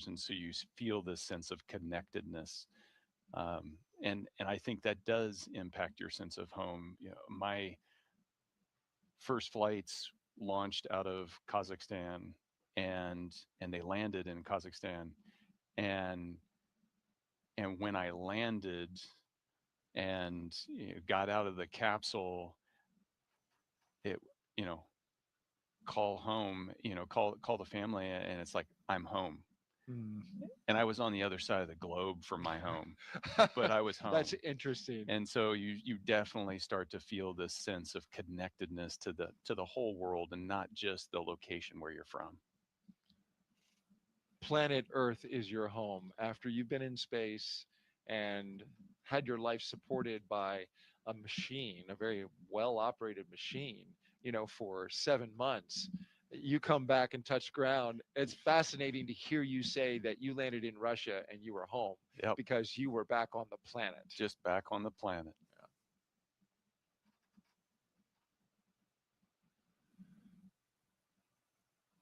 and so you feel this sense of connectedness. And I think that does impact your sense of home. You know, my first flights launched out of Kazakhstan, and they landed in Kazakhstan, and when I landed and got out of the capsule, it, you know, call home, call the family, and it's like, I'm home. And I was on the other side of the globe from my home, but I was home. That's interesting. And so you definitely start to feel this sense of connectedness to the whole world, and not just the location where you're from. Planet Earth is your home. After you've been in space and had your life supported by a machine, a very well operated machine, for 7 months, you come back and touch ground. It's fascinating to hear you say that you landed in Russia and you were home. Yep. Because you were back on the planet. Just back on the planet. Yeah.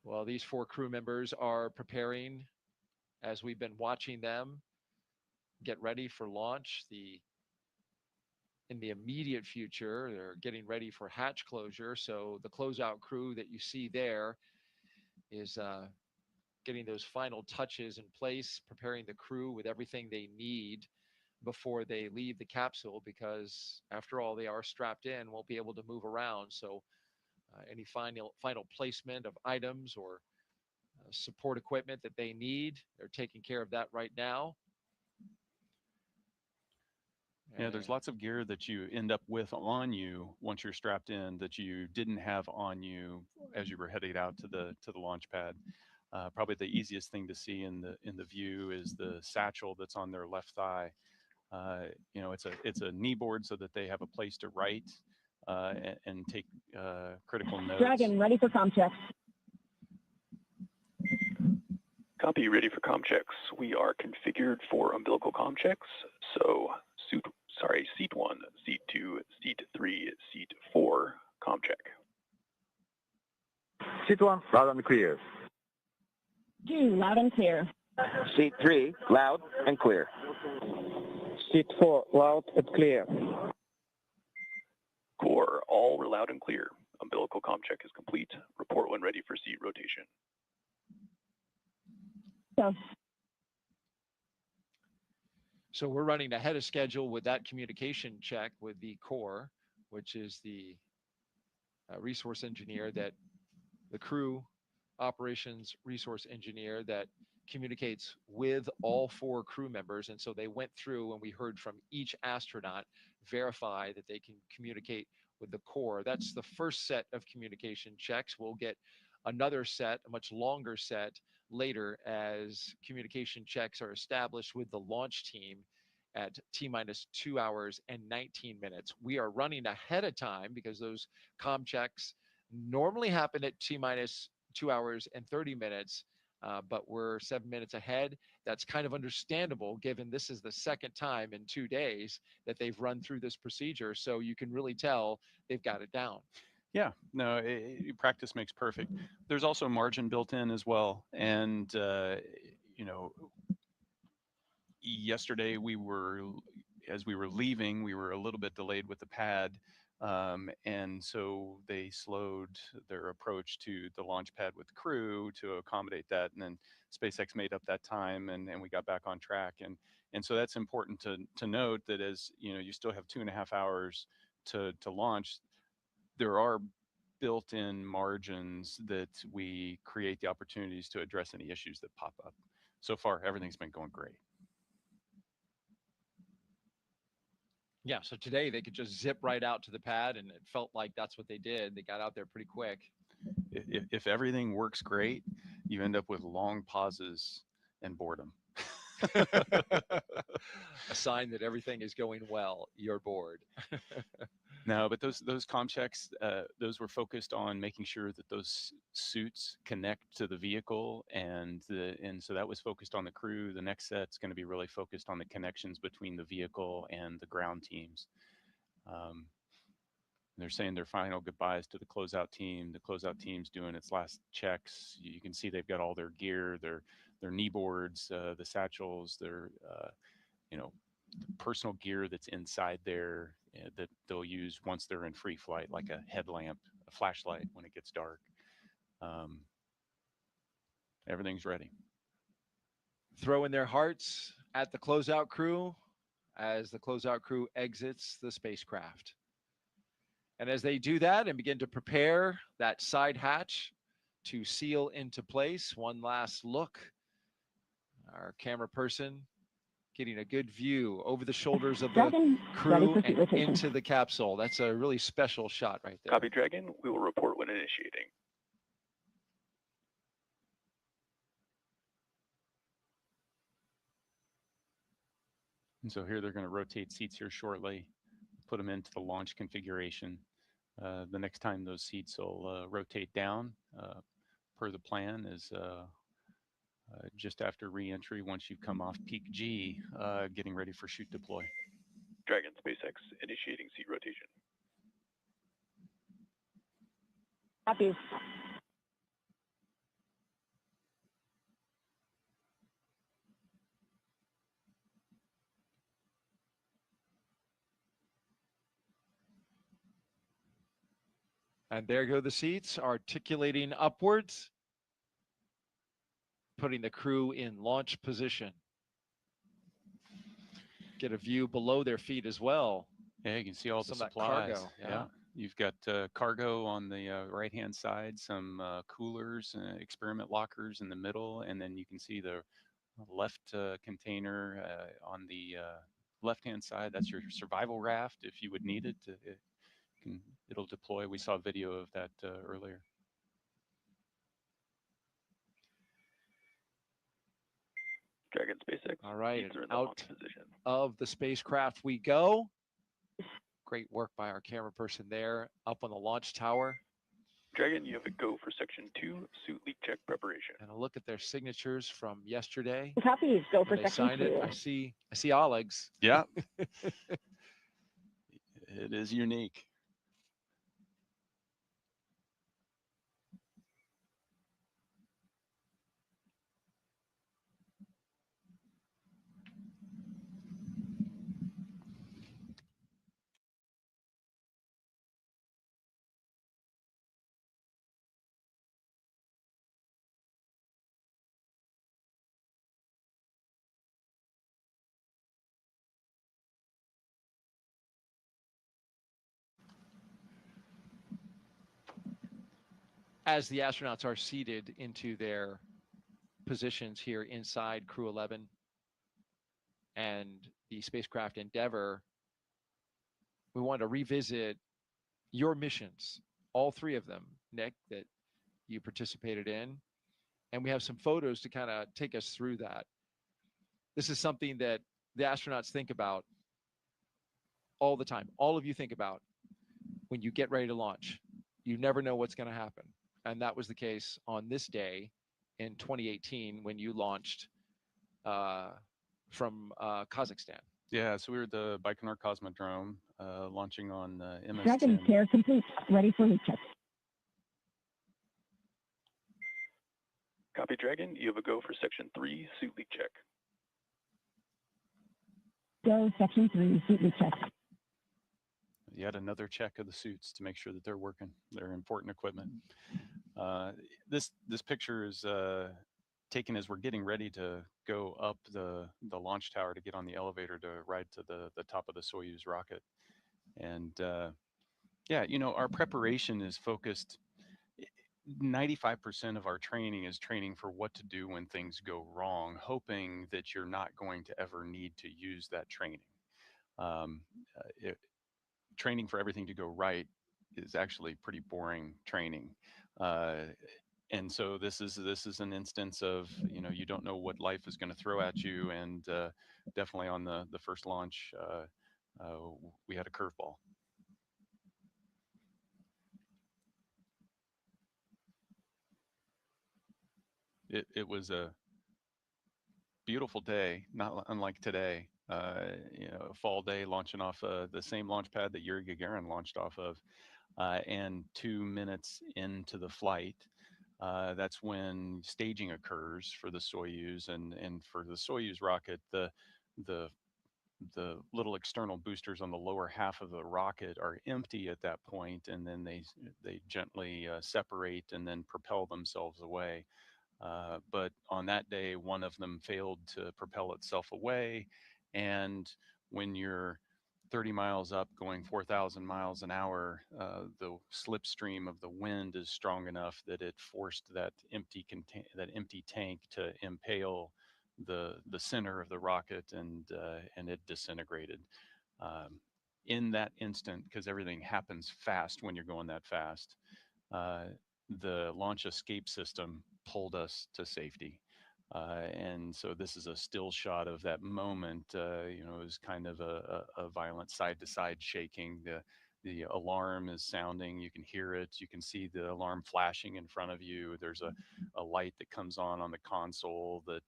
Well, these 4 crew members are preparing, as we've been watching them get ready for launch. In the immediate future, they're getting ready for hatch closure. So the closeout crew that you see there is getting those final touches in place, preparing the crew with everything they need before they leave the capsule, because after all, they are strapped in, won't be able to move around. So any final placement of items or support equipment that they need, they're taking care of that right now. Yeah, there's lots of gear that you end up with on you once you're strapped in that you didn't have on you as you were heading out to the launch pad. Probably the easiest thing to see in the view is the satchel that's on their left thigh. It's a knee board so that they have a place to write and take critical notes. Dragon, ready for comm checks. Copy, ready for comm checks. We are configured for umbilical comm checks. So seat 1, seat 2, seat 3, seat 4, comm check. Seat 1, loud and clear. 2, loud and clear. Seat 3, loud and clear. Seat 4, loud and clear. Core, all were loud and clear. Umbilical comm check is complete. Report when ready for seat rotation. So we're running ahead of schedule with that communication check with the core, which is the resource engineer, that the crew operations resource engineer that communicates with all 4 crew members. And so they went through, and we heard from each astronaut, verify that they can communicate with the core. That's the first set of communication checks. We'll get another set, a much longer set, later, as communication checks are established with the launch team at T-minus 2 hours and 19 minutes. We are running ahead of time because those comm checks normally happen at T-minus 2 hours and 30 minutes, but we're 7 minutes ahead. That's kind of understandable, given this is the second time in 2 days that they've run through this procedure. So you can really tell they've got it down. Yeah, no, practice makes perfect. There's also margin built in as well. And, yesterday as we were leaving, we were a little bit delayed with the pad. And so they slowed their approach to the launch pad with the crew to accommodate that. And then SpaceX made up that time, and we got back on track. And so that's important to note, that as you still have 2.5 hours to launch, there are built-in margins that we create the opportunities to address any issues that pop up. So far, everything's been going great. Yeah, so today they could just zip right out to the pad, and it felt like that's what they did. They got out there pretty quick. If everything works great, you end up with long pauses and boredom. A sign that everything is going well. You're bored. No, but those comm checks, those were focused on making sure that those suits connect to the vehicle, and so that was focused on the crew. The next set's going to be really focused on the connections between the vehicle and the ground teams. They're saying their final goodbyes to the closeout team. The closeout team's doing its last checks. You can see they've got all their gear. knee boards, the satchels, their you know, personal gear that's inside there that they'll use once they're in free flight, like a headlamp, a flashlight when it gets dark. Um, everything's ready. Throwing their hearts at the closeout crew as the closeout crew exits the spacecraft. And as they do that and begin to prepare that side hatch to seal into place, one last look, our camera person getting a good view over the shoulders of the Dragon, ready crew for seat and rotation. into the capsule. That's a really special shot right there. Copy, Dragon. We will report when initiating. And so here they're going to rotate seats here shortly, put them into the launch configuration. The next time those seats will rotate down, per the plan, is just after re-entry, once you come off peak G, getting ready for shoot deploy. Dragon, SpaceX, initiating seat rotation. Copy. And there go the seats, articulating upwards, putting the crew in launch position. Get a view below their feet as well. Yeah, you can see all the Some of that supplies. cargo, yeah. Yeah, you've got cargo on the right-hand side, some coolers, experiment lockers in the middle, and then you can see the left container on the left-hand side. That's your survival raft if you would need it. It'll deploy. We saw a video of that earlier. Dragon, SpaceX. All right, seats are in and the out launch position. of the spacecraft we go. Great work by our camera person there, up on the launch tower. Dragon, you have a go for section 2, suit leak check preparation. And a look at their signatures from yesterday. Copy. Go for When they section signed it, 2. I see Oleg's. Yeah, it is unique. As the astronauts are seated into their positions here inside Crew 11 and the spacecraft Endeavour, we want to revisit your missions, all three of them, Nick, that you participated in. And we have some photos to kind of take us through that. This is something that the astronauts think about all the time. All of you think about when you get ready to launch. You never know what's going to happen. And that was the case on this day in 2018 when you launched from Kazakhstan. Yeah, so we were at the Baikonur Cosmodrome, launching on MS-10. Dragon care complete. Ready for leak check. Copy, Dragon. You have a go for section 3, suit leak check. Go section 3. Suit leak check. Yet another check of the suits to make sure that they're working. They're important equipment. This picture is taken as we're getting ready to go up the launch tower to get on the elevator to ride to the top of the Soyuz rocket. And yeah, you know, our preparation is focused. 95% of our training is training for what to do when things go wrong, hoping that you're not going to ever need to use that training. Training for everything to go right is actually pretty boring training. And so this is an instance of, you know, you don't know what life is going to throw at you, and definitely on the first launch, we had a curveball. It was a beautiful day, not unlike today. You know, a fall day launching off the same launch pad that Yuri Gagarin launched off of, and 2 minutes into the flight, That's when staging occurs for the Soyuz, and for the Soyuz rocket, the the little external boosters on the lower half of the rocket are empty at that point, and then they gently separate and then propel themselves away. But on that day, one of them failed to propel itself away, and when you're 30 miles up going 4,000 miles an hour, the slipstream of the wind is strong enough that it forced that empty tank to impale the center of the rocket, and it disintegrated. In that instant, because everything happens fast when you're going that fast, uh, the launch escape system pulled us to safety. And so this is a still shot of that moment. It was kind of a violent side to side shaking. The alarm is sounding. You can hear it. You can see the alarm flashing in front of you. There's a light that comes on the console that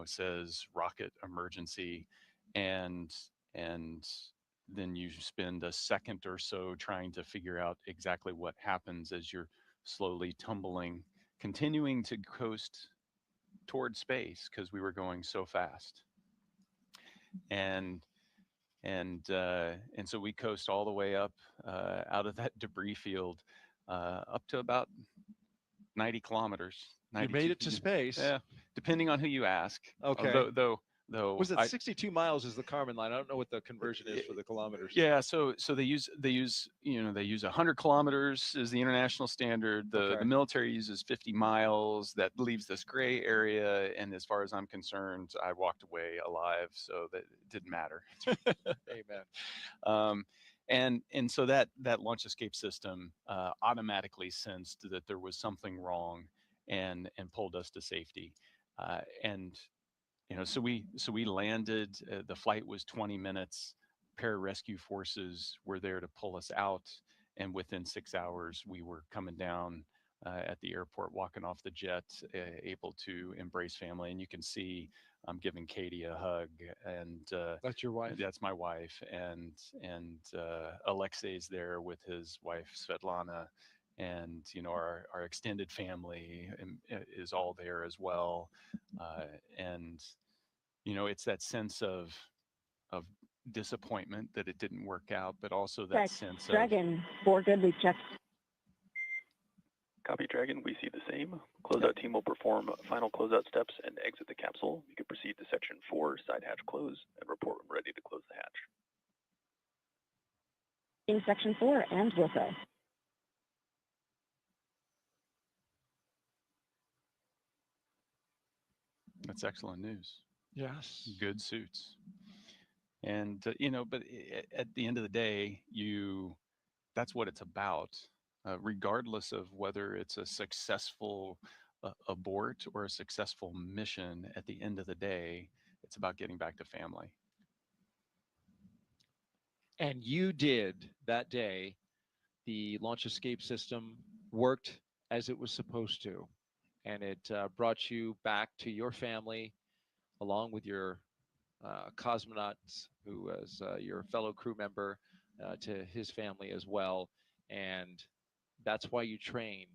says rocket emergency, and then you spend a second or so trying to figure out exactly what happens as you're slowly tumbling, continuing to coast toward space because we were going so fast. And so we coast all the way up out of that debris field up to about 90 kilometers. You made it to space. Yeah, depending on who you ask. Okay. Though was it 62 miles is the Kármán line? I don't know what the conversion is for the kilometers. Yeah, so they use 100 kilometers is the international standard. The military uses 50 miles. That leaves this gray area, and as far as I'm concerned, I walked away alive, so that it didn't matter. Amen. And so that launch escape system automatically sensed that there was something wrong, and pulled us to safety. So we landed. The flight was 20 minutes. Pararescue forces were there to pull us out, and within 6 hours, we were coming down at the airport, walking off the jet, able to embrace family. And you can see I'm giving Katie a hug, and that's your wife. That's my wife, and Alexei's there with his wife Svetlana, and our extended family is all there as well, and it's that sense of disappointment that it didn't work out, but also that sense Dragon, 4 good lead checks. Copy, Dragon. We see the same. Closeout team will perform final closeout steps and exit the capsule. You can proceed to section 4, side hatch close, and report when ready to close the hatch. In section 4 and will go. That's excellent news. Yes. Good suits. And, but at the end of the day, that's what it's about, regardless of whether it's a successful abort or a successful mission. At the end of the day, it's about getting back to family. And you did that day. The launch escape system worked as it was supposed to, and it brought you back to your family, along with your cosmonauts, who was your fellow crew member, to his family as well. And that's why you train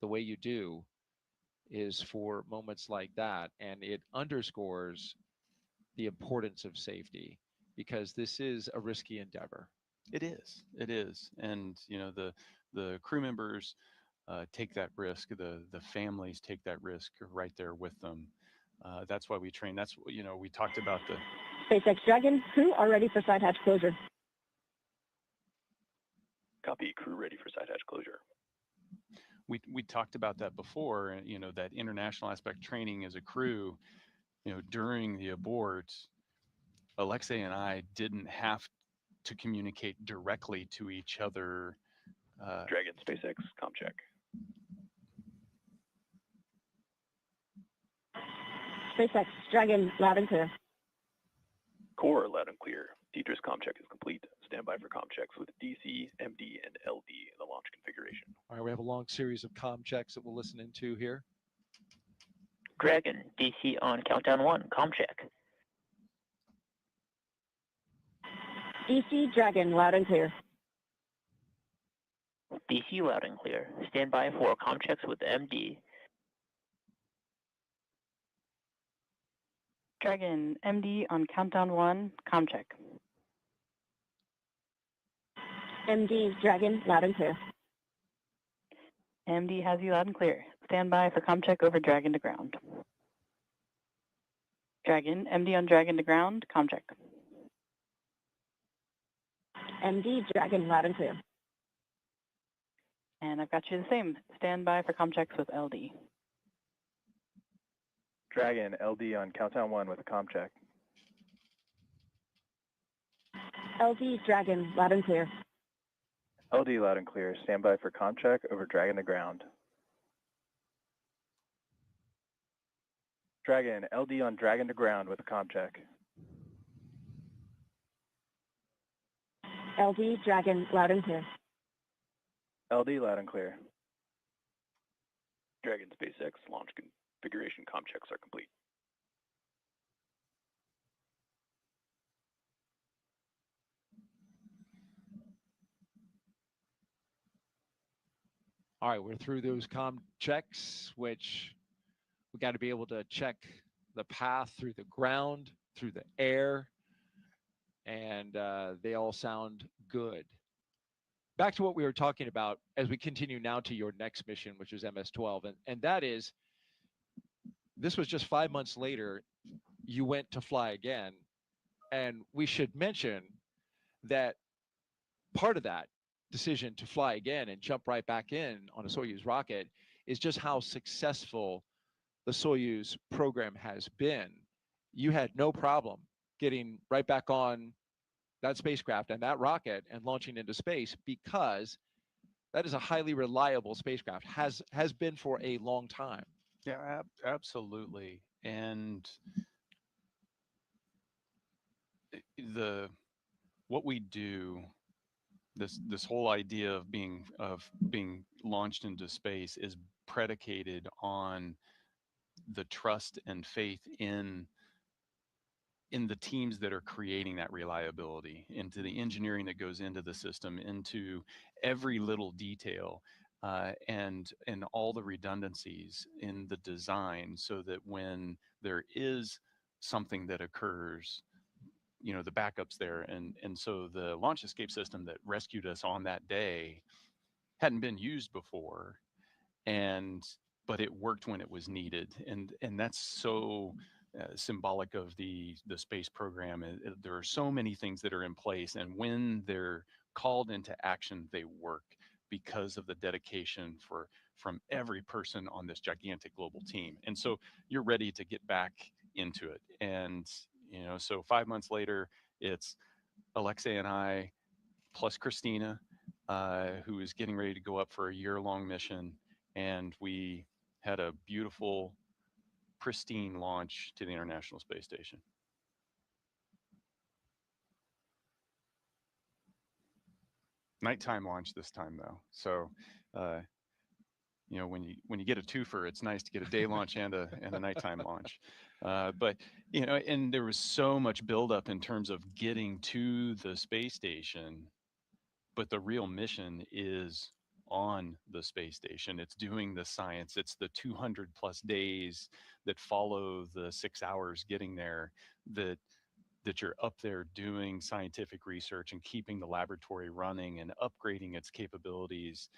the way you do, is for moments like that. And it underscores the importance of safety, because this is a risky endeavor. It is. And, the crew members take that risk. The families take that risk right there with them. That's why we train. That's, we talked about the SpaceX Dragon, crew are ready for side hatch closure. Copy, crew ready for side hatch closure. We talked about that before, that international aspect training as a crew, during the abort, Alexei and I didn't have to communicate directly to each other. Dragon, SpaceX, comm check. SpaceX Dragon, loud and clear. Core, loud and clear. Tetris comm check is complete. Stand by for comm checks with DC, MD, and LD in the launch configuration. All right, we have a long series of comm checks that we'll listen into here. Dragon, DC on countdown 1, comm check. DC Dragon, loud and clear. DC loud and clear. Stand by for comm checks with MD. Dragon, MD on countdown 1, comm check. MD, Dragon, loud and clear. MD has you loud and clear. Stand by for comm check over Dragon to ground. Dragon, MD on Dragon to ground, comm check. MD, Dragon, loud and clear. And I've got you the same. Stand by for comm checks with LD. Dragon, LD on countdown 1 with a comm check. LD, Dragon, loud and clear. LD loud and clear. Stand by for comm check over Dragon to ground. Dragon, LD on Dragon to ground with a comm check. LD, Dragon, loud and clear. LD loud and clear. Dragon SpaceX launch configuration comm checks are complete. All right, we're through those comm checks, which we got to be able to check the path through the ground, through the air, and they all sound good. Back to what we were talking about as we continue now to your next mission, which is MS-12, and that is, this was just 5 months later, you went to fly again, and we should mention that part of that decision to fly again and jump right back in on a Soyuz rocket is just how successful the Soyuz program has been. You had no problem getting right back on that spacecraft and that rocket and launching into space, because that is a highly reliable spacecraft, has been for a long time. Yeah, absolutely. And what we do, this whole idea of being launched into space is predicated on the trust and faith in the teams that are creating that reliability, into the engineering that goes into the system, into every little detail, and all the redundancies in the design, so that when there is something that occurs, the backup's there. And so the launch escape system that rescued us on that day hadn't been used before, but it worked when it was needed, and that's so symbolic of the space program. There are so many things that are in place, and when they're called into action, they work because of the dedication from every person on this gigantic global team. And so you're ready to get back into it. And so 5 months later, it's Alexei and I plus Christina, who is getting ready to go up for a year-long mission, and we had a beautiful, pristine launch to the International Space Station. Nighttime launch this time, though. So, when you get a twofer, it's nice to get a day launch and a nighttime launch. But and there was so much buildup in terms of getting to the space station, but the real mission is on the space station. It's doing the science. It's the 200 plus days that follow the 6 hours getting there, that you're up there doing scientific research and keeping the laboratory running and upgrading its capabilities.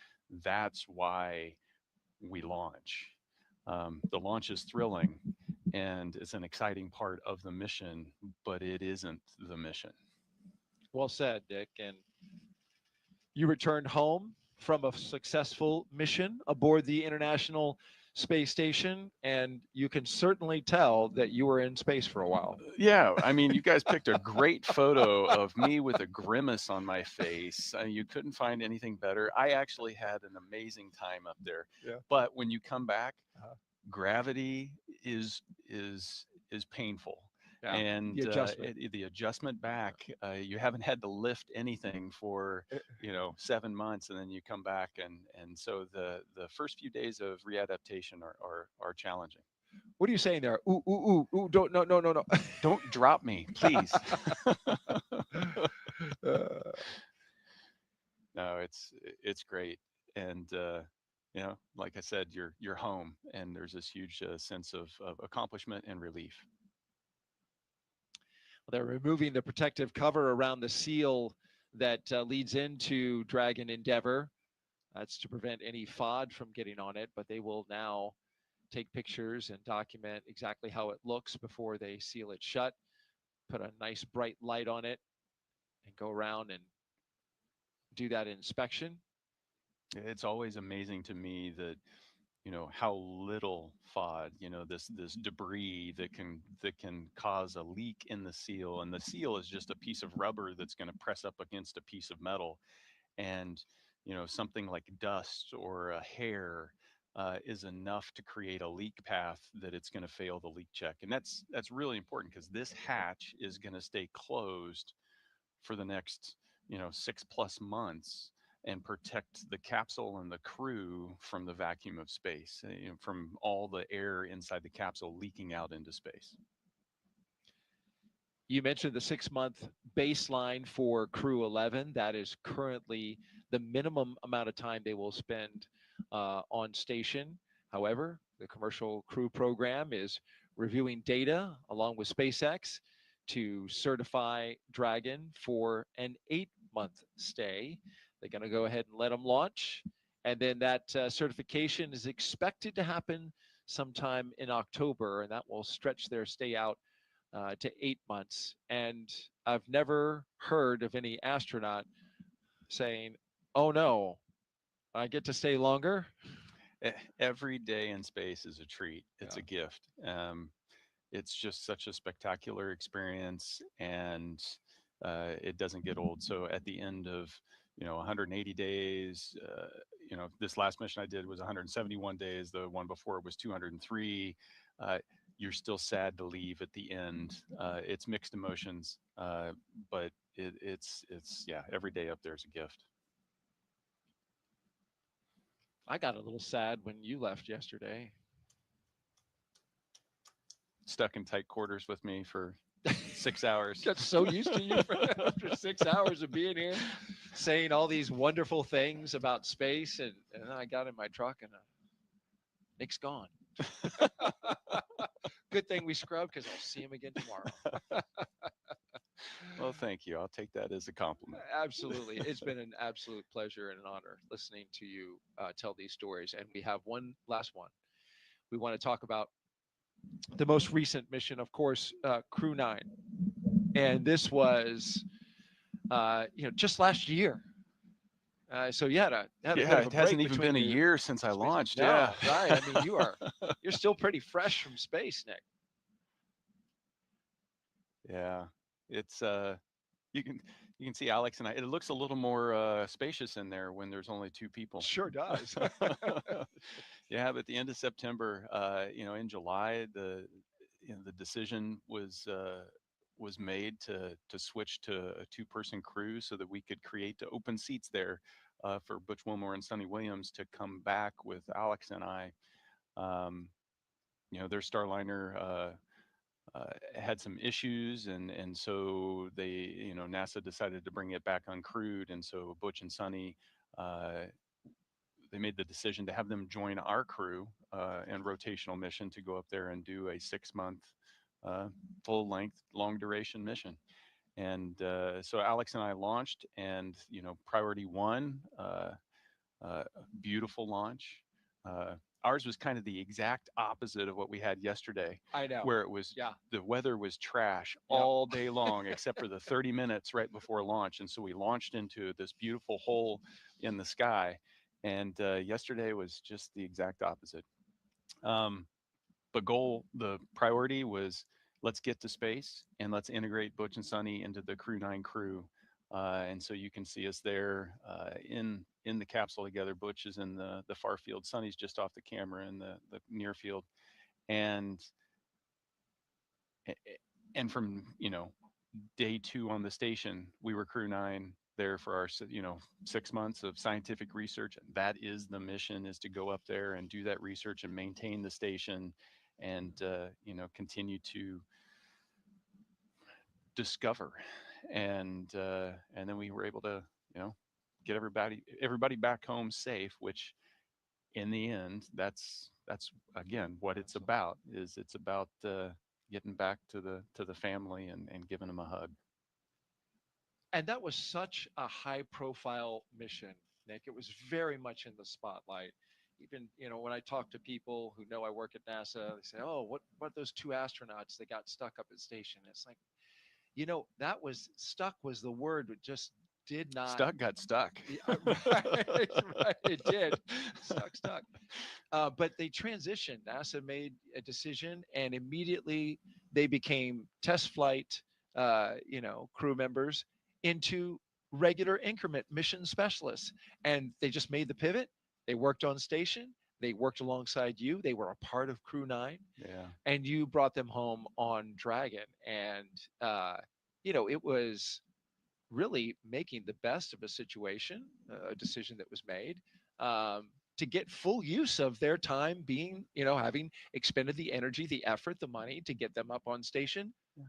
That's why we launch. The launch is thrilling, and it's an exciting part of the mission, but it isn't the mission. Well said, Dick. And you returned home from a successful mission aboard the International Space Station, and you can certainly tell that you were in space for a while. Yeah, I mean, you guys picked a great photo of me with a grimace on my face. You couldn't find anything better. I actually had an amazing time up there. Yeah. But when you come back, gravity is painful. Yeah. And the adjustment back, you haven't had to lift anything for 7 months, and then you come back, and so the first few days of readaptation are challenging. What are you saying there? Ooh, don't, no. Don't drop me, please. No, it's great. and like I said, you're home, and there's this huge sense of accomplishment and relief. They're removing the protective cover around the seal that leads into Dragon Endeavour. That's to prevent any FOD from getting on it, but they will now take pictures and document exactly how it looks before they seal it shut, put a nice bright light on it, and go around and do that inspection. It's always amazing to me that how little FOD, this debris that can cause a leak in the seal, and the seal is just a piece of rubber that's going to press up against a piece of metal, and something like dust or a hair is enough to create a leak path that it's going to fail the leak check. And that's really important, because this hatch is going to stay closed for the next 6+ months and protect the capsule and the crew from the vacuum of space, from all the air inside the capsule leaking out into space. You mentioned the 6-month baseline for Crew 11. That is currently the minimum amount of time they will spend on station. However, the commercial crew program is reviewing data along with SpaceX to certify Dragon for an 8-month stay. They're going to go ahead and let them launch. And then that certification is expected to happen sometime in October, and that will stretch their stay out to 8 months. And I've never heard of any astronaut saying, "Oh no, I get to stay longer." Every day in space is a treat. It's a gift. It's just such a spectacular experience, and it doesn't get old. So at the end of 180 days, this last mission I did was 171 days. The one before it was 203. You're still sad to leave at the end. It's mixed emotions, but it's every day up there is a gift. I got a little sad when you left yesterday. Stuck in tight quarters with me for 6 hours. Got so used to you after 6 hours of being here, saying all these wonderful things about space, and then I got in my truck and Nick's gone. Good thing we scrubbed, because I'll see him again tomorrow. Well, thank you. I'll take that as a compliment. Absolutely. It's been an absolute pleasure and an honor listening to you tell these stories. And we have one last one. We want to talk about the most recent mission, of course, Crew 9. And this was, just last year. So you had a it hasn't even been a year since I launched. No, yeah, right. I mean, you're still pretty fresh from space, Nick. Yeah, it's you can see Alex and I. It looks a little more spacious in there when there's only 2 people. Sure does. Yeah, but at the end of September, in July, the decision was made to switch to a 2-person crew so that we could create the open seats there for Butch Wilmore and Sonny Williams to come back with Alex and I. Their Starliner had some issues, and so they, NASA decided to bring it back uncrewed, and so Butch and Sonny, they made the decision to have them join our crew and rotational mission to go up there and do a 6-month full-length, long-duration mission. And so Alex and I launched, and priority 1, beautiful launch. Ours was kind of the exact opposite of what we had yesterday. I know. Where it was, the weather was trash all day long, except for the 30 minutes right before launch. And so we launched into this beautiful hole in the sky. And yesterday was just the exact opposite. The priority was, let's get to space and let's integrate Butch and Sonny into the Crew 9 crew. And so you can see us there in the capsule together. Butch is in the far field. Sonny's just off the camera in the near field. And from, day 2 on the station, we were Crew 9 there for our, 6 months of scientific research. That is the mission, is to go up there and do that research and maintain the station and, continue to discover. And then we were able to, get everybody back home safe, which in the end, that's again what it's about. It's about getting back to the family and giving them a hug. And that was such a high profile mission, Nick. It was very much in the spotlight. Even, when I talk to people who know I work at NASA, they say, "Oh, what those two astronauts that got stuck up at station?" It's like, that was stuck was the word that just did not. Stuck got stuck. Yeah, right, it did. Stuck. But they transitioned. NASA made a decision, and immediately they became test flight, crew members into regular increment mission specialists, and they just made the pivot. They worked on station. They worked alongside you. They were a part of Crew 9. Yeah. And you brought them home on Dragon. And, it was really making the best of a situation, a decision that was made, to get full use of their time being, having expended the energy, the effort, the money to get them up on station. Yeah.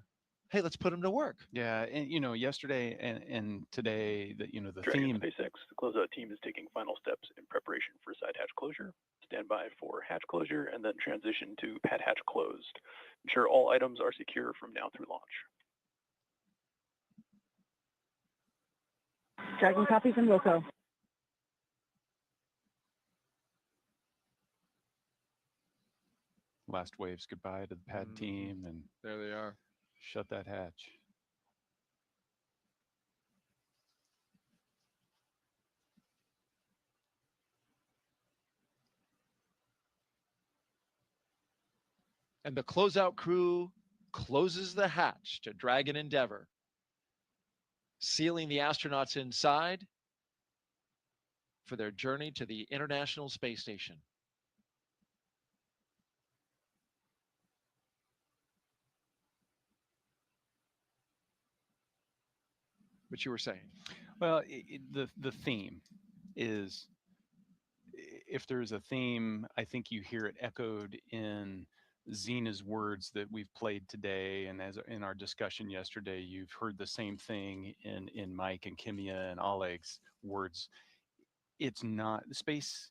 Hey, let's put them to work. Yeah, and yesterday and today, the Dragon theme. SpaceX, the closeout team is taking final steps in preparation for side hatch closure. Stand by for hatch closure and then transition to pad hatch closed. Ensure all items are secure from now through launch. Dragon copy from Wilco. Last waves goodbye to the pad team, and there they are. Shut that hatch. And the closeout crew closes the hatch to Dragon Endeavour, sealing the astronauts inside for their journey to the International Space Station. What you were saying? Well, the theme is, if there's a theme, I think you hear it echoed in Zena's words that we've played today, and as in our discussion yesterday, you've heard the same thing in Mike and Kimia and Oleg's words. It's not, space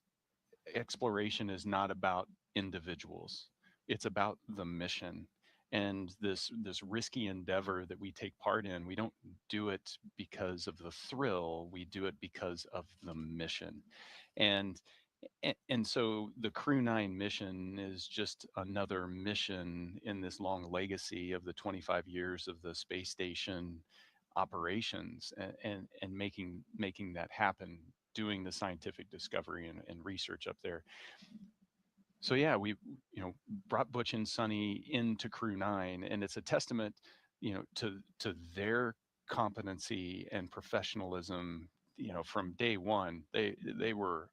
exploration is not about individuals. It's about the mission. And this risky endeavor that we take part in, we don't do it because of the thrill. We do it because of the mission. And so the Crew 9 mission is just another mission in this long legacy of the 25 years of the space station operations, and making that happen, doing the scientific discovery and research up there. So yeah, we brought Butch and Sonny into Crew 9, and it's a testament to their competency and professionalism. From day one, they were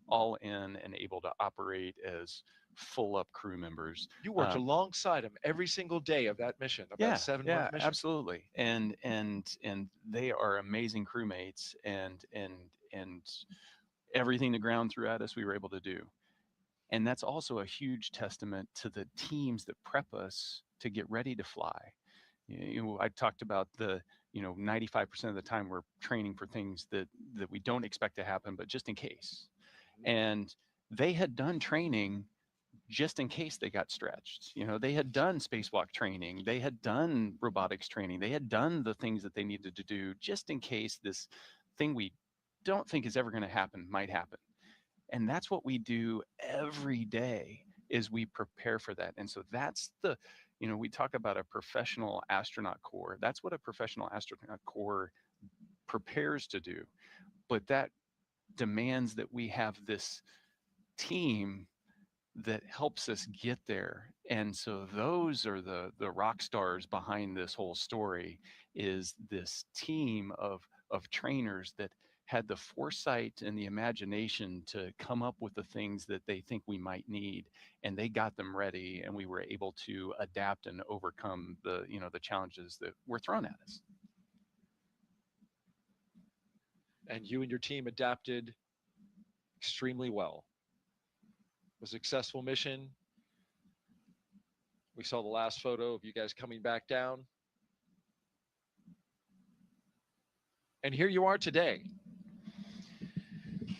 all in and able to operate as full up crew members. You worked alongside them every single day of that mission, of that 7-month mission. Absolutely. And they are amazing crewmates, and everything the ground threw at us, we were able to do. And that's also a huge testament to the teams that prep us to get ready to fly. I talked about the 95% of the time we're training for things that we don't expect to happen, but just in case. And they had done training just in case they got stretched. They had done spacewalk training, they had done robotics training, they had done the things that they needed to do just in case this thing we don't think is ever going to happen might happen. And that's what we do every day, is we prepare for that. And so that's we talk about a professional astronaut corps. That's what a professional astronaut corps prepares to do. But that demands that we have this team that helps us get there. And so those are the rock stars behind this whole story, is this team of trainers that had the foresight and the imagination to come up with the things that they think we might need, and they got them ready, and we were able to adapt and overcome the challenges that were thrown at us. And you and your team adapted extremely well. It was a successful mission. We saw the last photo of you guys coming back down. And here you are today.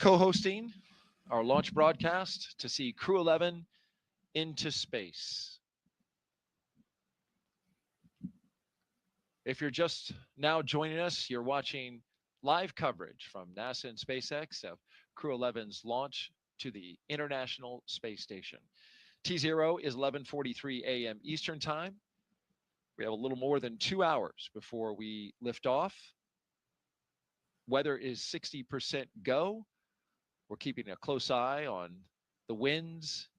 co-hosting our launch broadcast to see Crew 11 into space. If you're just now joining us, you're watching live coverage from NASA and SpaceX of Crew 11's launch to the International Space Station. T0 is 11:43 a.m. Eastern Time. We have a little more than 2 hours before we lift off. Weather is 60% go. We're keeping a close eye on the winds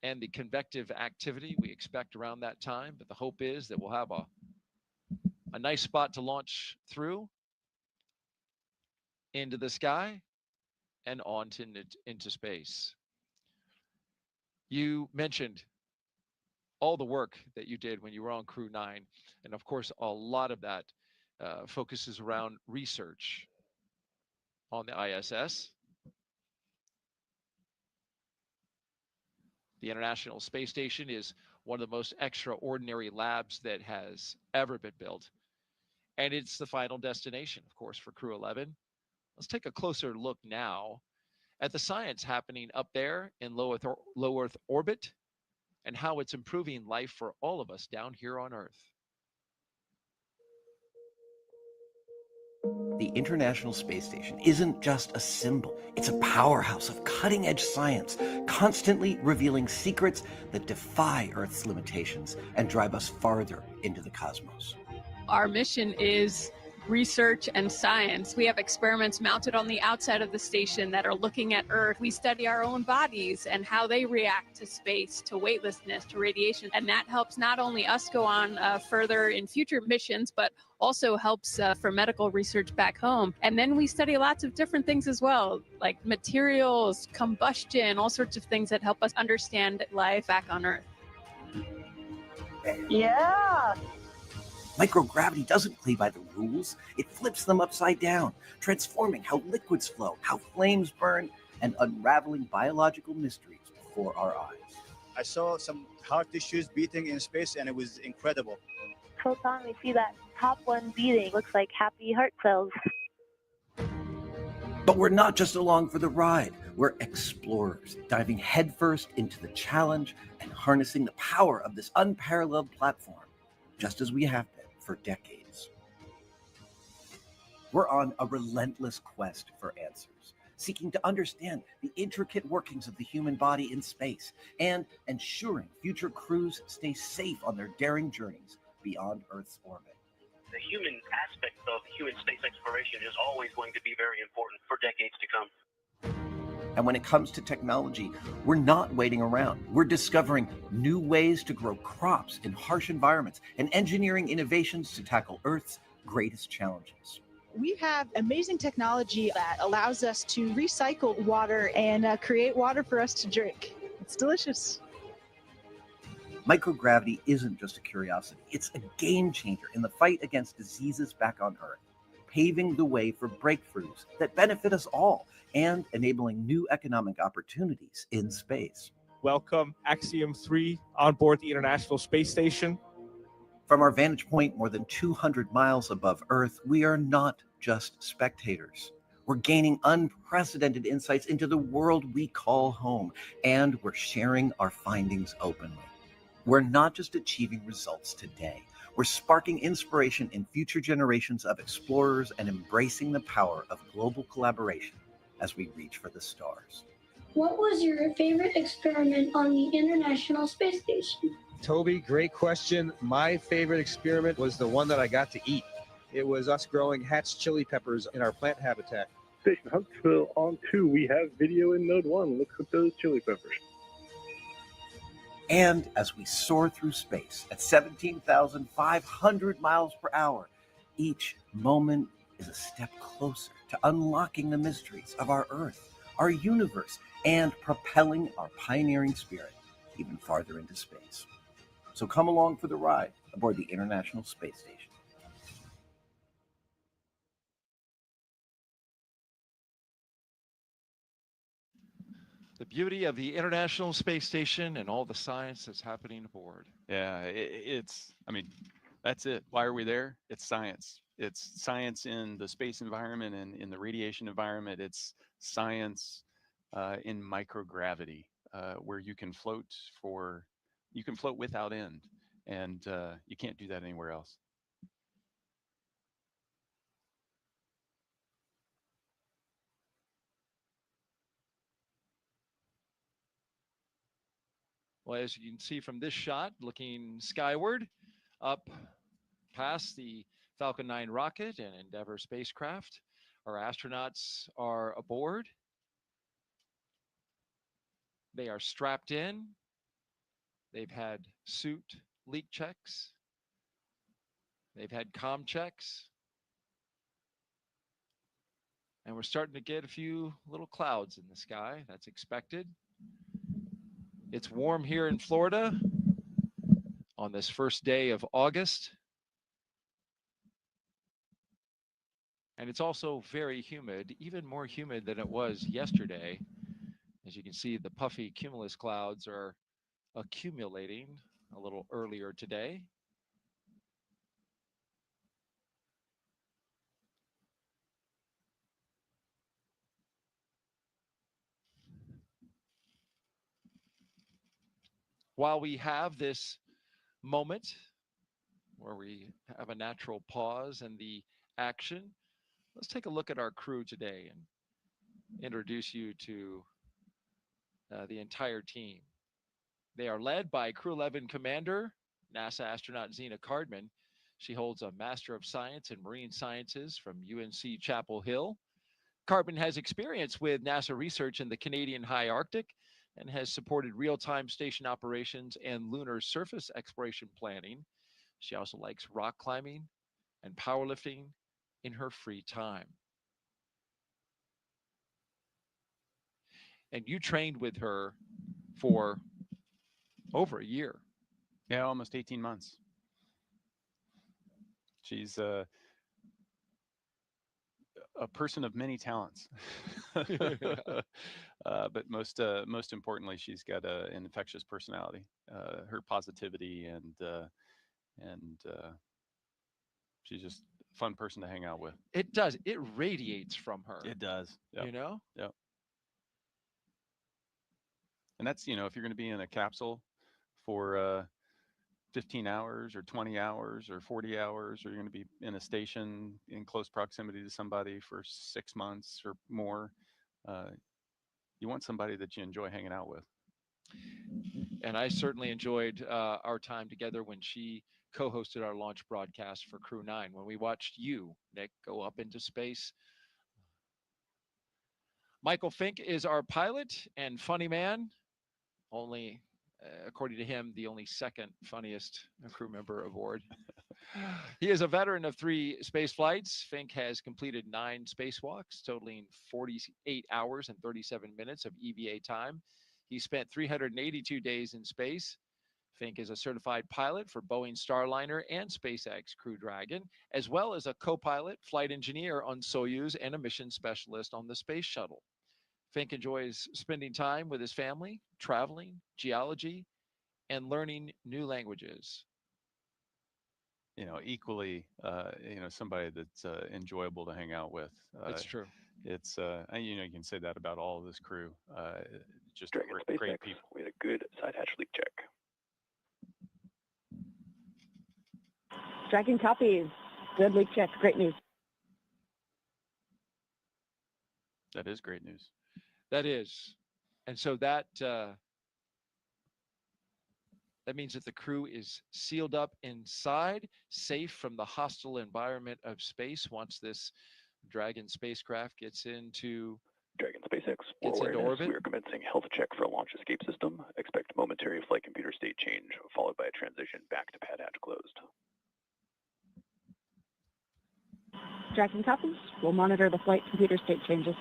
and the convective activity we expect around that time, but the hope is that we'll have a nice spot to launch through into the sky and on into space. You mentioned all the work that you did when you were on Crew 9, and of course, a lot of that focuses around research on the ISS. The International Space Station is one of the most extraordinary labs that has ever been built. And it's the final destination, of course, for Crew 11. Let's take a closer look now at the science happening up there in low Earth orbit and how it's improving life for all of us down here on Earth. The International Space Station isn't just a symbol. It's a powerhouse of cutting-edge science, constantly revealing secrets that defy Earth's limitations and drive us farther into the cosmos. Our mission is research and science. We have experiments mounted on the outside of the station that are looking at Earth. We study our own bodies and how they react to space, to weightlessness, to radiation. And that helps not only us go on further in future missions, but also helps for medical research back home. And then we study lots of different things as well, like materials, combustion, all sorts of things that help us understand life back on Earth. Yeah. Microgravity doesn't play by the rules. It flips them upside down, transforming how liquids flow, how flames burn, and unraveling biological mysteries before our eyes. I saw some heart tissues beating in space, and it was incredible. Photon, we see that top one beating. Looks like happy heart cells. But we're not just along for the ride. We're explorers, diving headfirst into the challenge and harnessing the power of this unparalleled platform, just as we have been for decades. We're on a relentless quest for answers, seeking to understand the intricate workings of the human body in space and ensuring future crews stay safe on their daring journeys beyond Earth's orbit. The human aspect of human space exploration is always going to be very important for decades to come. And when it comes to technology, we're not waiting around. We're discovering new ways to grow crops in harsh environments and engineering innovations to tackle Earth's greatest challenges. We have amazing technology that allows us to recycle water and create water for us to drink. It's delicious. Microgravity isn't just a curiosity. It's a game changer in the fight against diseases back on Earth, paving the way for breakthroughs that benefit us all and enabling new economic opportunities in space. Welcome, Axiom 3 on board the International Space Station. From our vantage point more than 200 miles above Earth, we are not just spectators. We're gaining unprecedented insights into the world we call home, and we're sharing our findings openly. We're not just achieving results today. We're sparking inspiration in future generations of explorers and embracing the power of global collaboration as we reach for the stars. What was your favorite experiment on the International Space Station? Toby, great question. My favorite experiment was the one that I got to eat. It was us growing hatch chili peppers in our plant habitat. Station Huntsville on 2, we have video in node 1. Look at those chili peppers. And as we soar through space at 17,500 miles per hour, each moment is a step closer to unlocking the mysteries of our Earth, our universe, and propelling our pioneering spirit even farther into space. So come along for the ride aboard the International Space Station. The beauty of the International Space Station and all the science that's happening aboard. Yeah, I mean, that's it. Why are we there? It's science. It's science in the space environment and in the radiation environment. It's science in microgravity, where you can float without end, and you can't do that anywhere else. Well, as you can see from this shot, looking skyward, up past the Falcon 9 rocket and Endeavour spacecraft, our astronauts are aboard. They are strapped in. They've had suit leak checks. They've had comm checks. And we're starting to get a few little clouds in the sky. That's expected. It's warm here in Florida on this first day of August. And it's also very humid, even more humid than it was yesterday. As you can see, the puffy cumulus clouds are accumulating a little earlier today. While we have this moment where we have a natural pause in the action, let's take a look at our crew today and introduce you to the entire team. They are led by Crew 11 Commander, NASA astronaut Zena Cardman. She holds a Master of Science in Marine Sciences from UNC Chapel Hill. Cardman has experience with NASA research in the Canadian High Arctic and has supported real-time station operations and lunar surface exploration planning. She also likes rock climbing and powerlifting in her free time. And you trained with her for over a year. Yeah, almost 18 months. She's a person of many talents. But most importantly, she's got an infectious personality. Her positivity and she's just a fun person to hang out with. It does. It radiates from her. It does. Yep. You know? Yep. And that's, if you're going to be in a capsule for 15 hours or 20 hours or 40 hours, or you're going to be in a station in close proximity to somebody for 6 months or more, you want somebody that you enjoy hanging out with. And I certainly enjoyed our time together when she co-hosted our launch broadcast for Crew 9, when we watched you, Nick, go up into space. Michael Fink is our pilot and funny man. Only, according to him, the only second funniest crew member aboard. He is a veteran of 3 space flights. Fink has completed 9 spacewalks, totaling 48 hours and 37 minutes of EVA time. He spent 382 days in space. Fink is a certified pilot for Boeing Starliner and SpaceX Crew Dragon, as well as a co-pilot, flight engineer on Soyuz, and a mission specialist on the space shuttle. Fink enjoys spending time with his family, traveling, geology, and learning new languages. Equally, somebody that's enjoyable to hang out with. It's true. It's, you can say that about all of this crew. Just Dragon great SpaceX, people. we had a good side hatch leak check. Dragon copies. Good leak check. Great news. That is great news. That is. And so that means that the crew is sealed up inside, safe from the hostile environment of space once this Dragon spacecraft gets into Dragon SpaceX, gets into orbit. We are commencing health check for launch escape system. Expect momentary flight computer state change, followed by a transition back to pad hatch closed. Dragon copies. We'll monitor the flight computer state changes.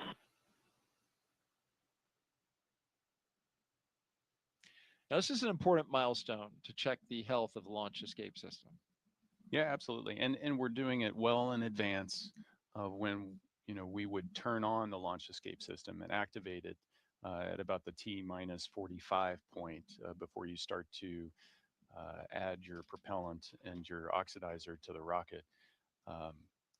Now, this is an important milestone to check the health of the launch escape system. Yeah, absolutely. And we're doing it well in advance of when we would turn on the launch escape system and activate it at about the T-45 point before you start to add your propellant and your oxidizer to the rocket.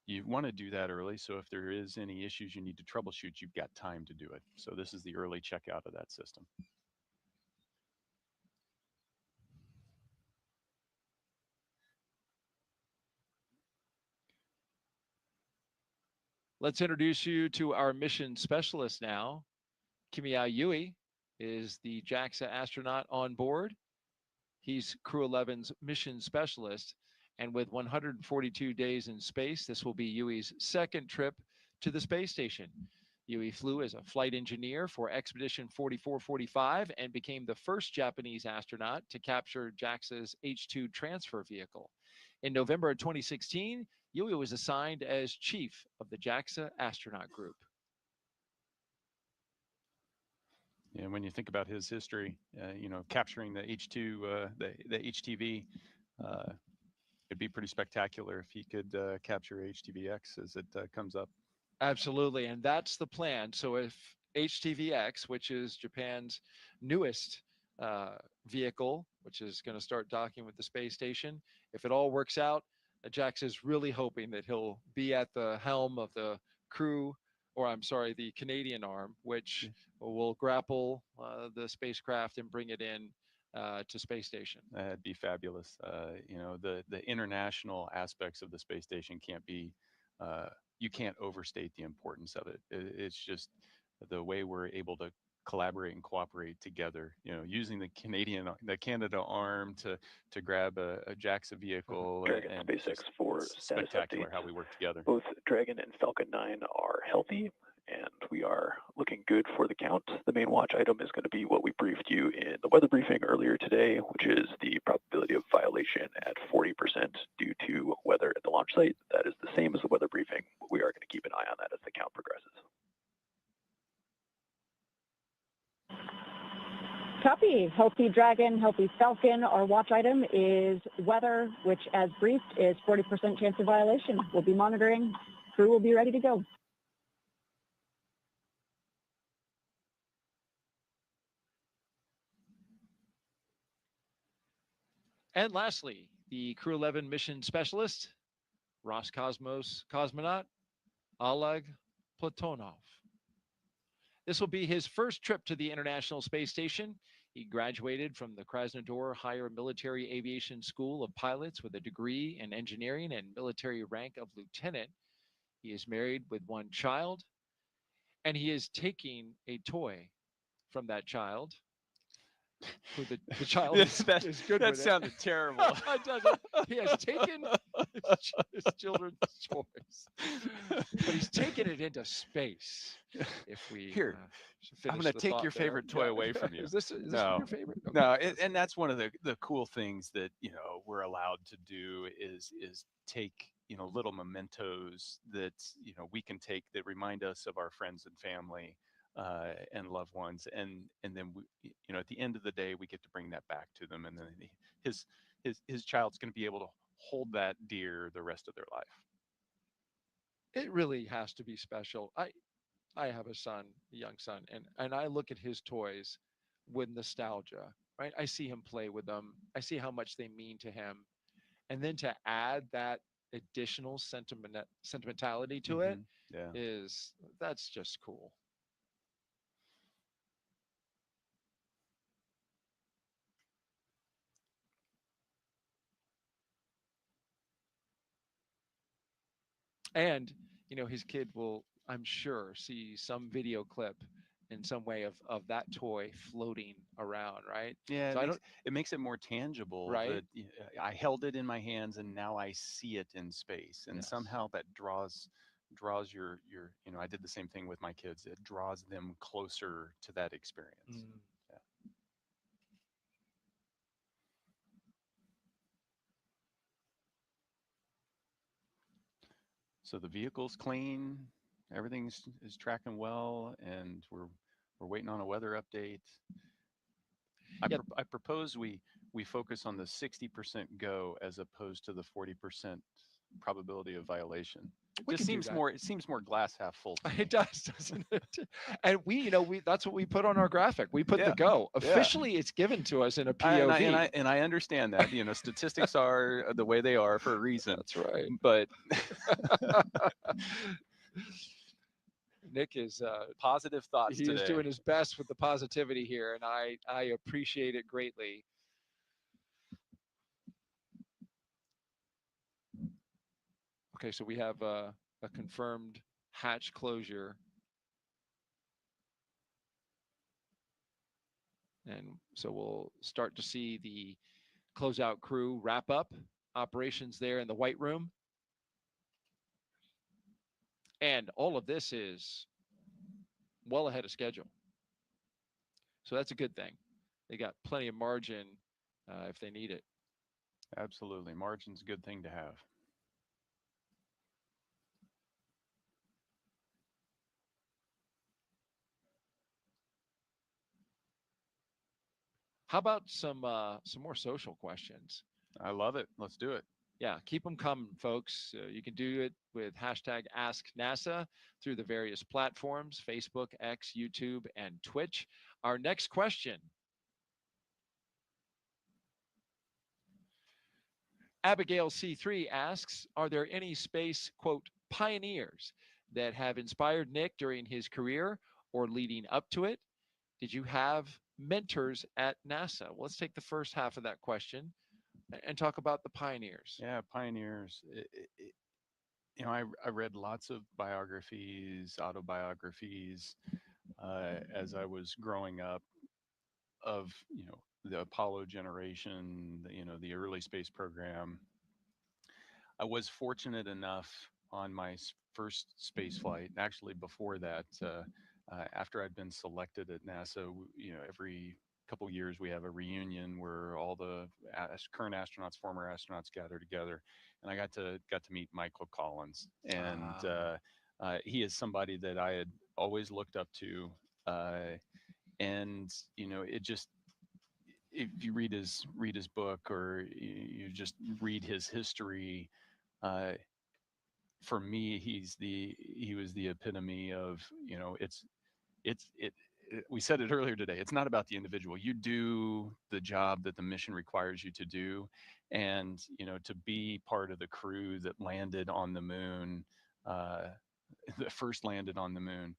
You want to do that early, so if there is any issues you need to troubleshoot, you've got time to do it. So this is the early checkout of that system. Let's introduce you to our mission specialist now. Kimiao Yui is the JAXA astronaut on board. He's Crew 11's mission specialist. And with 142 days in space, this will be Yui's second trip to the space station. Yui flew as a flight engineer for Expedition 4445 and became the first Japanese astronaut to capture JAXA's H-2 transfer vehicle. In November of 2016, Yui was assigned as chief of the JAXA astronaut group. And when you think about his history, you know, capturing the H2, the HTV, it'd be pretty spectacular if he could capture HTVX as it comes up. Absolutely, and that's the plan. So if HTVX, which is Japan's newest vehicle, which is going to start docking with the space station, if it all works out, JAXA is really hoping that he'll be at the helm of the crew, or I'm sorry, the Canadian arm, which will grapple the spacecraft and bring it in to space station. That'd be fabulous. You know, the international aspects of the space station can't be, you can't overstate the importance of it. It's just the way we're able to collaborate and cooperate together, you know, using the Canada arm to grab a JAXA vehicle. Dragon and SpaceX for status spectacular updates. how we work together. Both Dragon and Falcon 9 are healthy, and we are looking good for the count. The main watch item is going to be what we briefed you in the weather briefing earlier today, which is the probability of violation at 40% due to weather at the launch site. That is the same as the weather briefing. We are going to keep an eye on that as the count progresses. Copy. Healthy Dragon, Healthy Falcon. Our watch item is weather, which as briefed is 40% chance of violation. We'll be monitoring. Crew will be ready to go. And lastly, the Crew 11 mission specialist, Roscosmos cosmonaut, Oleg Platonov. This will be his first trip to the International Space Station. He graduated from the Krasnodar Higher Military Aviation School of Pilots with a degree in engineering and military rank of lieutenant. He is married with one child, and he is taking a toy from that child. Who the child is good that with sounded it. terrible. It doesn't. He has taken his children's toys, but he's taken it into space. If we Here, I'm going to take your favorite toy away from you. Is this no. your favorite? Okay. No, and that's one of the cool things that, you know, we're allowed to do is take, you know, little mementos that, you know, we can take that remind us of our friends and family and loved ones, and then we, you know, at the end of the day, we get to bring that back to them, and then his child's going to be able to hold that dear the rest of their life. It really has to be special. I have a son, a young son, and I look at his toys with nostalgia, right? I see him play with them. I see how much they mean to him. And then to add that additional sentimentality to it that's just cool. And, you know, his kid will, I'm sure, see some video clip in some way of that toy floating around, right? Yeah, So it makes it more tangible. Right. That I held it in my hands, and now I see it in space, and somehow that draws your, you know, I did the same thing with my kids. It draws them closer to that experience. Yeah. So the vehicle's clean, everything is tracking well, and we're waiting on a weather update. I propose we focus on the 60% go as opposed to the 40% probability of violation. We just can do seems that. more. It seems more glass half full. To me. It does, doesn't it? And we that's what we put on our graphic. We put the go. Officially, it's given to us in a POV. And I understand that. Statistics are the way they are for a reason. That's right. But Nick is positive thoughts he today. is doing his best with the positivity here, and I appreciate it greatly. Okay, so we have a confirmed hatch closure. And so we'll start to see the closeout crew wrap up operations there in the White Room. And all of this is well ahead of schedule. So that's a good thing. They got plenty of margin if they need it. Absolutely. Margin's a good thing to have. How about some more social questions? I love it. Let's do it. Yeah, keep them coming, folks. You can do it with hashtag AskNASA through the various platforms, Facebook, X, YouTube, and Twitch. Our next question. Abigail C3 asks, are there any space, quote, pioneers that have inspired Nick during his career or leading up to it? Did you have mentors at NASA? Well, let's take the first half of that question and talk about the pioneers. Yeah, pioneers. I read lots of biographies, autobiographies as I was growing up of, the Apollo generation, the early space program. I was fortunate enough on my first space flight, actually before that, after I'd been selected at NASA, every couple years we have a reunion where all the current astronauts, former astronauts gather together, and I got to meet Michael Collins, and he is somebody that I had always looked up to, and it just, if you read his book or you just read his history, for me he was the epitome of, we said it earlier today, it's not about the individual. You do the job that the mission requires you to do, and to be part of the crew that landed on the moon, that first landed on the moon,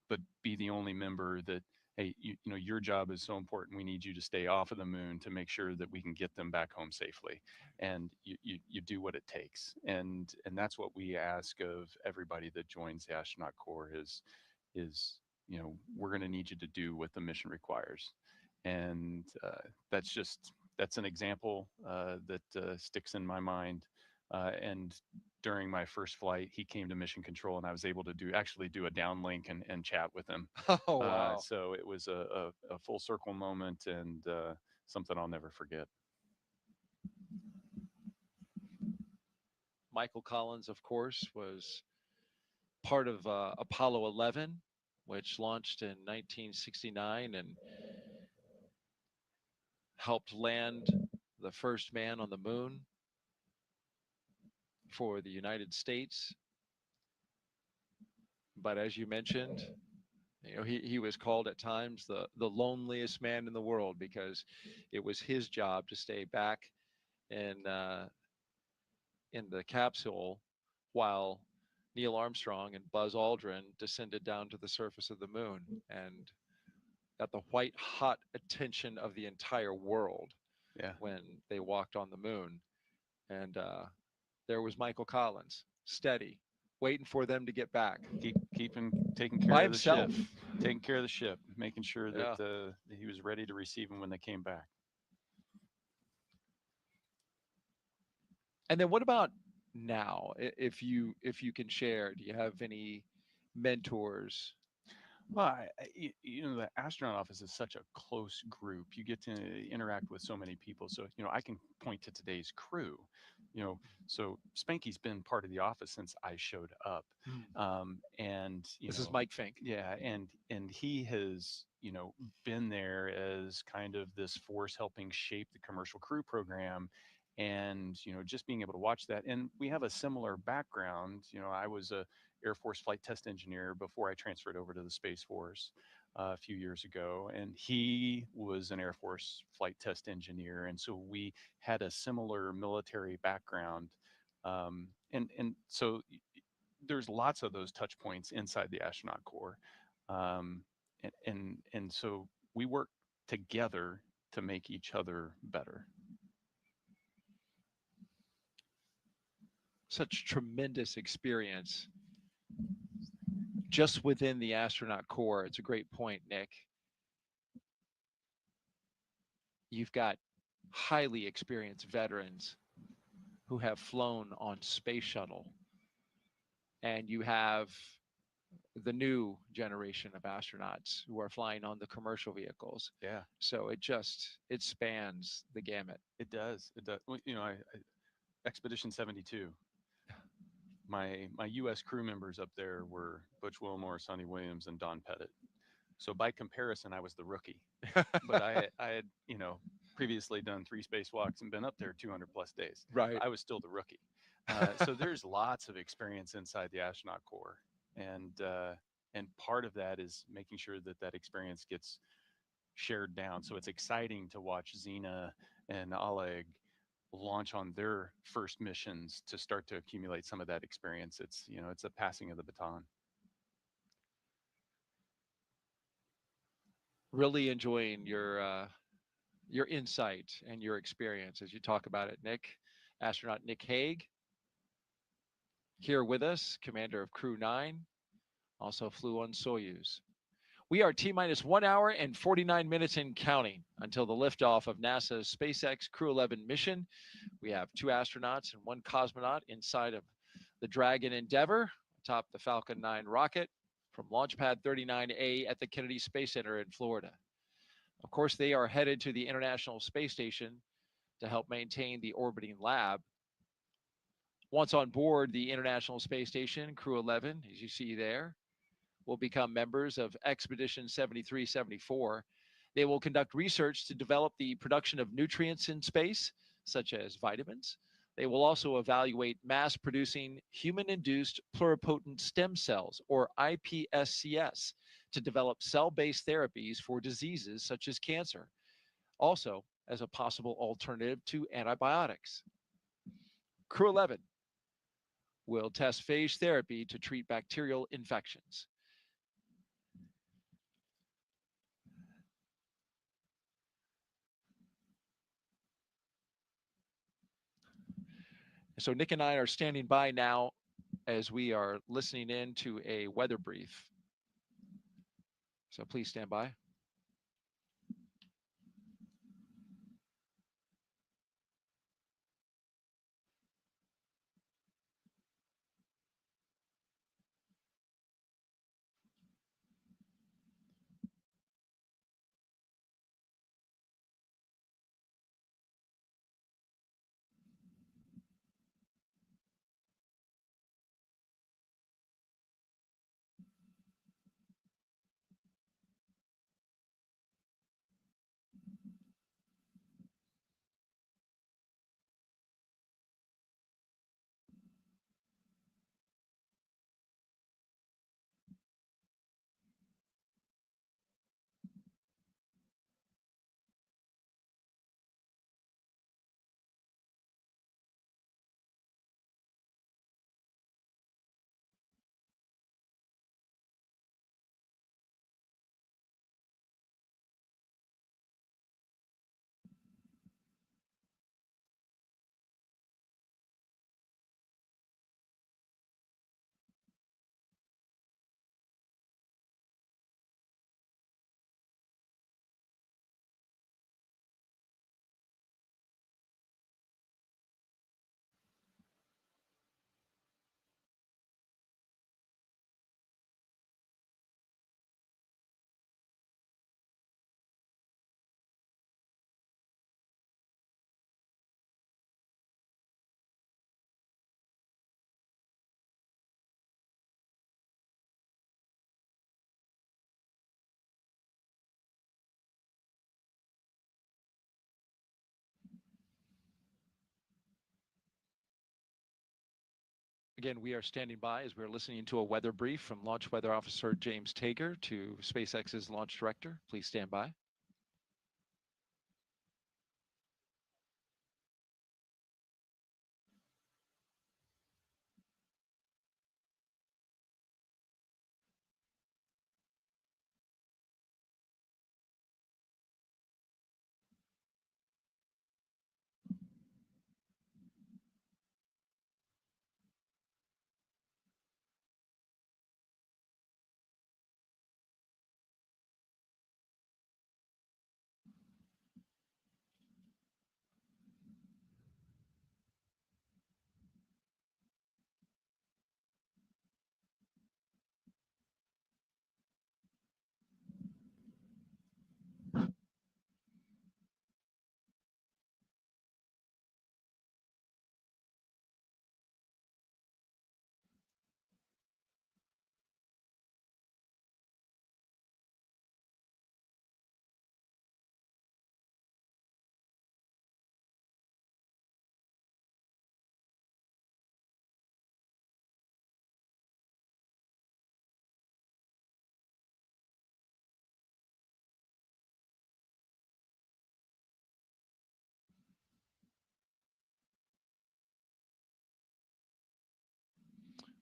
but be the only member that, hey, your job is so important, we need you to stay off of the moon to make sure that we can get them back home safely, and you do what it takes, and that's what we ask of everybody that joins the astronaut corps is we're going to need you to do what the mission requires. And that's an example that sticks in my mind. And during my first flight, he came to mission control, and I was able to do a downlink and chat with him. Oh, wow. So it was a full circle moment, and something I'll never forget. Michael Collins, of course, was part of Apollo 11, which launched in 1969 and helped land the first man on the moon for the United States. But as you mentioned, he was called at times the loneliest man in the world, because it was his job to stay back in the capsule while Neil Armstrong and Buzz Aldrin descended down to the surface of the moon and got the white hot attention of the entire world. Yeah. When they walked on the moon. And there was Michael Collins, steady, waiting for them to get back. Taking care by of himself. the ship, taking care of the ship, making sure that he was ready to receive them when they came back. And then what about now? If you can share, do you have any mentors? Well, the astronaut office is such a close group. You get to interact with so many people. So, I can point to today's crew. So Spanky's been part of the office since I showed up. And this is Mike Fink. Yeah, and he has, been there as kind of this force helping shape the commercial crew program. And just being able to watch that, and we have a similar background. I was a Air Force flight test engineer before I transferred over to the Space Force a few years ago, and he was an Air Force flight test engineer, and so we had a similar military background, and so there's lots of those touch points inside the astronaut corps, and so we work together to make each other better. Such tremendous experience just within the astronaut corps. It's a great point, Nick. You've got highly experienced veterans who have flown on space shuttle, and you have the new generation of astronauts who are flying on the commercial vehicles. Yeah. So it spans the gamut. It does. It does. Well, Expedition 72. My U.S. crew members up there were Butch Wilmore, Sonny Williams, and Don Pettit. So by comparison, I was the rookie. But I had previously done 3 spacewalks and been up there 200 plus days. Right. I was still the rookie. So there's lots of experience inside the astronaut corps, and part of that is making sure that experience gets shared down. So it's exciting to watch Xena and Oleg launch on their first missions to start to accumulate some of that experience. It's a passing of the baton. Really enjoying your insight and your experience as you talk about it, Nick. Astronaut Nick Hague here with us, commander of Crew 9, also flew on Soyuz. We are T-minus 1 hour and 49 minutes and counting until the liftoff of NASA's SpaceX Crew 11 mission. We have 2 astronauts and 1 cosmonaut inside of the Dragon Endeavour atop the Falcon 9 rocket from Launch Pad 39A at the Kennedy Space Center in Florida. Of course, they are headed to the International Space Station to help maintain the orbiting lab. Once on board the International Space Station, Crew 11, as you see there, will become members of Expedition 7374. They will conduct research to develop the production of nutrients in space, such as vitamins. They will also evaluate mass-producing human-induced pluripotent stem cells, or iPSCs, to develop cell-based therapies for diseases such as cancer, also as a possible alternative to antibiotics. Crew 11 will test phage therapy to treat bacterial infections. So Nick and I are standing by now as we are listening in to a weather brief. So please stand by. Again, we are standing by as we're listening to a weather brief from Launch Weather Officer James Tager to SpaceX's Launch Director. Please stand by.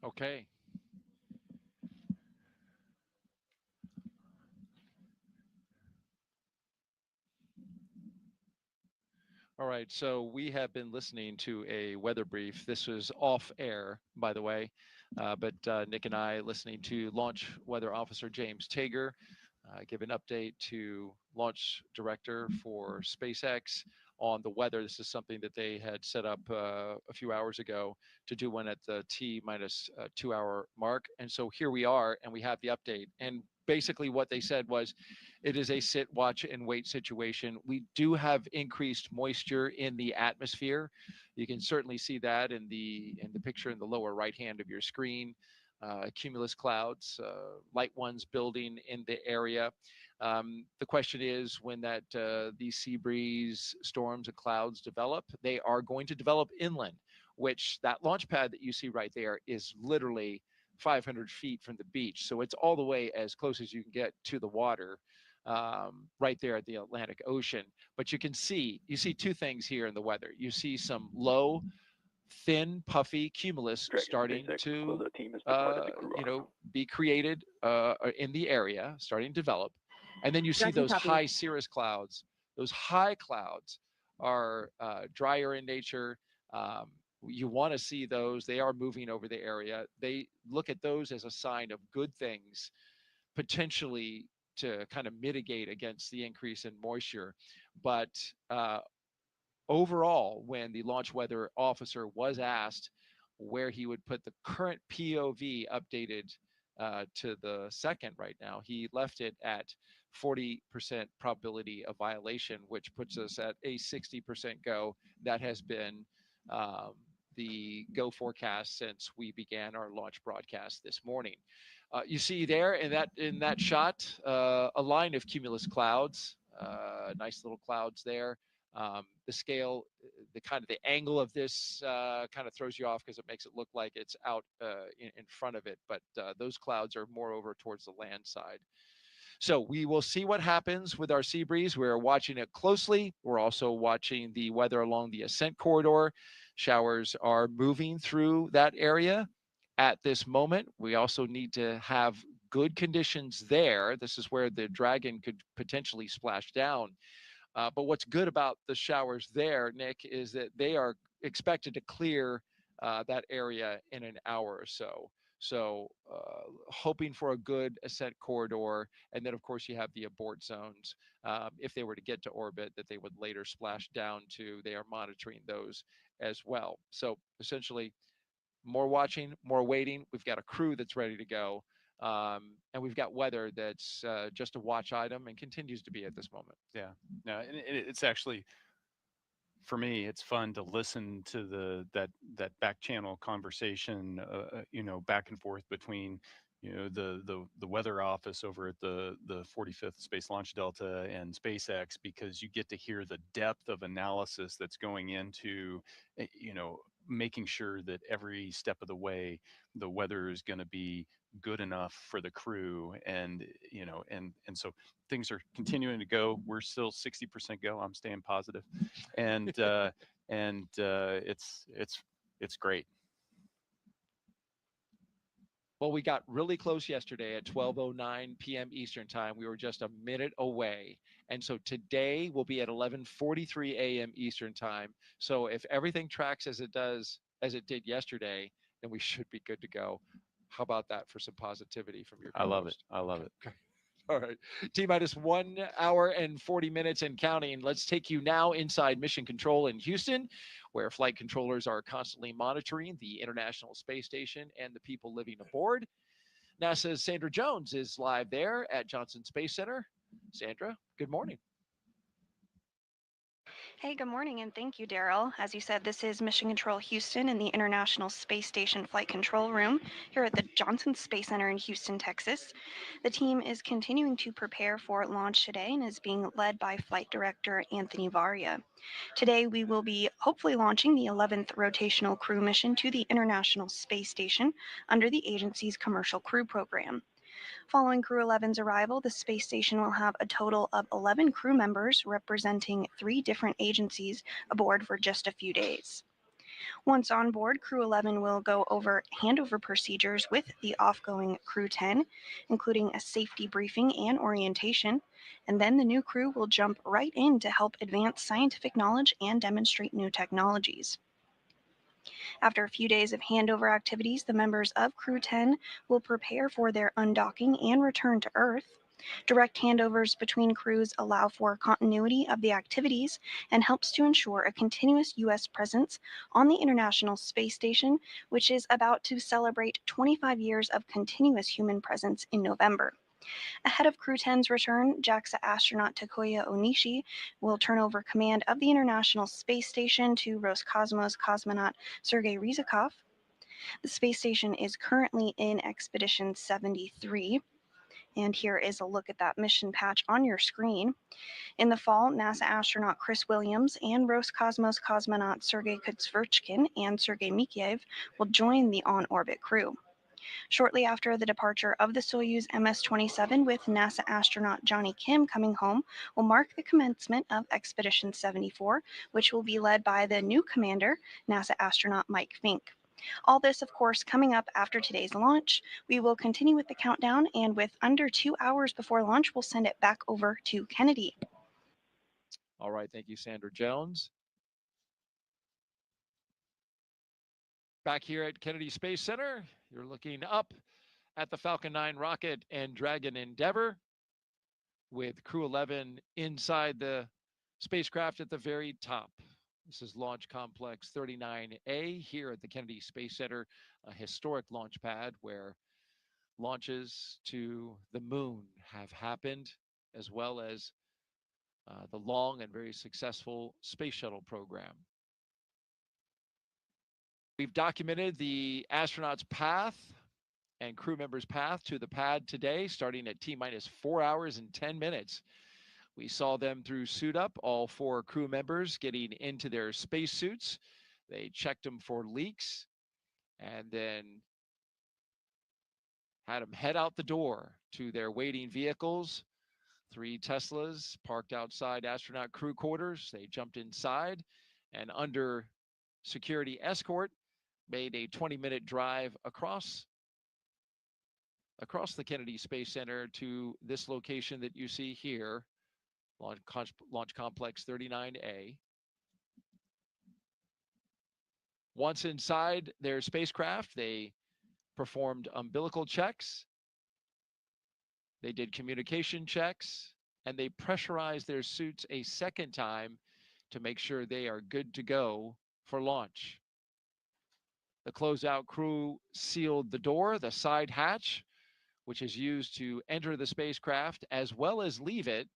Okay. All right, so we have been listening to a weather brief. This was off air, by the way, but Nick and I listening to Launch Weather Officer James Tager give an update to Launch Director for SpaceX on the weather. This is something that they had set up a few hours ago to do one at the T-minus 2 hour mark. And so here we are, and we have the update. And basically what they said was, it is a sit, watch, and wait situation. We do have increased moisture in the atmosphere. You can certainly see that in the picture in the lower right hand of your screen. Cumulus clouds, light ones building in the area. The question is, when these sea breeze storms and clouds develop, they are going to develop inland, which that launch pad that you see right there is literally 500 feet from the beach. So it's all the way as close as you can get to the water, right there at the Atlantic Ocean. But you see two things here in the weather. You see some low, thin, puffy cumulus starting to, be created in the area, starting to develop. And then you see those high cirrus clouds. Those high clouds are drier in nature. You want to see those. They are moving over the area. They look at those as a sign of good things, potentially to kind of mitigate against the increase in moisture. But overall, when the launch weather officer was asked where he would put the current POV updated to the second right now, he left it at 40% probability of violation, which puts us at a 60% go. That has been the go forecast since we began our launch broadcast this morning. You see there in that shot a line of cumulus clouds, nice little clouds there. The scale, the angle of this kind of throws you off because it makes it look like it's out in front of it, but those clouds are more over towards the land side. So we will see what happens with our sea breeze. We're watching it closely. We're also watching the weather along the ascent corridor. Showers are moving through that area at this moment. We also need to have good conditions there. This is where the Dragon could potentially splash down. But what's good about the showers there, Nick, is that they are expected to clear that area in an hour or so. So hoping for a good ascent corridor. And then, of course, you have the abort zones. If they were to get to orbit, that they would later splash down to. They are monitoring those as well. So essentially, more watching, more waiting. We've got a crew that's ready to go. And we've got weather that's just a watch item and continues to be at this moment. Yeah, no, and it's actually, for me, it's fun to listen to that back channel conversation, back and forth between, the weather office over at the 45th Space Launch Delta and SpaceX, because you get to hear the depth of analysis that's going into, making sure that every step of the way, the weather is going to be good enough for the crew, and so things are continuing to go. We're still 60% go. I'm staying positive, and it's great. Well, we got really close yesterday at 12:09 p.m. Eastern time. We were just a minute away. And so today we'll be at 11:43 a.m. Eastern time. So if everything tracks as it did yesterday, then we should be good to go. How about that for some positivity from your co-host? I love it. I love it. All right. T-minus 1 hour and 40 minutes and counting. Let's take you now inside Mission Control in Houston, where flight controllers are constantly monitoring the International Space Station and the people living aboard. NASA's Sandra Jones is live there at Johnson Space Center. Sandra, good morning. Hey, good morning, and thank you, Daryl. As you said, this is Mission Control Houston in the International Space Station Flight Control Room here at the Johnson Space Center in Houston, Texas. The team is continuing to prepare for launch today and is being led by Flight Director Anthony Varia. Today, we will be hopefully launching the 11th rotational crew mission to the International Space Station under the agency's Commercial Crew Program. Following Crew 11's arrival, the space station will have a total of 11 crew members representing 3 different agencies aboard for just a few days. Once on board, Crew 11 will go over handover procedures with the off-going Crew 10, including a safety briefing and orientation, and then the new crew will jump right in to help advance scientific knowledge and demonstrate new technologies. After a few days of handover activities, the members of Crew 10 will prepare for their undocking and return to Earth. Direct handovers between crews allow for continuity of the activities and helps to ensure a continuous U.S. presence on the International Space Station, which is about to celebrate 25 years of continuous human presence in November. Ahead of Crew 10's return, JAXA astronaut Takuya Onishi will turn over command of the International Space Station to Roscosmos cosmonaut Sergei Ryzhikov. The space station is currently in Expedition 73. And here is a look at that mission patch on your screen. In the fall, NASA astronaut Chris Williams and Roscosmos cosmonaut Sergei Kutsverchkin and Sergei Mikheyev will join the on-orbit crew. Shortly after the departure of the Soyuz MS-27 with NASA astronaut Johnny Kim coming home will mark the commencement of Expedition 74, which will be led by the new commander, NASA astronaut Mike Fink. All this, of course, coming up after today's launch. We will continue with the countdown, and with under 2 hours before launch, we'll send it back over to Kennedy. All right. Thank you, Sandra Jones. Back here at Kennedy Space Center, you're looking up at the Falcon 9 rocket and Dragon Endeavour with Crew 11 inside the spacecraft at the very top. This is Launch Complex 39A here at the Kennedy Space Center, a historic launch pad where launches to the moon have happened, as well as the long and very successful space shuttle program. We've documented the astronauts' path and crew members' path to the pad today, starting at T-minus 4 hours and 10 minutes. We saw them through suit up, all 4 crew members getting into their spacesuits. They checked them for leaks and then had them head out the door to their waiting vehicles. 3 Teslas parked outside astronaut crew quarters. They jumped inside and under security escort made a 20-minute drive across the Kennedy Space Center to this location that you see here, Launch Complex 39A. Once inside their spacecraft, they performed umbilical checks, they did communication checks, and they pressurized their suits a second time to make sure they are good to go for launch. The closeout crew sealed the door, the side hatch, which is used to enter the spacecraft as well as leave it.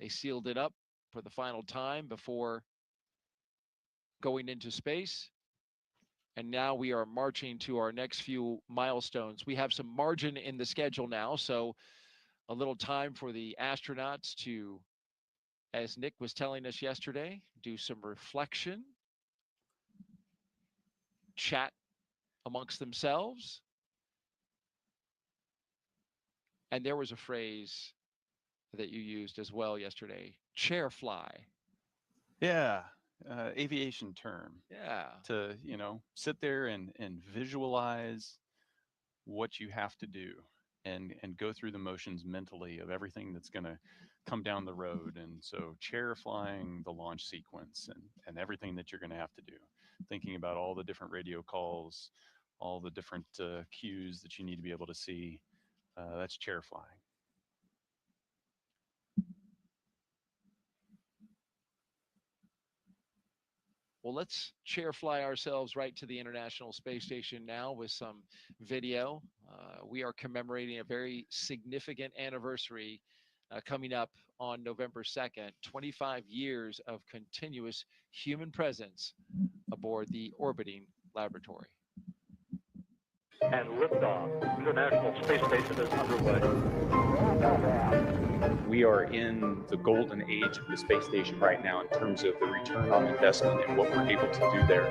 They sealed it up for the final time before going into space. And now we are marching to our next few milestones. We have some margin in the schedule now, so a little time for the astronauts to, as Nick was telling us yesterday, do some reflection chat amongst themselves. And there was a phrase that you used as well yesterday, chair fly. Yeah, aviation term. Yeah. To, sit there and visualize what you have to do and go through the motions mentally of everything that's going to come down the road. And so chair flying the launch sequence and everything that you're going to have to do, thinking about all the different radio calls, all the different cues that you need to be able to see. That's chair flying. Well, let's chair fly ourselves right to the International Space Station now with some video. We are commemorating a very significant anniversary coming up on November 2nd, 25 years of continuous human presence aboard the orbiting laboratory. And liftoff. International Space Station is underway. We are in the golden age of the space station right now in terms of the return on investment and what we're able to do there.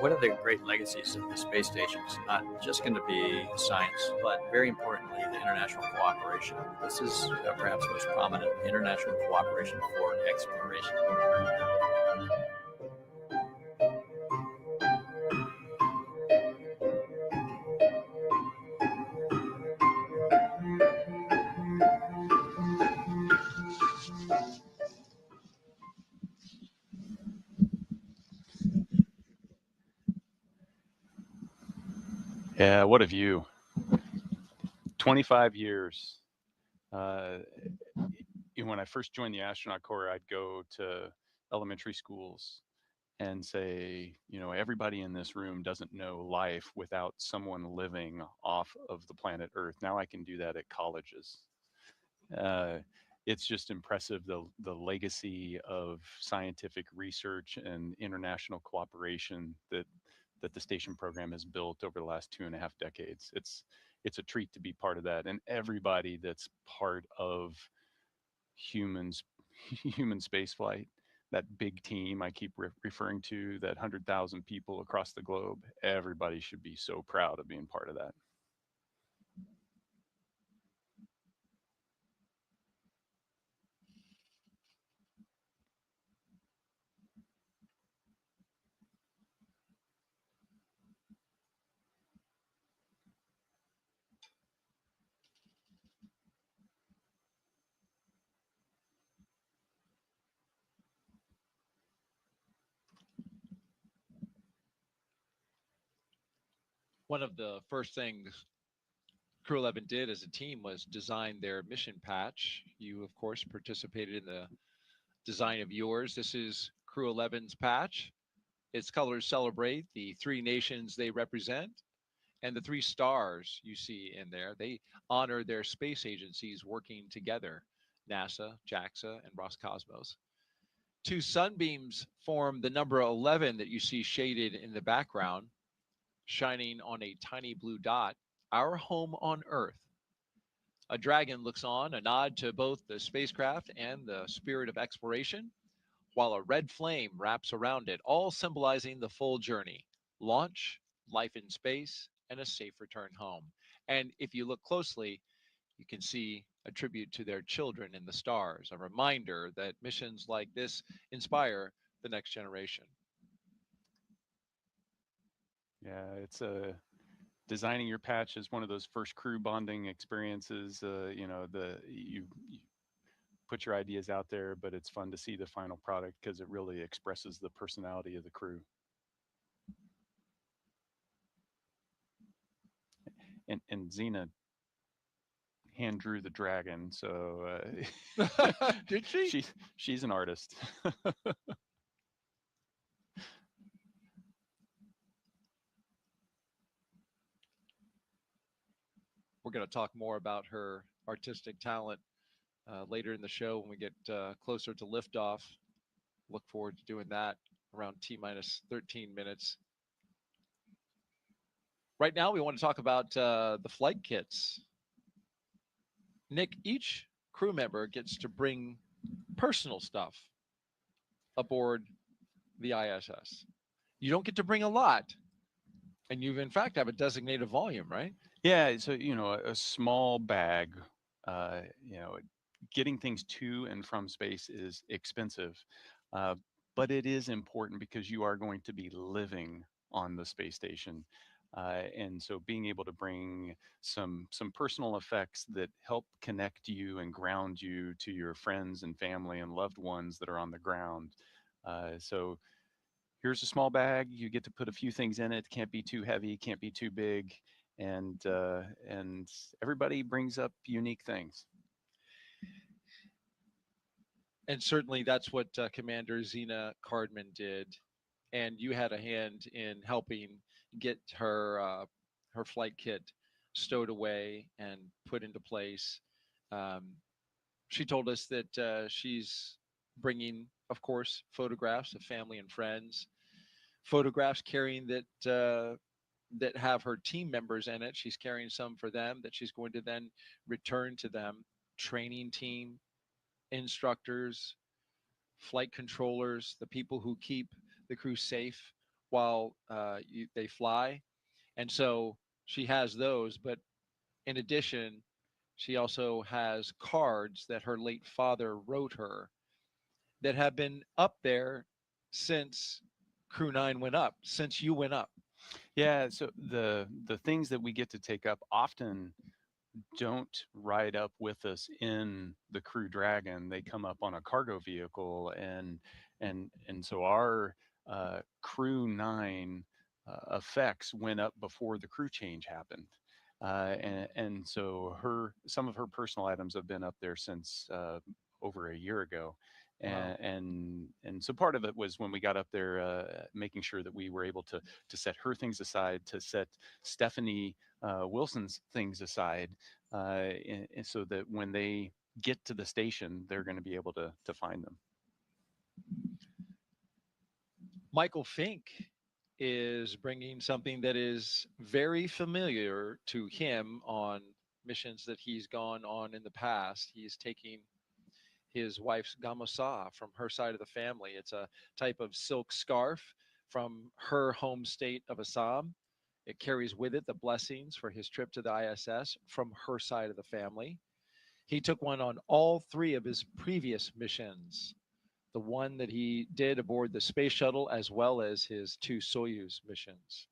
One of the great legacies of the space station is not just going to be science, but very importantly, the international cooperation. This is perhaps most prominent, international cooperation for exploration. Yeah, what a view. 25 years. When I first joined the astronaut corps, I'd go to elementary schools and say, everybody in this room doesn't know life without someone living off of the planet Earth. Now I can do that at colleges. It's just impressive, the legacy of scientific research and international cooperation that the station program has built over the last 2.5 decades. It's a treat to be part of that, and everybody that's part of human spaceflight, that big team I keep referring to, that 100,000 people across the globe, everybody should be so proud of being part of that. One of the first things Crew 11 did as a team was design their mission patch. You, of course, participated in the design of yours. This is Crew 11's patch. Its colors celebrate the 3 nations they represent, and the 3 stars you see in there, they honor their space agencies working together, NASA, JAXA, and Roscosmos. 2 sunbeams form the number 11 that you see shaded in the background, shining on a tiny blue dot, our home on Earth. A dragon looks on, a nod to both the spacecraft and the spirit of exploration, while a red flame wraps around it, all symbolizing the full journey: launch, life in space, and a safe return home. And if you look closely, you can see a tribute to their children in the stars, a reminder that missions like this inspire the next generation. Yeah, it's designing your patch is one of those first crew bonding experiences. You put your ideas out there, but it's fun to see the final product because it really expresses the personality of the crew. And Xena hand drew the dragon, so did she? She's an artist. We're going to talk more about her artistic talent later in the show when we get closer to liftoff. Look forward to doing that around T-minus 13 minutes. Right now, we want to talk about the flight kits. Nick, each crew member gets to bring personal stuff aboard the ISS. you don't get to bring a lot, and you in fact have a designated volume, right? Yeah, so a small bag, getting things to and from space is expensive, uh, but it is important because you are going to be living on the space station, and so being able to bring some personal effects that help connect you and ground you to your friends and family and loved ones that are on the ground. So here's a small bag. You get to put a few things in it. Can't be too heavy. Can't be too big. And everybody brings up unique things. And certainly that's what Commander Zena Cardman did, and you had a hand in helping get her flight kit stowed away and put into place. She told us that she's bringing, of course, photographs of family and friends, photographs carrying that have her team members in it. She's carrying some for them that she's going to then return to them. Training team, instructors, flight controllers, the people who keep the crew safe while they fly. And so she has those, but in addition, she also has cards that her late father wrote her that have been up there since Crew 9 went up, since you went up. Yeah, so the things that we get to take up often don't ride up with us in the Crew Dragon. They come up on a cargo vehicle, and so our Crew 9 effects went up before the crew change happened. And so some of her personal items have been up there since over a year ago. Wow. And so part of it was when we got up there, making sure that we were able to set her things aside, to set Stephanie Wilson's things aside, and so that when they get to the station, they're going to be able to find them. Michael Fink is bringing something that is very familiar to him on missions that he's gone on in the past. He's taking his wife's gamusa from her side of the family. It's a type of silk scarf from her home state of Assam. It carries with it the blessings for his trip to the ISS from her side of the family. He took one on all three of his previous missions. The one that he did aboard the space shuttle, as well as his 2 Soyuz missions.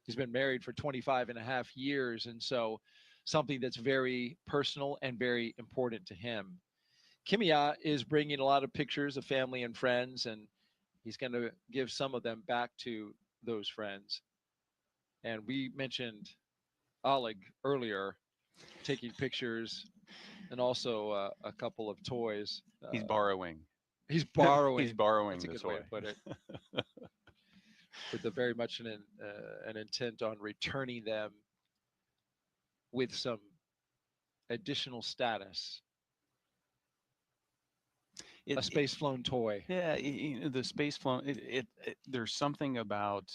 He's been married for 25 and a half years, and so something that's very personal and very important to him. Kimia is bringing a lot of pictures of family and friends, and he's going to give some of them back to those friends. And we mentioned Oleg earlier, taking pictures, and also a couple of toys. He's borrowing. He's borrowing. He's borrowing. That's a the good way toy. to put it. With a very much an intent on returning them with some additional status. A space flown toy. Yeah, the space flown. There's something about.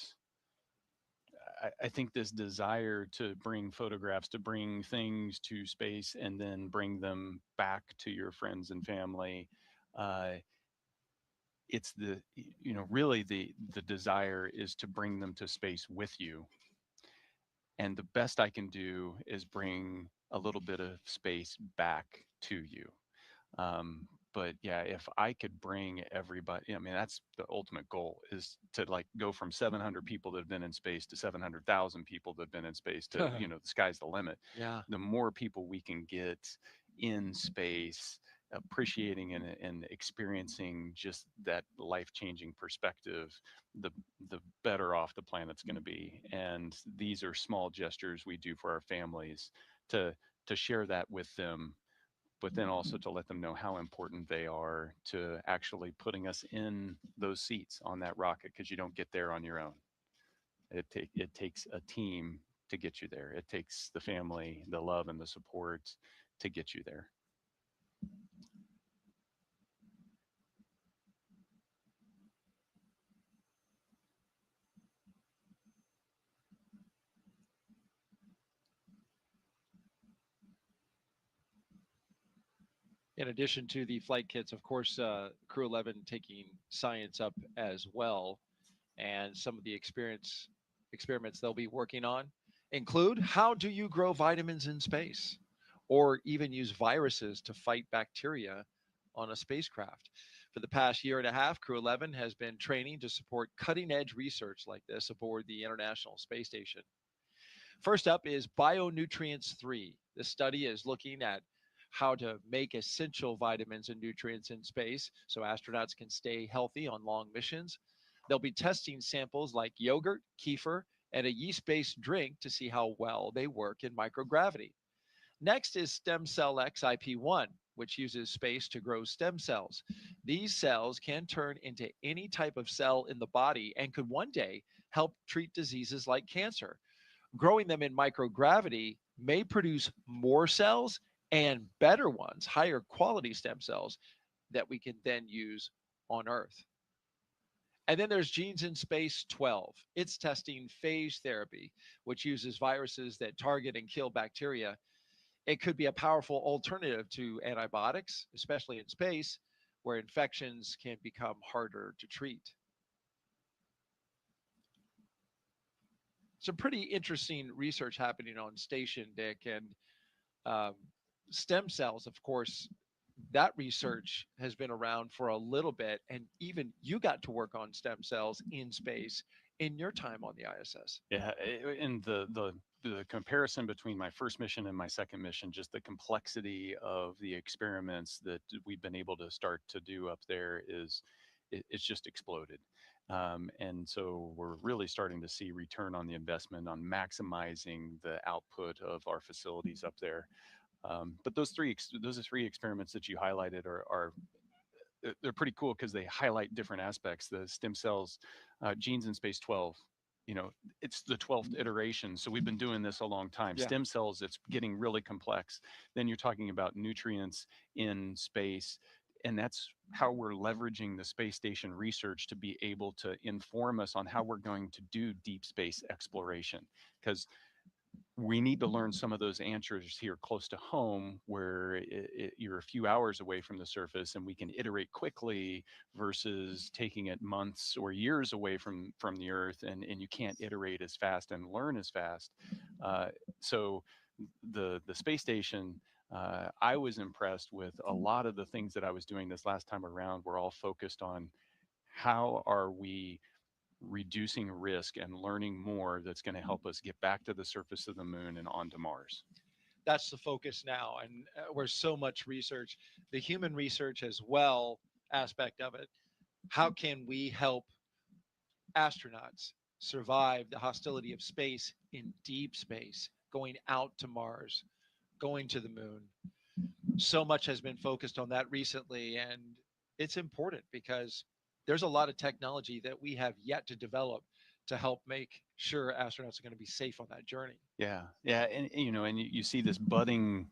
I think this desire to bring photographs, to bring things to space, and then bring them back to your friends and family. It's really the desire is to bring them to space with you. And the best I can do is bring a little bit of space back to you. But yeah, if I could bring everybody, I mean, that's the ultimate goal, is to like go from 700 people that have been in space to 700,000 people that have been in space to, the sky's the limit. Yeah. The more people we can get in space, appreciating and experiencing just that life-changing perspective, the better off the planet's going to be. And these are small gestures we do for our families to share that with them, but then also to let them know how important they are to actually putting us in those seats on that rocket, because you don't get there on your own. It takes a team to get you there. It takes the family, the love, and the support to get you there. In addition to the flight kits, of course, Crew 11 taking science up as well. And some of the experiments they'll be working on include how do you grow vitamins in space, or even use viruses to fight bacteria on a spacecraft. For the past year and a half, Crew 11 has been training to support cutting edge research like this aboard the International Space Station. First up is Bionutrients 3. This study is looking at how to make essential vitamins and nutrients in space so astronauts can stay healthy on long missions. They'll be testing samples like yogurt, kefir, and a yeast-based drink to see how well they work in microgravity. Next is Stem Cell X IP1, which uses space to grow stem cells. These cells can turn into any type of cell in the body and could one day help treat diseases like cancer. Growing them in microgravity may produce more cells and better ones, higher quality stem cells that we can then use on Earth. And then there's Genes in Space 12. It's testing phage therapy, which uses viruses that target and kill bacteria. It could be a powerful alternative to antibiotics, especially in space, where infections can become harder to treat. Some pretty interesting research happening on station, Dick, and stem cells, of course, that research has been around for a little bit, and even you got to work on stem cells in space in your time on the ISS. Yeah, and the comparison between my first mission and my second mission, just the complexity of the experiments that we've been able to start to do up there it's just exploded. And so we're really starting to see return on the investment on maximizing the output of our facilities up there. But those three experiments that you highlighted they're pretty cool because they highlight different aspects. The stem cells, Genes in Space 12, it's the 12th iteration. So we've been doing this a long time. Yeah. Stem cells, it's getting really complex. Then you're talking about nutrients in space. And that's how we're leveraging the space station research to be able to inform us on how we're going to do deep space exploration. Because we need to learn some of those answers here close to home, where you're a few hours away from the surface and we can iterate quickly versus taking it months or years away from the Earth, and you can't iterate as fast and learn as fast. So the space station, I was impressed with a lot of the things that I was doing this last time around were all focused on how are we reducing risk and learning more that's going to help us get back to the surface of the moon and onto Mars. That's the focus now, and where so much research, the human research as well aspect of it. How can we help astronauts survive the hostility of space in deep space, going out to Mars, going to the moon? So much has been focused on that recently, and it's important because there's a lot of technology that we have yet to develop to help make sure astronauts are going to be safe on that journey. Yeah, and and you see this budding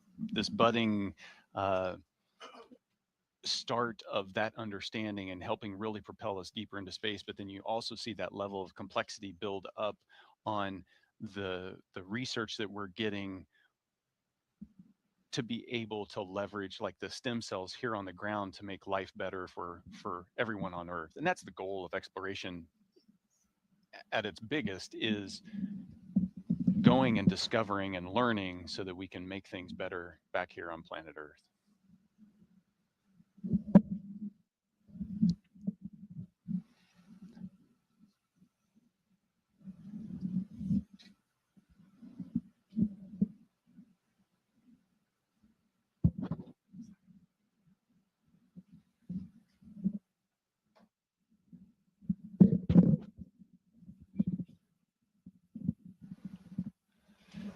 start of that understanding and helping really propel us deeper into space. But then you also see that level of complexity build up on the research that we're getting to be able to leverage like the stem cells here on the ground to make life better for everyone on Earth. And that's the goal of exploration at its biggest, is going and discovering and learning so that we can make things better back here on planet Earth.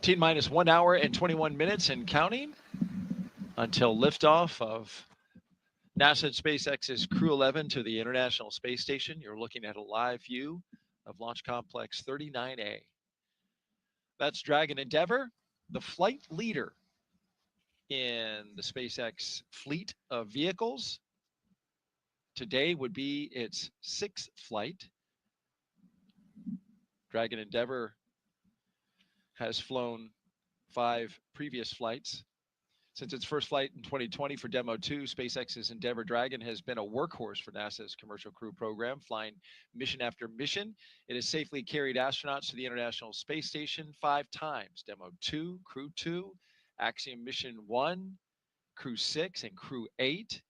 T-minus 1 hour and 21 minutes and counting until liftoff of NASA and SpaceX's Crew 11 to the International Space Station. You're looking at a live view of Launch Complex 39A. That's Dragon Endeavour, the flight leader in the SpaceX fleet of vehicles. Today would be its 6th flight. Dragon Endeavour has flown 5 previous flights Since its first flight in 2020 for Demo 2, SpaceX's Endeavour Dragon has been a workhorse for NASA's Commercial Crew program, flying mission after mission. It has safely carried astronauts to the International Space Station 5 times: Demo 2, Crew 2, Axiom Mission 1, Crew 6, and Crew 8.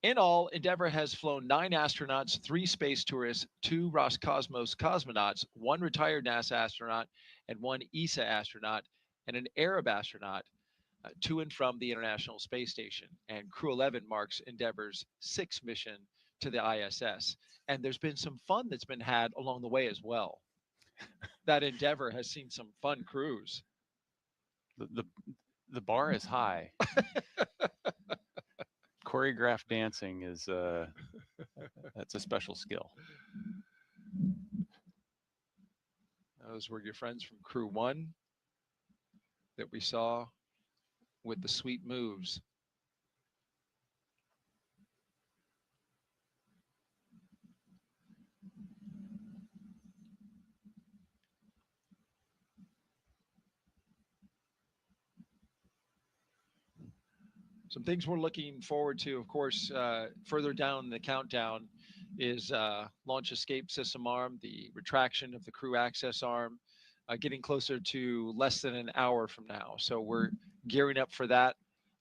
In all, Endeavour has flown 9 astronauts, 3 space tourists, 2 Roscosmos cosmonauts, 1 retired NASA astronaut, and 1 ESA astronaut, and an Arab astronaut to and from the International Space Station. And Crew 11 marks Endeavour's 6th mission to the ISS. And there's been some fun that's been had along the way as well. That Endeavour has seen some fun crews. The bar is high. Choreographed dancing is that's a special skill. Those were your friends from Crew 1 that we saw with the sweet moves. Some things we're looking forward to, of course, further down the countdown is launch escape system arm, the retraction of the crew access arm, getting closer to less than an hour from now. So we're gearing up for that.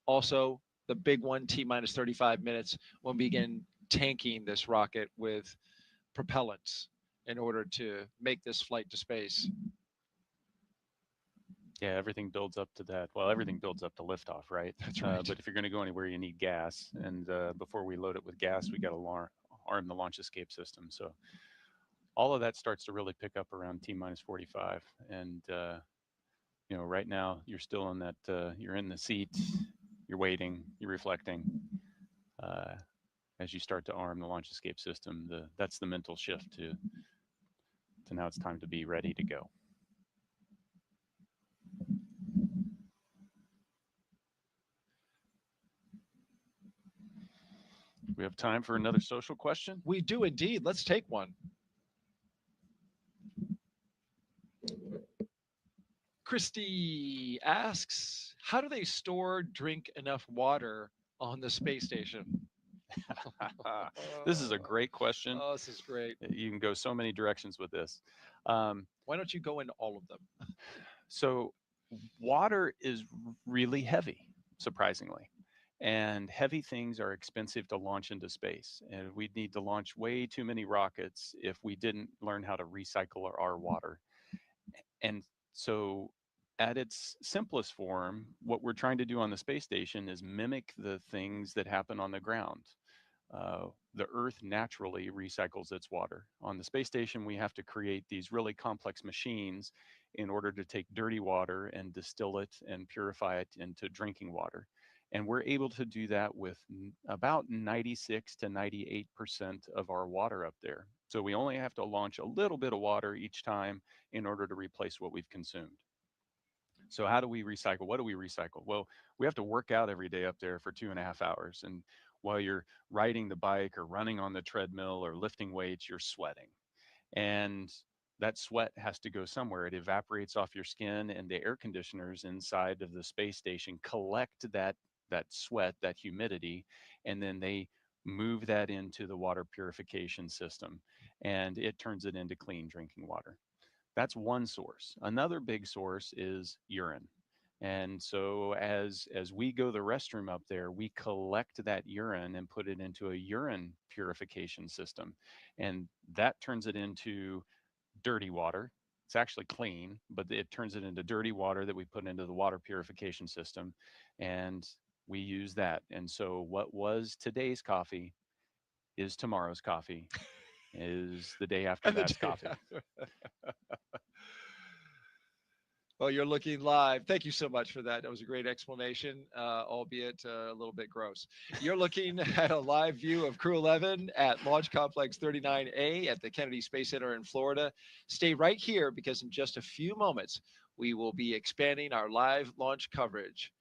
Also, the big one, T-minus 35 minutes, we'll begin tanking this rocket with propellants in order to make this flight to space. Yeah, everything builds up to that. Well, everything builds up to liftoff, right? That's right. But if you're going to go anywhere, you need gas. And before we load it with gas, we got to arm the launch escape system. So all of that starts to really pick up around T-minus 45. And, you know, right now you're still in that, you're in the seat, you're waiting, you're reflecting. As you start to arm the launch escape system, that's the mental shift to now it's time to be ready to go. We have time for another social question? We do indeed. Let's take one. Christy asks, how do they store, drink enough water on the space station? This is a great question. Oh, this is great. You can go so many directions with this. Why don't you go into all of them? So water is really heavy, surprisingly. And heavy things are expensive to launch into space. And we'd need to launch way too many rockets if we didn't learn how to recycle our water. And so at its simplest form, what we're trying to do on the space station is mimic the things that happen on the ground. The Earth naturally recycles its water. On the space station, we have to create these really complex machines in order to take dirty water and distill it and purify it into drinking water. And we're able to do that with about 96 to 98% of our water up there. So we only have to launch a little bit of water each time in order to replace what we've consumed. So how do we recycle? What do we recycle? Well, we have to work out every day up there for 2.5 hours. And while you're riding the bike or running on the treadmill or lifting weights, you're sweating. And that sweat has to go somewhere. It evaporates off your skin, and the air conditioners inside of the space station collect that sweat, that humidity, and then they move that into the water purification system, and it turns it into clean drinking water. That's one source. Another big source is urine. And so as we go to the restroom up there, we collect that urine and put it into a urine purification system. And that turns it into dirty water. It's actually clean, but it turns it into dirty water that we put into the water purification system. And we use that. And so what was today's coffee is tomorrow's coffee, is the day after that's coffee. Well, you're looking live. Thank you so much for that. That was a great explanation, albeit a little bit gross. You're looking at a live view of Crew 11 at Launch Complex 39A at the Kennedy Space Center in Florida. Stay right here because in just a few moments, we will be expanding our live launch coverage.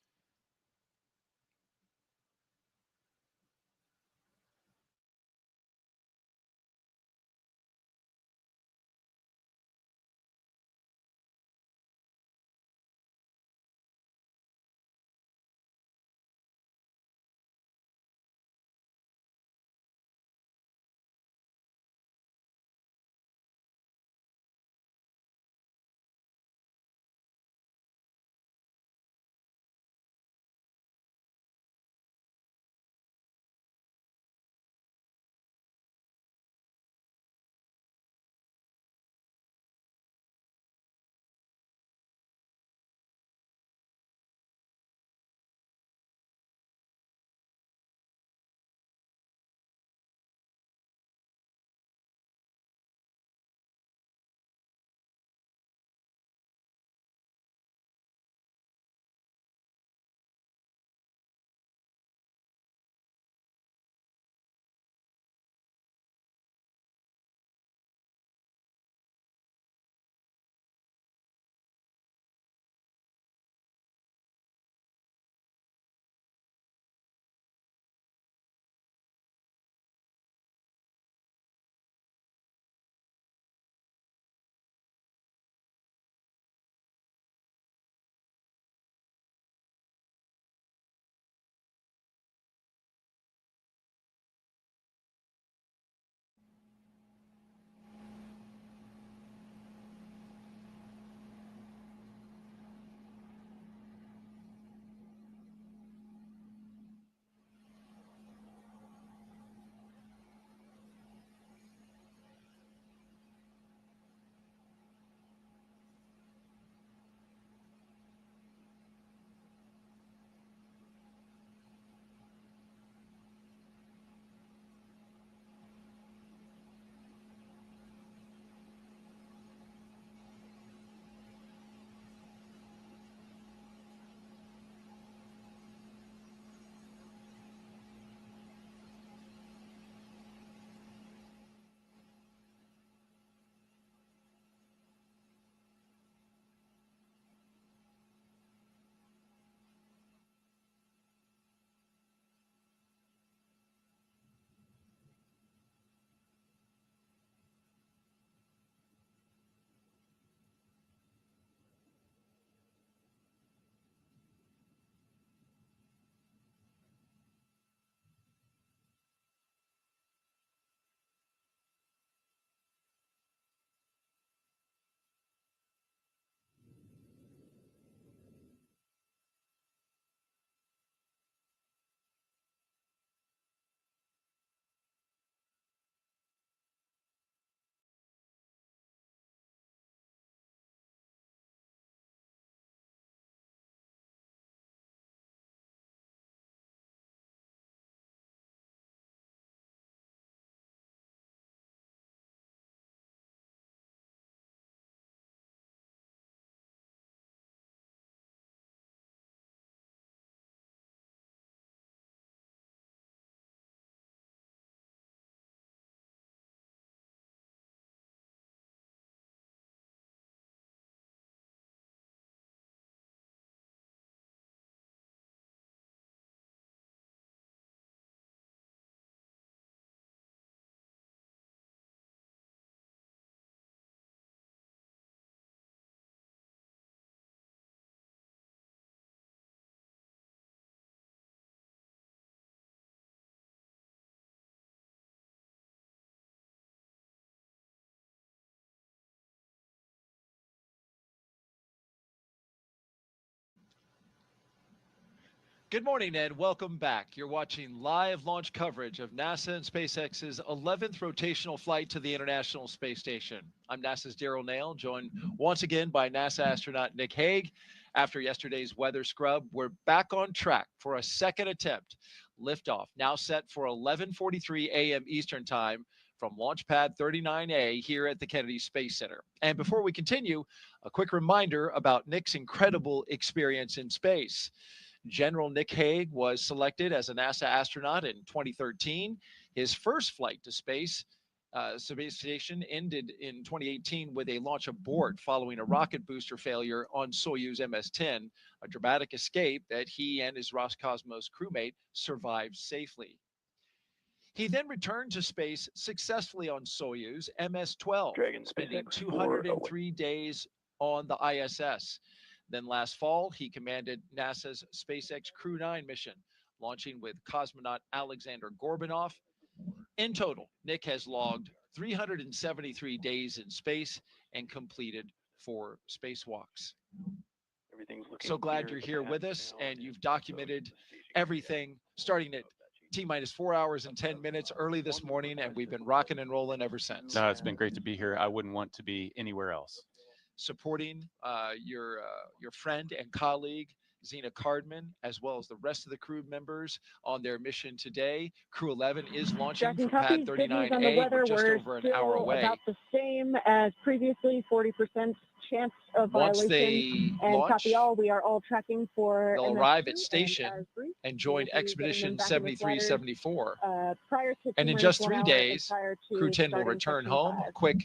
Good morning and welcome back. You're watching live launch coverage of NASA and SpaceX's 11th rotational flight to the International Space Station. I'm NASA's Daryl Nail, joined once again by NASA astronaut Nick Hague. After yesterday's weather scrub, we're back on track for a second attempt. Liftoff now set for 11:43 a.m. Eastern Time from Launch Pad 39A here at the Kennedy Space Center. And before we continue, a quick reminder about Nick's incredible experience in space. General Nick Hague was selected as a NASA astronaut in 2013. His first flight to space station ended in 2018 with a launch abort following a rocket booster failure on Soyuz MS-10, a dramatic escape that he and his Roscosmos crewmate survived safely. He then returned to space successfully on Soyuz MS-12, spending 203 days on the ISS. Then last fall, he commanded NASA's SpaceX Crew 9 mission, launching with cosmonaut Alexander Gorbanov. In total, Nick has logged 373 days in space and completed 4 spacewalks. Everything's looking so glad clear you're at the here path with us, now. and you've documented everything starting at T-minus 4 hours and 10 minutes early this morning, and we've been rocking and rolling ever since. No, it's been great to be here. I wouldn't want to be anywhere else. Supporting your friend and colleague, Zena Cardman, as well as the rest of the crew members on their mission today. Crew 11 is launching from Pad 39A. We're just over an hour away. About the same as previously, 40% chance of Once violation. they and launch, copy all, we are all tracking for they'll MS2, arrive at station and join we'll be Expedition getting them back in the sliders, 7374. prior to And in T-minus just 1 3 hour days, prior to Crew 10 will starting return Section home. 5. A quick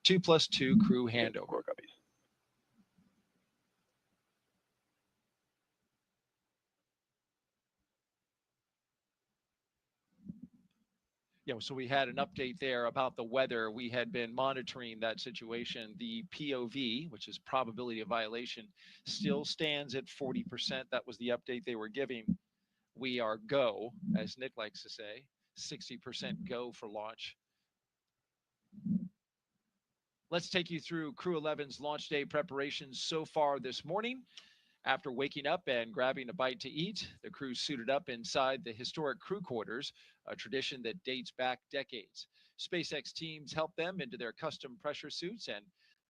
2+2 crew handover. Yeah, so we had an update there about the weather. We had been monitoring that situation. The POV, which is probability of violation, still stands at 40%. That was the update they were giving. We are go, as Nick likes to say, 60% go for launch. Let's take you through Crew 11's launch day preparations so far this morning. After waking up and grabbing a bite to eat, the crew suited up inside the historic crew quarters, a tradition that dates back decades. SpaceX teams helped them into their custom pressure suits, and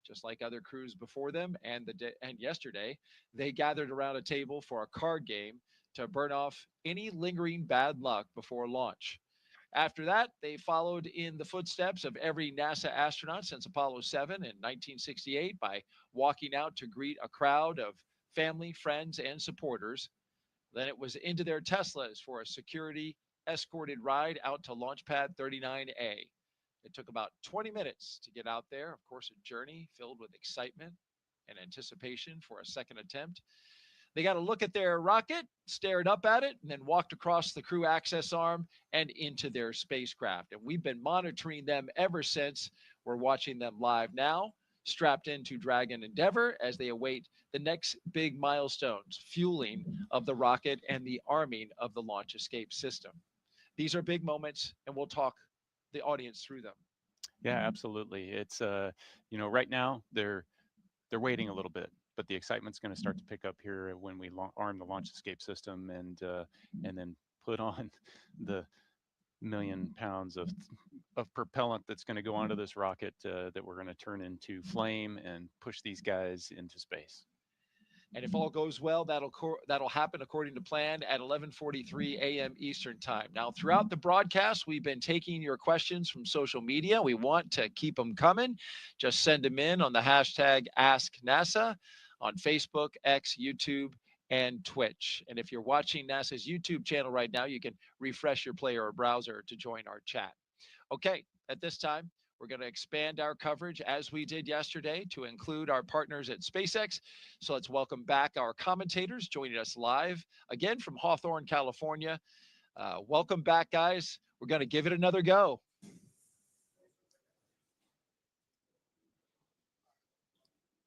just like other crews before them and yesterday, they gathered around a table for a card game to burn off any lingering bad luck before launch. After that, they followed in the footsteps of every NASA astronaut since Apollo 7 in 1968 by walking out to greet a crowd of family, friends, and supporters. Then it was into their Teslas for a security escorted ride out to Launch Pad 39A. It took about 20 minutes to get out there. Of course, a journey filled with excitement and anticipation for a second attempt. They got a look at their rocket, stared up at it, and then walked across the crew access arm and into their spacecraft. And we've been monitoring them ever since. We're watching them live now, strapped into Dragon Endeavour as they await the next big milestones, fueling of the rocket and the arming of the launch escape system. These are big moments, and we'll talk the audience through them. Yeah, absolutely. It's right now they're waiting a little bit, but the excitement's going to start to pick up here when we arm the launch escape system and then put on the 1 million pounds of propellant that's going to go onto this rocket that we're going to turn into flame and push these guys into space. And if all goes well, that'll happen according to plan at 11:43 a.m. Eastern Time. Now, throughout the broadcast, we've been taking your questions from social media. We want to keep them coming. Just send them in on the hashtag AskNASA on Facebook, X, YouTube, and Twitch. And if you're watching NASA's YouTube channel right now, you can refresh your player or browser to join our chat. Okay, at this time, we're going to expand our coverage as we did yesterday to include our partners at SpaceX. So let's welcome back our commentators joining us live again from Hawthorne, California. Welcome back, guys. We're going to give it another go.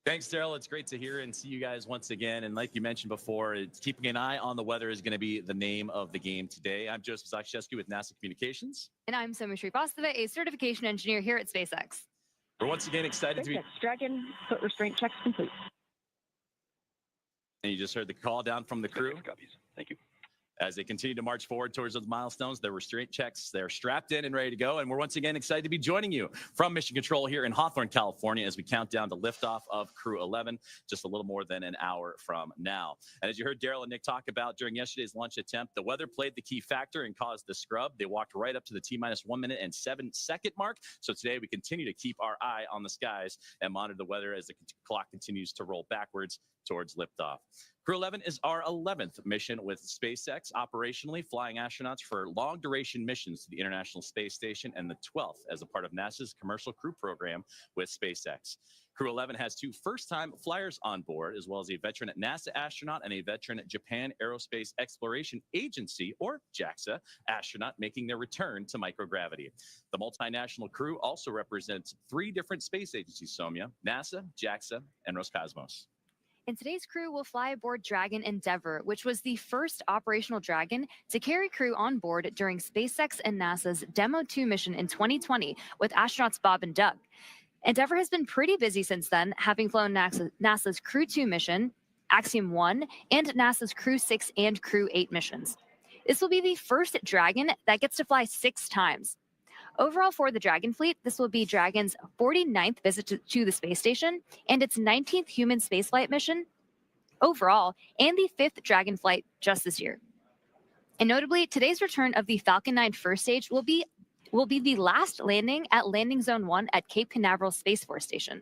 Thanks, Daryl. It's great to hear and see you guys once again. And like you mentioned before, it's keeping an eye on the weather is going to be the name of the game today. I'm Joseph Zakshesky with NASA Communications. And I'm Somashri Bastava, a certification engineer here at SpaceX. We're once again excited to be... Dragon, foot restraint checks complete. And you just heard the call down from the crew. Copies. Thank you. As they continue to march forward towards those milestones, their restraint checks, they're strapped in and ready to go. And we're once again excited to be joining you from Mission Control here in Hawthorne, California, as we count down to liftoff of Crew 11, just a little more than an hour from now. And as you heard Daryl and Nick talk about during yesterday's launch attempt, the weather played the key factor and caused the scrub. They walked right up to the T-minus 1 minute and 7 second mark. So today we continue to keep our eye on the skies and monitor the weather as the clock continues to roll backwards towards liftoff. Crew 11 is our 11th mission with SpaceX, operationally flying astronauts for long-duration missions to the International Space Station, and the 12th as a part of NASA's Commercial Crew Program with SpaceX. Crew 11 has 2 first-time flyers on board, as well as a veteran NASA astronaut and a veteran Japan Aerospace Exploration Agency, or JAXA, astronaut making their return to microgravity. The multinational crew also represents 3 different space agencies, Soumya: NASA, JAXA, and Roscosmos. And today's crew will fly aboard Dragon Endeavour, which was the first operational Dragon to carry crew on board during SpaceX and NASA's Demo 2 mission in 2020 with astronauts Bob and Doug. Endeavour has been pretty busy since then, having flown NASA's Crew 2 mission, Axiom 1, and NASA's Crew 6 and Crew 8 missions. This will be the first Dragon that gets to fly 6 times. Overall, for the Dragon fleet, this will be Dragon's 49th visit to the space station and its 19th human spaceflight mission overall, and the 5th Dragon flight just this year. And notably, today's return of the Falcon 9 first stage will be the last landing at Landing Zone 1 at Cape Canaveral Space Force Station.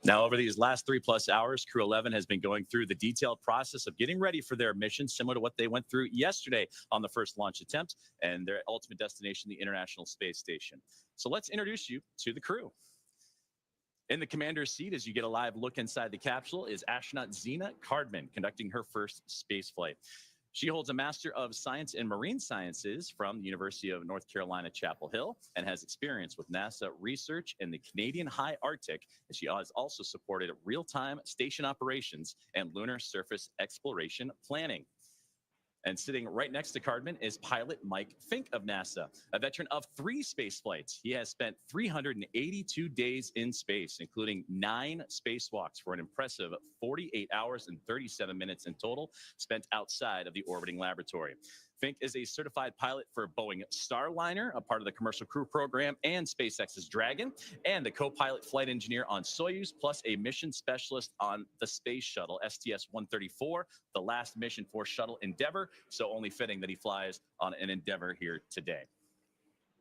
Now, over these last 3+ hours, Crew 11 has been going through the detailed process of getting ready for their mission, similar to what they went through yesterday on the first launch attempt and their ultimate destination, the International Space Station. So let's introduce you to the crew. In the commander's seat, as you get a live look inside the capsule, is astronaut Zena Cardman, conducting her first space flight. She holds a Master of Science in Marine Sciences from the University of North Carolina, Chapel Hill, and has experience with NASA research in the Canadian High Arctic. And she has also supported real-time station operations and lunar surface exploration planning. And sitting right next to Cardman is pilot Mike Fink of NASA, a veteran of 3 space flights. He has spent 382 days in space, including 9 spacewalks for an impressive 48 hours and 37 minutes in total spent outside of the orbiting laboratory. Fink is a certified pilot for Boeing Starliner, a part of the Commercial Crew Program, and SpaceX's Dragon, and the co-pilot flight engineer on Soyuz, plus a mission specialist on the Space Shuttle, STS-134, the last mission for Shuttle Endeavour, so only fitting that he flies on an Endeavour here today.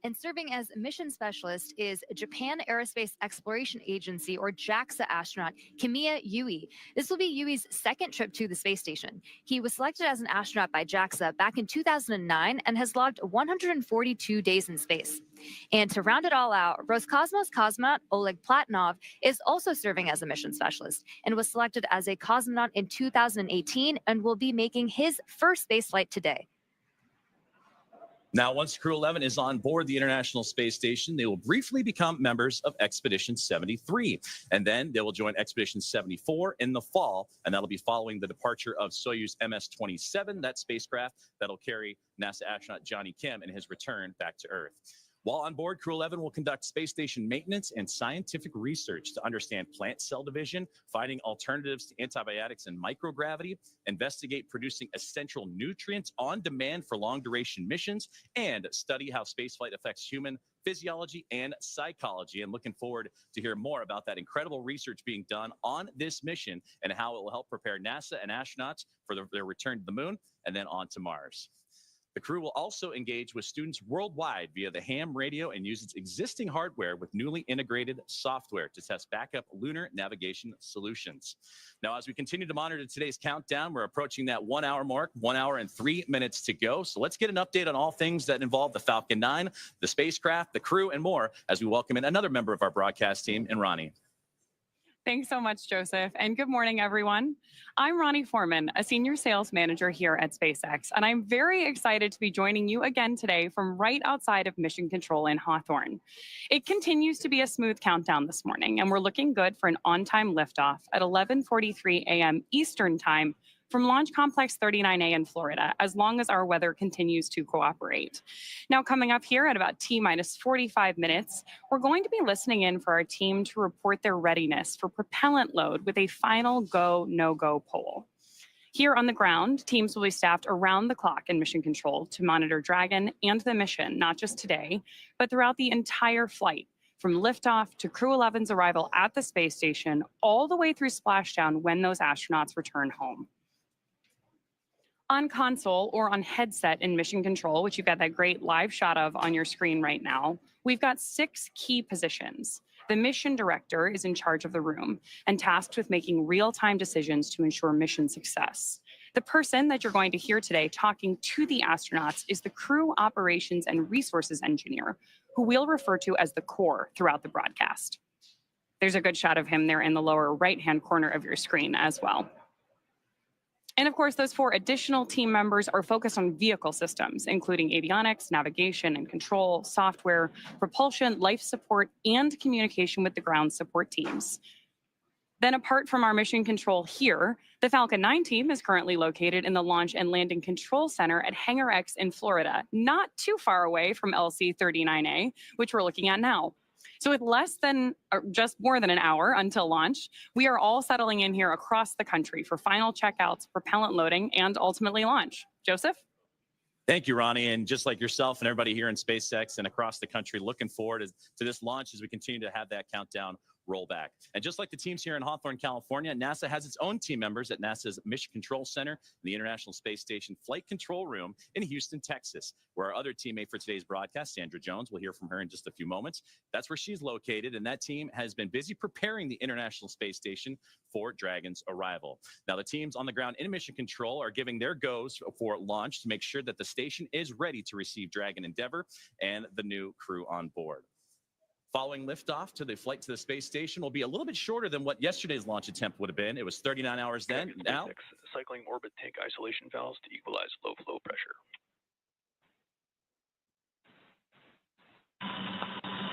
And serving as mission specialist is Japan Aerospace Exploration Agency, or JAXA astronaut Kimiya Yui. This will be Yui's 2nd trip to the space station. He was selected as an astronaut by JAXA back in 2009 and has logged 142 days in space. And to round it all out, Roscosmos cosmonaut Oleg Platonov is also serving as a mission specialist and was selected as a cosmonaut in 2018 and will be making his first space flight today. Now, once Crew 11 is on board the International Space Station, they will briefly become members of Expedition 73. And then they will join Expedition 74 in the fall, and that'll be following the departure of Soyuz MS-27, that spacecraft that'll carry NASA astronaut Johnny Kim in his return back to Earth. While on board, Crew 11 will conduct space station maintenance and scientific research to understand plant cell division, finding alternatives to antibiotics and microgravity, investigate producing essential nutrients on demand for long-duration missions, and study how spaceflight affects human physiology and psychology. And looking forward to hear more about that incredible research being done on this mission and how it will help prepare NASA and astronauts for their return to the moon and then on to Mars. The crew will also engage with students worldwide via the ham radio and use its existing hardware with newly integrated software to test backup lunar navigation solutions. Now, as we continue to monitor today's countdown, we're approaching that 1 hour mark, 1 hour and 3 minutes to go. So let's get an update on all things that involve the Falcon 9, the spacecraft, the crew, and more as we welcome in another member of our broadcast team, and Ronnie. Thanks so much, Joseph, and good morning, everyone. I'm Ronnie Foreman, a senior sales manager here at SpaceX, and I'm very excited to be joining you again today from right outside of Mission Control in Hawthorne. It continues to be a smooth countdown this morning, and we're looking good for an on-time liftoff at 11:43 a.m. Eastern Time from Launch Complex 39A in Florida, as long as our weather continues to cooperate. Now, coming up here at about T-minus 45 minutes, we're going to be listening in for our team to report their readiness for propellant load with a final go, no-go poll. Here on the ground, teams will be staffed around the clock in mission control to monitor Dragon and the mission, not just today, but throughout the entire flight, from liftoff to Crew 11's arrival at the space station, all the way through splashdown when those astronauts return home. On console or on headset in mission control, which you've got that great live shot of on your screen right now, we've got 6 key positions. The mission director is in charge of the room and tasked with making real-time decisions to ensure mission success. The person that you're going to hear today talking to the astronauts is the crew operations and resources engineer, who we'll refer to as the core throughout the broadcast. There's a good shot of him there in the lower right-hand corner of your screen as well. And of course, those 4 additional team members are focused on vehicle systems, including avionics, navigation and control, software, propulsion, life support, and communication with the ground support teams. Then apart from our mission control here, the Falcon 9 team is currently located in the Launch and Landing Control Center at Hangar X in Florida, not too far away from LC-39A, which we're looking at now. So with less than, or just more than an hour until launch, we are all settling in here across the country for final checkouts, propellant loading, and ultimately launch. Joseph? Thank you, Ronnie. And just like yourself and everybody here in SpaceX and across the country, looking forward to this launch as we continue to have that countdown rollback. And just like the teams here in Hawthorne, California, NASA has its own team members at NASA's Mission Control Center and the International Space Station Flight Control Room in Houston, Texas, where our other teammate for today's broadcast, Sandra Jones, we'll hear from her in just a few moments. That's where she's located, and that team has been busy preparing the International Space Station for Dragon's arrival. Now, the teams on the ground in Mission Control are giving their goes for launch to make sure that the station is ready to receive Dragon Endeavour and the new crew on board. Following liftoff to the flight to the space station will be a little bit shorter than what yesterday's launch attempt would have been. It was 39 hours then. Now, cycling orbit tank isolation valves to equalize low flow pressure.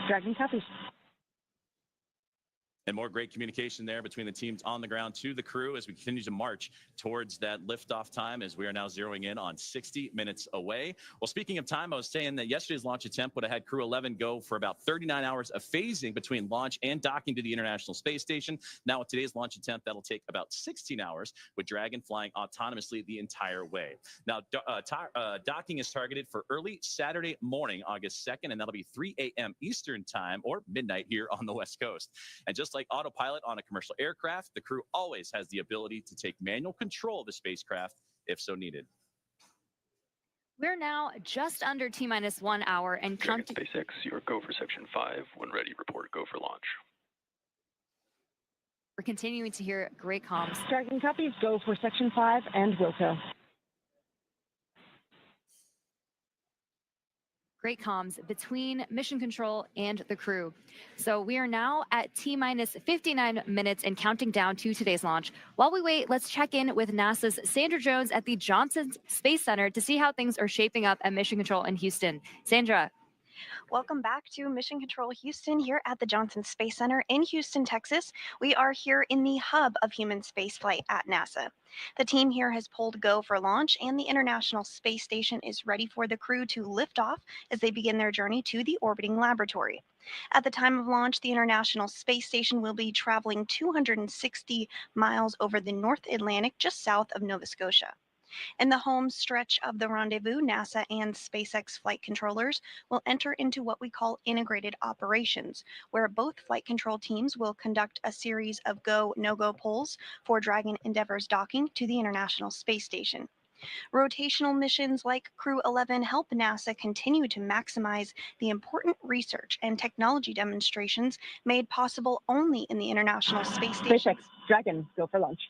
Dragon copies. and more great communication there between the teams on the ground to the crew as we continue to march towards that liftoff time, as we are now zeroing in on 60 minutes away. Well, speaking of time, I was saying that yesterday's launch attempt would have had Crew 11 go for about 39 hours of phasing between launch and docking to the International Space Station. Now with today's launch attempt, that'll take about 16 hours, with Dragon flying autonomously the entire way. Now, docking is targeted for early Saturday morning, August 2nd, and that'll be 3 a.m. Eastern time, or midnight here on the West Coast. And just like autopilot on a commercial aircraft, the crew always has the ability to take manual control of the spacecraft if so needed. We're now just under T-minus 1 hour and counting. SpaceX, your go for section 5. When ready, report go for launch. We're continuing to hear great comms. Dragon copies, go for section 5 and Wilco. Great comms between mission control and the crew. So we are now at T-minus 59 minutes and counting down to today's launch. While we wait, let's check in with NASA's Sandra Jones at the Johnson Space Center to see how things are shaping up at Mission Control in Houston. Sandra. Welcome back to Mission Control Houston here at the Johnson Space Center in Houston, Texas. We are here in the hub of human spaceflight at NASA. The team here has pulled go for launch, and the International Space Station is ready for the crew to lift off as they begin their journey to the orbiting laboratory. At the time of launch, the International Space Station will be traveling 260 miles over the North Atlantic, just south of Nova Scotia. In the home stretch of the rendezvous, NASA and SpaceX flight controllers will enter into what we call integrated operations, where both flight control teams will conduct a series of go, no-go polls for Dragon Endeavour's docking to the International Space Station. Rotational missions like Crew 11 help NASA continue to maximize the important research and technology demonstrations made possible only in the International Space Station. SpaceX, Dragon, go for launch.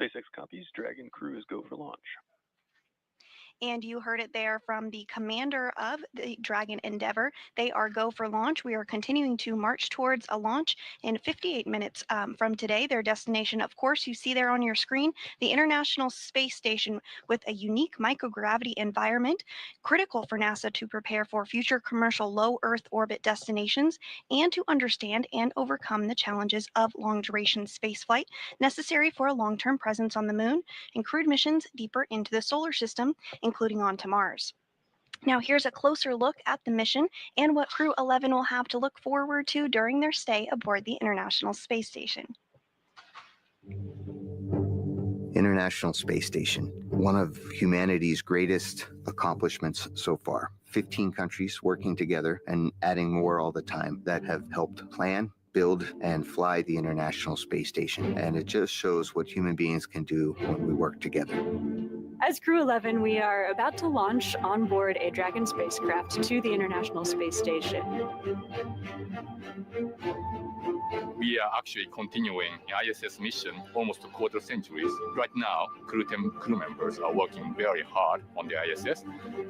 SpaceX copies. Dragon crew is go for launch. And you heard it there from the commander of the Dragon Endeavour. They are go for launch. We are continuing to march towards a launch in 58 minutes from today. Their destination, of course, you see there on your screen, the International Space Station, with a unique microgravity environment, critical for NASA to prepare for future commercial low Earth orbit destinations and to understand and overcome the challenges of long-duration spaceflight necessary for a long-term presence on the Moon and crewed missions deeper into the solar system, including onto Mars. Now here's a closer look at the mission and what Crew 11 will have to look forward to during their stay aboard the International Space Station. International Space Station, one of humanity's greatest accomplishments so far. 15 countries working together and adding more all the time that have helped plan, build, and fly the International Space Station. And it just shows what human beings can do when we work together. As Crew 11, we are about to launch on board a Dragon spacecraft to the International Space Station. We are actually continuing the ISS mission almost a quarter centuries. Right now, crew members are working very hard on the ISS.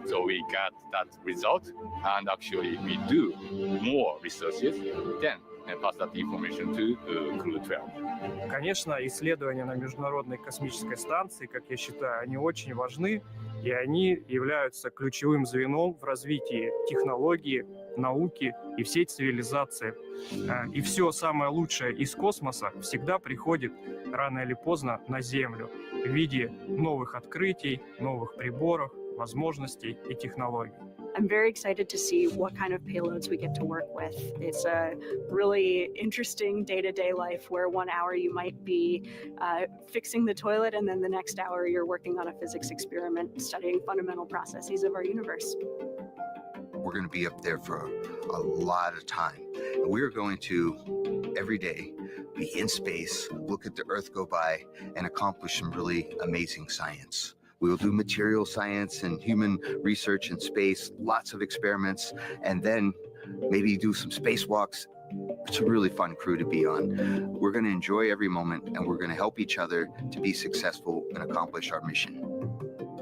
So we got that result, and actually we do more researches, then pass that information to crew 12. Конечно, исследования на Международной космической станции, как я считаю, они очень важны, и они являются ключевым звеном в развитии технологии, науки и всей цивилизации. И все самое лучшее из космоса всегда приходит рано или поздно на Землю в виде новых открытий, новых приборов, возможностей и технологий. I'm very excited to see what kind of payloads we get to work with. It's a really interesting day-to-day life where 1 hour you might be fixing the toilet, and then the next hour you're working on a physics experiment studying fundamental processes of our universe. We're going to be up there for a lot of time. And we're going to, every day, be in space, look at the Earth go by, and accomplish some really amazing science. We will do material science and human research in space, lots of experiments, and then maybe do some spacewalks. It's a really fun crew to be on. We're going to enjoy every moment, and we're going to help each other to be successful and accomplish our mission.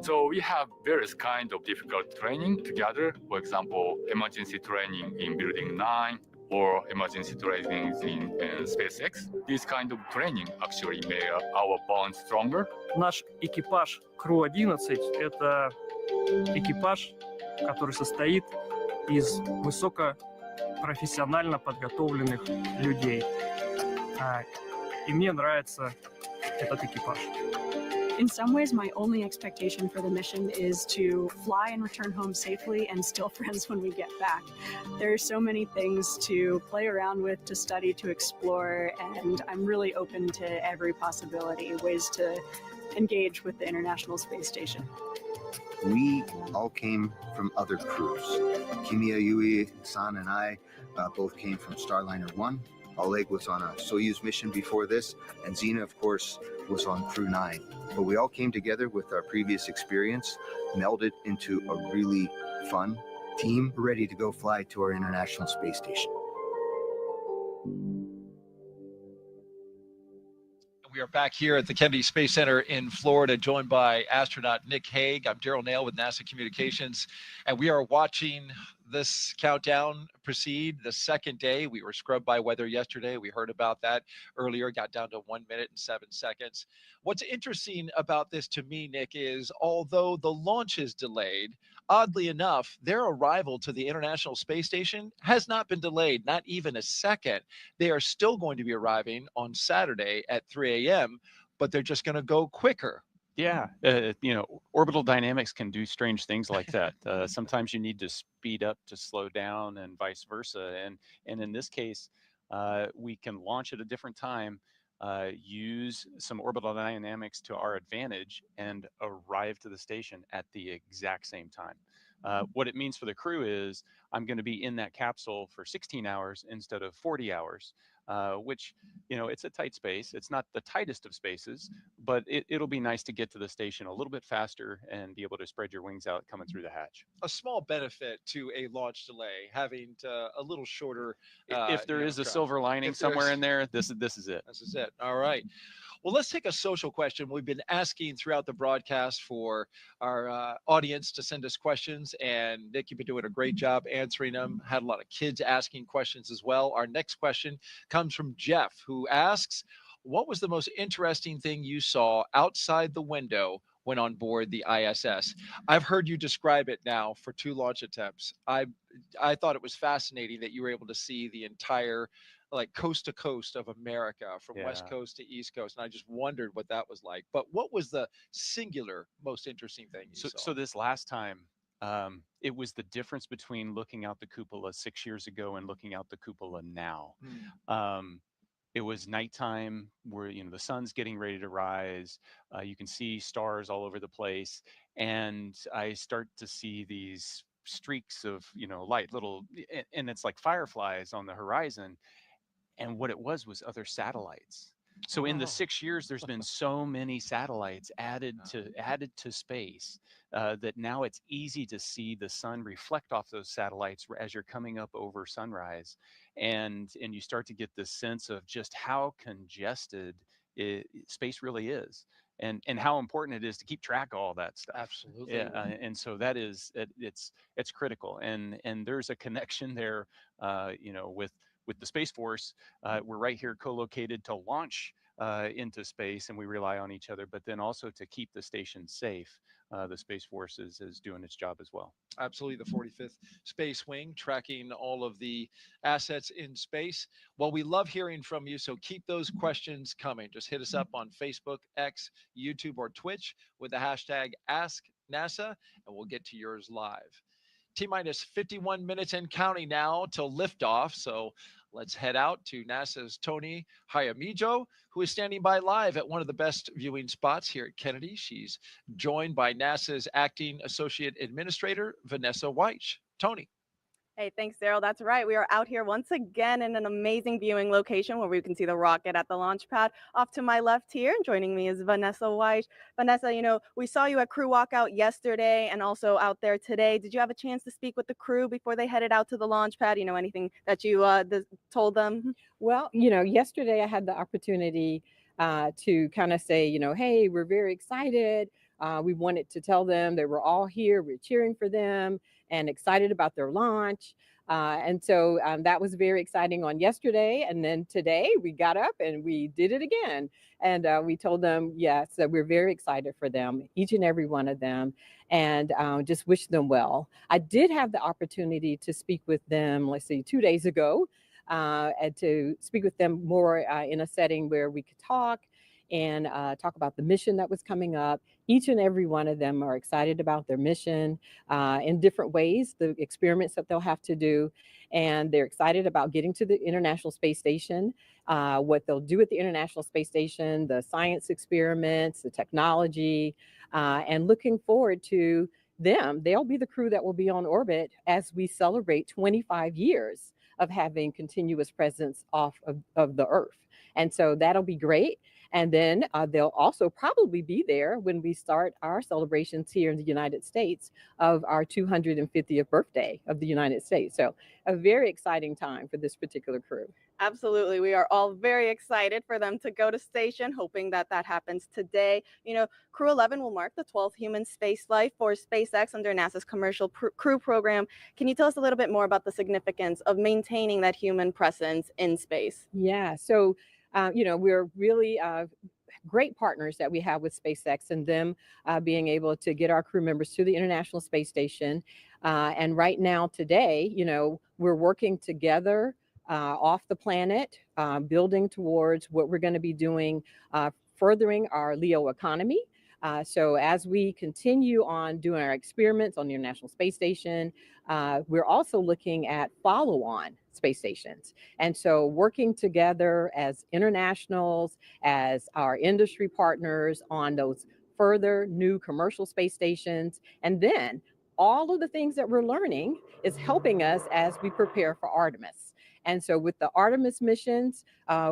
So we have various kinds of difficult training together. For example, emergency training in Building 9, or emergency training in SpaceX. This kind of training actually made our bond stronger. Наш экипаж Crew-11 — это экипаж, который состоит из высокопрофессионально подготовленных людей. И мне нравится этот экипаж. In some ways, my only expectation for the mission is to fly and return home safely and still friends when we get back. There are so many things to play around with, to study, to explore, and I'm really open to every possibility, ways to engage with the International Space Station. We all came from other crews. Kimiya, Yui, San, and I both came from Starliner 1. Oleg was on a Soyuz mission before this, and Zena, of course, was on Crew 9. But we all came together with our previous experience, melded into a really fun team, ready to go fly to our International Space Station. We are back here at the Kennedy Space Center in Florida, joined by astronaut Nick Hague. I'm Daryl Nail with NASA Communications, and we are watching this countdown proceed. The second day, we were scrubbed by weather yesterday. We heard about that earlier, got down to 1 minute and 7 seconds. What's interesting about this to me, Nick, is although the launch is delayed, oddly enough, their arrival to the International Space Station has not been delayed, not even a second. They are still going to be arriving on Saturday at 3 a.m., but they're just going to go quicker. Yeah, orbital dynamics can do strange things like that. Sometimes you need to speed up to slow down, and vice versa. And in this case, we can launch at a different time, use some orbital dynamics to our advantage, and arrive to the station at the exact same time. What it means for the crew is I'm going to be in that capsule for 16 hours instead of 40 hours, which, it's a tight space. It's not the tightest of spaces, but it'll be nice to get to the station a little bit faster and be able to spread your wings out coming through the hatch. A small benefit to a launch delay, having a little shorter. If there is a silver lining somewhere in there, this is it. This is it. All right. Well, let's take a social question. We've been asking throughout the broadcast for our audience to send us questions, and Nick, you've been doing a great job answering them. Had a lot of kids asking questions as well. Our next question comes from Jeff, who asks, what was the most interesting thing you saw outside the window when on board the ISS? I've heard you describe it now for 2 launch attempts. I thought it was fascinating that you were able to see the entire coast to coast of America, from West Coast to East Coast. And I just wondered what that was like. But what was the singular most interesting thing you saw? So this last time, it was the difference between looking out the cupola 6 years ago and looking out the cupola now. it was nighttime where, the sun's getting ready to rise. You can see stars all over the place. And I start to see these streaks of, light, and it's like fireflies on the horizon. And what it was other satellites. So in the 6 years, there's been so many satellites added to space that now it's easy to see the sun reflect off those satellites as you're coming up over sunrise, and you start to get this sense of just how congested space really is, and how important it is to keep track of all that stuff. Absolutely. Yeah, and so that is it's critical, and there's a connection there, with the Space Force. We're right here co-located to launch into space, and we rely on each other, but then also to keep the station safe. The Space Force is doing its job as well. Absolutely. The 45th Space Wing tracking all of the assets in space. Well, we love hearing from you, so keep those questions coming. Just hit us up on Facebook, X, YouTube, or Twitch with the hashtag AskNASA, and we'll get to yours live. T-minus 51 minutes and counting now till liftoff. So let's head out to NASA's Tony Jaramillo, who is standing by live at one of the best viewing spots here at Kennedy. She's joined by NASA's Acting Associate Administrator, Vanessa Weich. Tony. Hey, thanks, Daryl. That's right. We are out here once again in an amazing viewing location where we can see the rocket at the launch pad. Off to my left here, joining me is Vanessa Weich. Vanessa, we saw you at crew walkout yesterday and also out there today. Did you have a chance to speak with the crew before they headed out to the launch pad? Anything that you told them? Well, yesterday I had the opportunity to kind of say, hey, we're very excited. We wanted to tell them they were all here. We're cheering for them and excited about their launch. And so that was very exciting on yesterday. And then today we got up and we did it again. And we told them, yes, that we're very excited for them, each and every one of them, and just wish them well. I did have the opportunity to speak with them, 2 days ago, and to speak with them more in a setting where we could talk and talk about the mission that was coming up. Each and every one of them are excited about their mission in different ways, the experiments that they'll have to do. And they're excited about getting to the International Space Station, what they'll do at the International Space Station, the science experiments, the technology, and looking forward to them. They'll be the crew that will be on orbit as we celebrate 25 years of having continuous presence off of the Earth. And so that'll be great. And then they'll also probably be there when we start our celebrations here in the United States of our 250th birthday of the United States. So a very exciting time for this particular crew. Absolutely. We are all very excited for them to go to station, hoping that happens today. Crew 11 will mark the 12th human space flight for SpaceX under NASA's Commercial Crew Program. Can you tell us a little bit more about the significance of maintaining that human presence in space? Yeah. So we're really great partners that we have with SpaceX, and them being able to get our crew members to the International Space Station. And right now, today, we're working together off the planet, building towards what we're going to be doing, furthering our LEO economy. So as we continue on doing our experiments on the International Space Station, we're also looking at follow-on space stations. And so working together as internationals, as our industry partners on those further new commercial space stations. And then all of the things that we're learning is helping us as we prepare for Artemis. And so with the Artemis missions,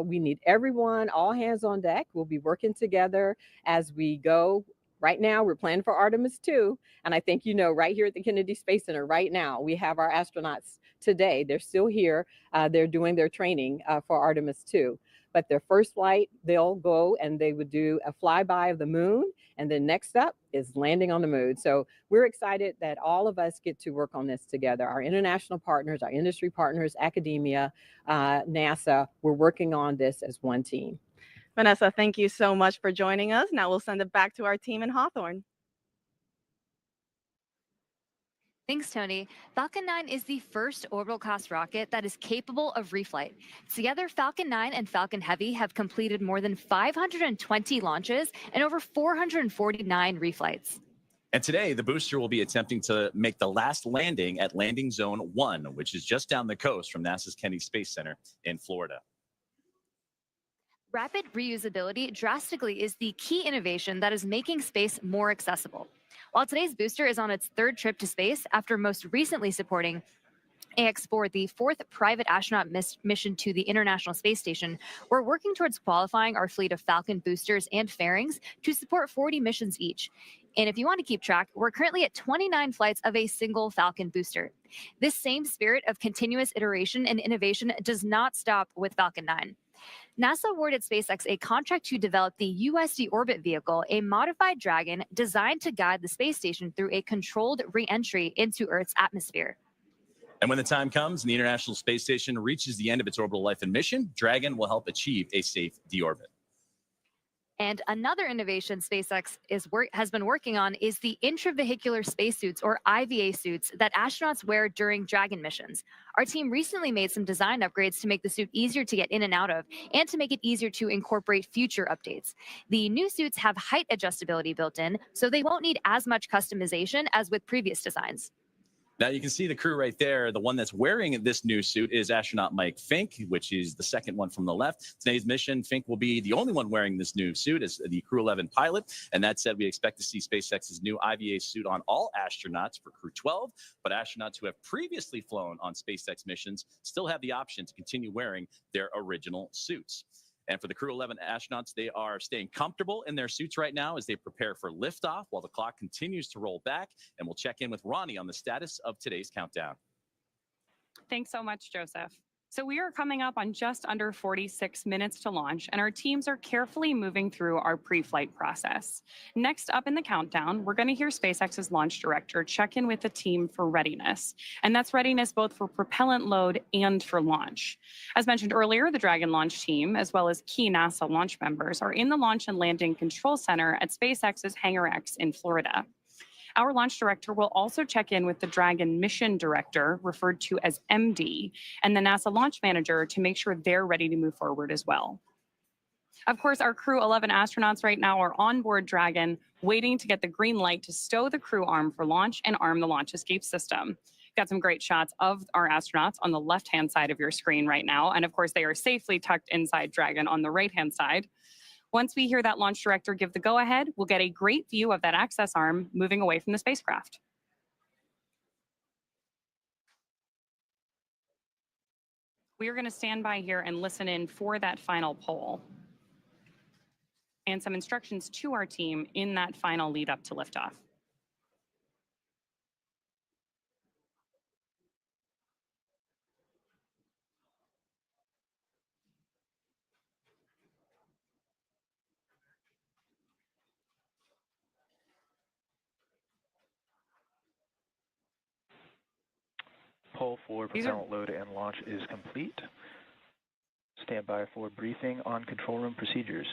we need everyone, all hands on deck. We'll be working together as we go. Right now, we're planning for Artemis 2. And I think, right here at the Kennedy Space Center right now, we have our astronauts today. They're still here. They're doing their training for Artemis 2. But their first flight, they'll go and they would do a flyby of the moon. And then next up is landing on the moon. So we're excited that all of us get to work on this together. Our international partners, our industry partners, academia, NASA, we're working on this as one team. Vanessa, thank you so much for joining us. Now we'll send it back to our team in Hawthorne. Thanks, Tony. Falcon 9 is the first orbital-class rocket that is capable of reflight. Together, Falcon 9 and Falcon Heavy have completed more than 520 launches and over 449 reflights. And today, the booster will be attempting to make the last landing at Landing Zone 1, which is just down the coast from NASA's Kennedy Space Center in Florida. Rapid reusability drastically is the key innovation that is making space more accessible. While today's booster is on its third trip to space after most recently supporting AX4, the fourth private astronaut mission to the International Space Station, we're working towards qualifying our fleet of Falcon boosters and fairings to support 40 missions each. And if you want to keep track, we're currently at 29 flights of a single Falcon booster. This same spirit of continuous iteration and innovation does not stop with Falcon 9. NASA awarded SpaceX a contract to develop the USD Orbit vehicle, a modified Dragon designed to guide the space station through a controlled re-entry into Earth's atmosphere. And when the time comes and the International Space Station reaches the end of its orbital life and mission, Dragon will help achieve a safe deorbit. And another innovation SpaceX has been working on is the intravehicular spacesuits, or IVA suits, that astronauts wear during Dragon missions. Our team recently made some design upgrades to make the suit easier to get in and out of, and to make it easier to incorporate future updates. The new suits have height adjustability built in, so they won't need as much customization as with previous designs. Now you can see the crew right there. The one that's wearing this new suit is astronaut Mike Fink, which is the second one from the left. Today's mission, Fink will be the only one wearing this new suit as the Crew 11 pilot. And that said, we expect to see SpaceX's new IVA suit on all astronauts for Crew 12. But astronauts who have previously flown on SpaceX missions still have the option to continue wearing their original suits. And for the Crew 11 astronauts, they are staying comfortable in their suits right now as they prepare for liftoff while the clock continues to roll back. And we'll check in with Ronnie on the status of today's countdown. Thanks so much, Joseph. So we are coming up on just under 46 minutes to launch, and our teams are carefully moving through our pre-flight process. Next up in the countdown, we're going to hear SpaceX's launch director check in with the team for readiness. And that's readiness both for propellant load and for launch. As mentioned earlier, the Dragon launch team, as well as key NASA launch members, are in the Launch and Landing Control Center at SpaceX's Hangar X in Florida. Our launch director will also check in with the Dragon mission director, referred to as MD, and the NASA launch manager to make sure they're ready to move forward as well. Of course, our Crew 11 astronauts right now are on board Dragon, waiting to get the green light to stow the crew arm for launch and arm the launch escape system. Got some great shots of our astronauts on the left-hand side of your screen right now, and of course, they are safely tucked inside Dragon on the right-hand side. Once we hear that launch director give the go-ahead, we'll get a great view of that access arm moving away from the spacecraft. We are going to stand by here and listen in for that final poll and some instructions to our team in that final lead up to liftoff. Poll for propellant load and launch is complete. Stand by for briefing on control room procedures.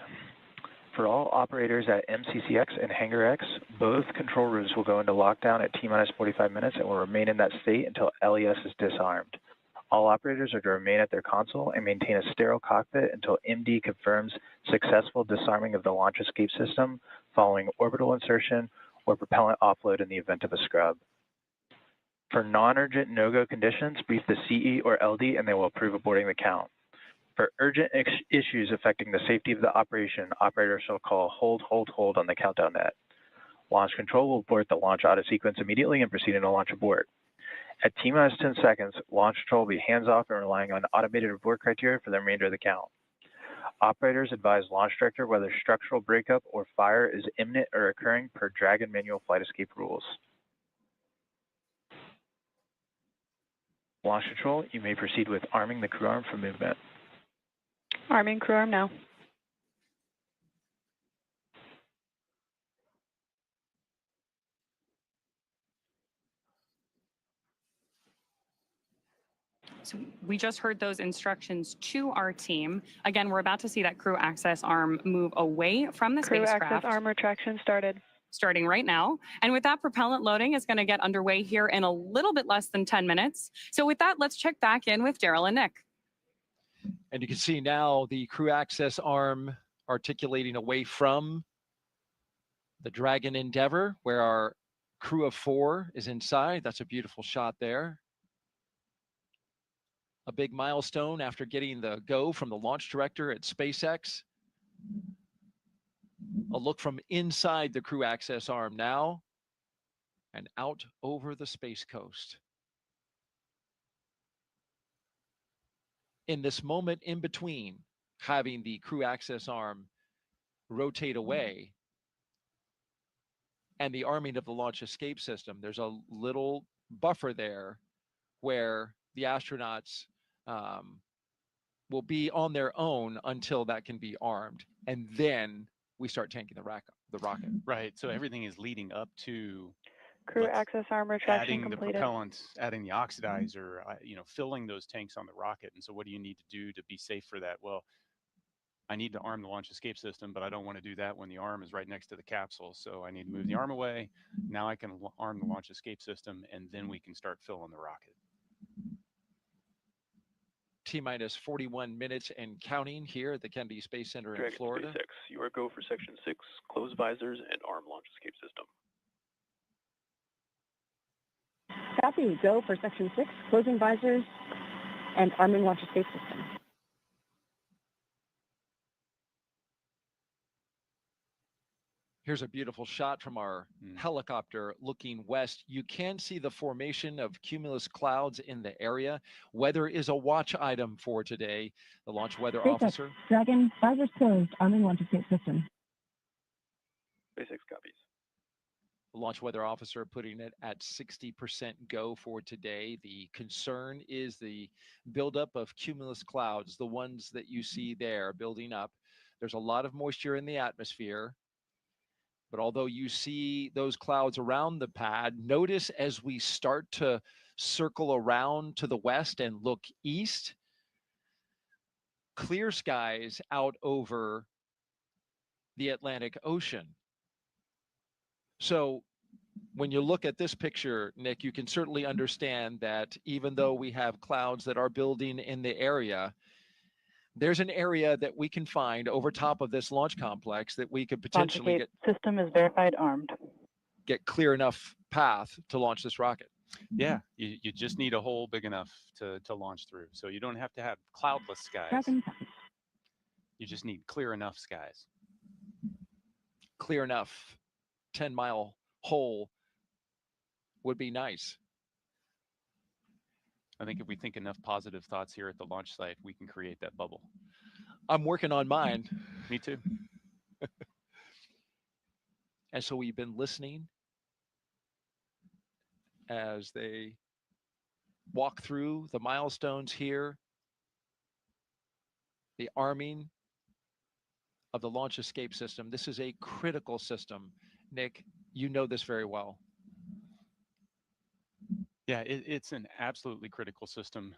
For all operators at MCCX and Hangar X, both control rooms will go into lockdown at T-minus 45 minutes and will remain in that state until LES is disarmed. All operators are to remain at their console and maintain a sterile cockpit until MD confirms successful disarming of the launch escape system following orbital insertion or propellant offload in the event of a scrub. For non-urgent no-go conditions, brief the CE or LD and they will approve aborting the count. For urgent issues affecting the safety of the operation, operators shall call hold on the countdown net. Launch control will abort the launch auto sequence immediately and proceed into launch abort. At T-minus 10 seconds, launch control will be hands-off and relying on automated abort criteria for the remainder of the count. Operators advise launch director whether structural breakup or fire is imminent or occurring per Dragon manual flight escape rules. Launch control, you may proceed with arming the crew arm for movement. Arming crew arm now. So we just heard those instructions to our team. Again, we're about to see that crew access arm move away from the spacecraft. Crew access arm retraction started. Starting right now. And with that, propellant loading is going to get underway here in a little bit less than 10 minutes. So with that, let's check back in with Daryl and Nick. And you can see now the crew access arm articulating away from the Dragon Endeavour, where our crew of 4 is inside. That's a beautiful shot there. A big milestone after getting the go from the launch director at SpaceX A look from inside the crew access arm now and out over the Space Coast. In this moment in between having the crew access arm rotate away and the arming of the launch escape system, there's a little buffer there where the astronauts will be on their own until that can be armed. And then we start tanking the rocket. Right. So everything is leading up to Crew access arm retraction adding the completed. propellant, adding the oxidizer, filling those tanks on the rocket. And so what do you need to do to be safe for that? Well, I need to arm the launch escape system, but I don't want to do that when the arm is right next to the capsule. So I need to move the arm away. Now I can arm the launch escape system, and then we can start filling the rocket. T-minus 41 minutes and counting here at the Kennedy Space Center in Dragon Florida. SpaceX, you are go for section 6, close visors and arm launch escape system. Copy. Go for section 6, closing visors and arming launch escape system. Here's a beautiful shot from our helicopter looking west. You can see the formation of cumulus clouds in the area. Weather is a watch item for today. The launch weather SpaceX, officer. Dragon, visors closed, arming launch escape system. SpaceX copies. The launch weather officer putting it at 60% go for today. The concern is the buildup of cumulus clouds, the ones that you see there building up. There's a lot of moisture in the atmosphere. But although you see those clouds around the pad, notice as we start to circle around to the west and look east, clear skies out over the Atlantic Ocean. So when you look at this picture, Nick, you can certainly understand that even though we have clouds that are building in the area, there's an area that we can find over top of this launch complex that we could potentially get. System is verified armed. Get clear enough path to launch this rocket. Yeah, you just need a hole big enough to launch through. So you don't have to have cloudless skies. You just need clear enough skies. Clear enough 10-mile hole would be nice. I think if we think enough positive thoughts here at the launch site, we can create that bubble. I'm working on mine. Me too. And so we've been listening as they walk through the milestones here, the arming of the launch escape system. This is a critical system. Nick, you know this very well. Yeah, it's an absolutely critical system.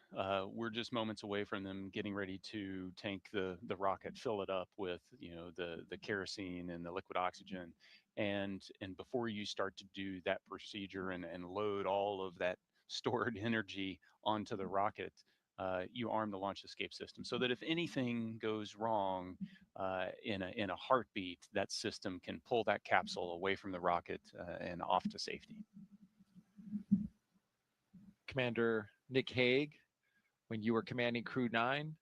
We're just moments away from them getting ready to tank the rocket, fill it up with the kerosene and the liquid oxygen, and before you start to do that procedure and load all of that stored energy onto the rocket, you arm the launch escape system so that if anything goes wrong in a heartbeat, that system can pull that capsule away from the rocket and off to safety. Commander Nick Hague, when you were commanding Crew 9,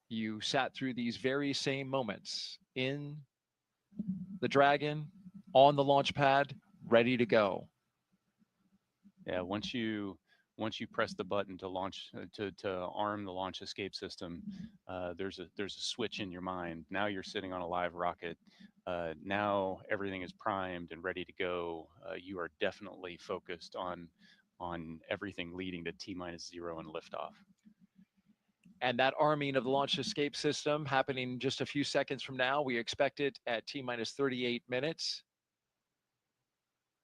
you sat through these very same moments in the Dragon, on the launch pad, ready to go. Yeah, once you press the button to launch to arm the launch escape system, there's a switch in your mind. Now you're sitting on a live rocket. Now everything is primed and ready to go. You are definitely focused on everything leading to T-0 and liftoff. And that arming of the launch escape system happening just a few seconds from now. We expect it at T-38 minutes.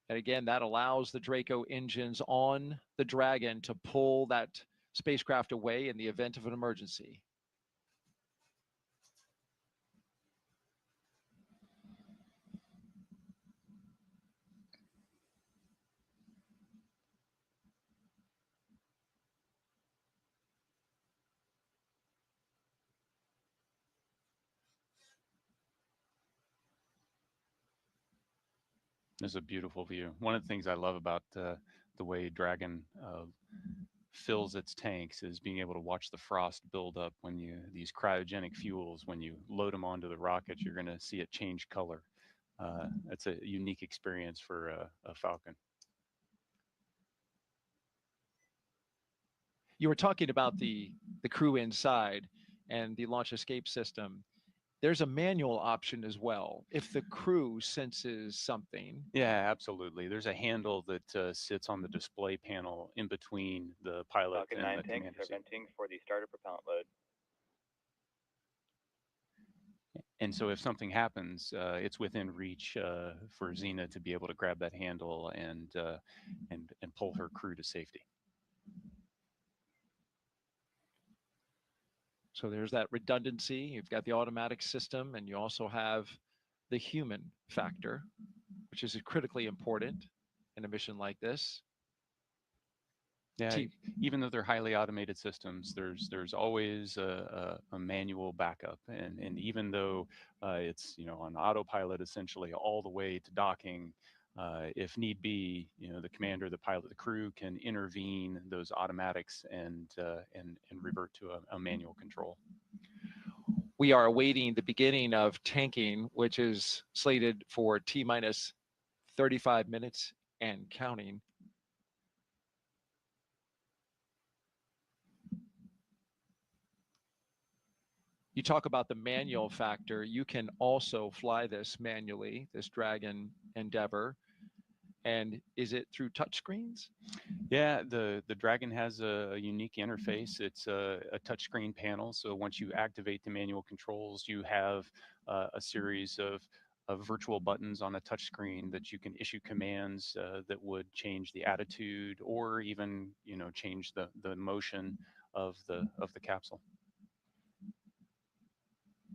And again, that allows the Draco engines on the Dragon to pull that spacecraft away in the event of an emergency. This is a beautiful view. One of the things I love about the way Dragon fills its tanks is being able to watch the frost build up when these cryogenic fuels, when you load them onto the rocket, you're going to see it change color. It's a unique experience for a Falcon. You were talking about the crew inside and the launch escape system. There's a manual option as well if the crew senses something. Yeah, absolutely. There's a handle that sits on the display panel in between the pilot Falcon and 9 the tanks commander are seat. venting for the starter propellant load. And so if something happens, it's within reach for Xena to be able to grab that handle and pull her crew to safety. So there's that redundancy. You've got the automatic system, and you also have the human factor, which is critically important in a mission like this. Yeah, even though they're highly automated systems, there's always a manual backup, and even though it's on autopilot essentially all the way to docking, if need be, the commander, the pilot, the crew can intervene those automatics and revert to a manual control. We are awaiting the beginning of tanking, which is slated for T-minus 35 minutes and counting. You talk about the manual factor. You can also fly this manually, this Dragon Endeavor. And is it through touchscreens? Yeah, the Dragon has a unique interface. It's a touchscreen panel. So once you activate the manual controls, you have a series of virtual buttons on a touchscreen that you can issue commands that would change the attitude or even change the motion of the capsule.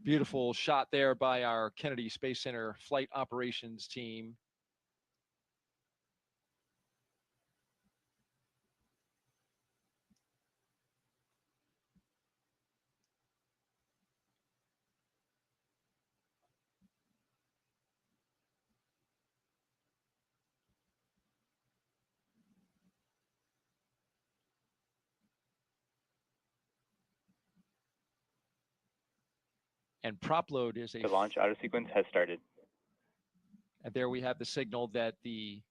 Beautiful shot there by our Kennedy Space Center flight operations team. And prop load is The launch auto sequence has started. And there we have the signal that the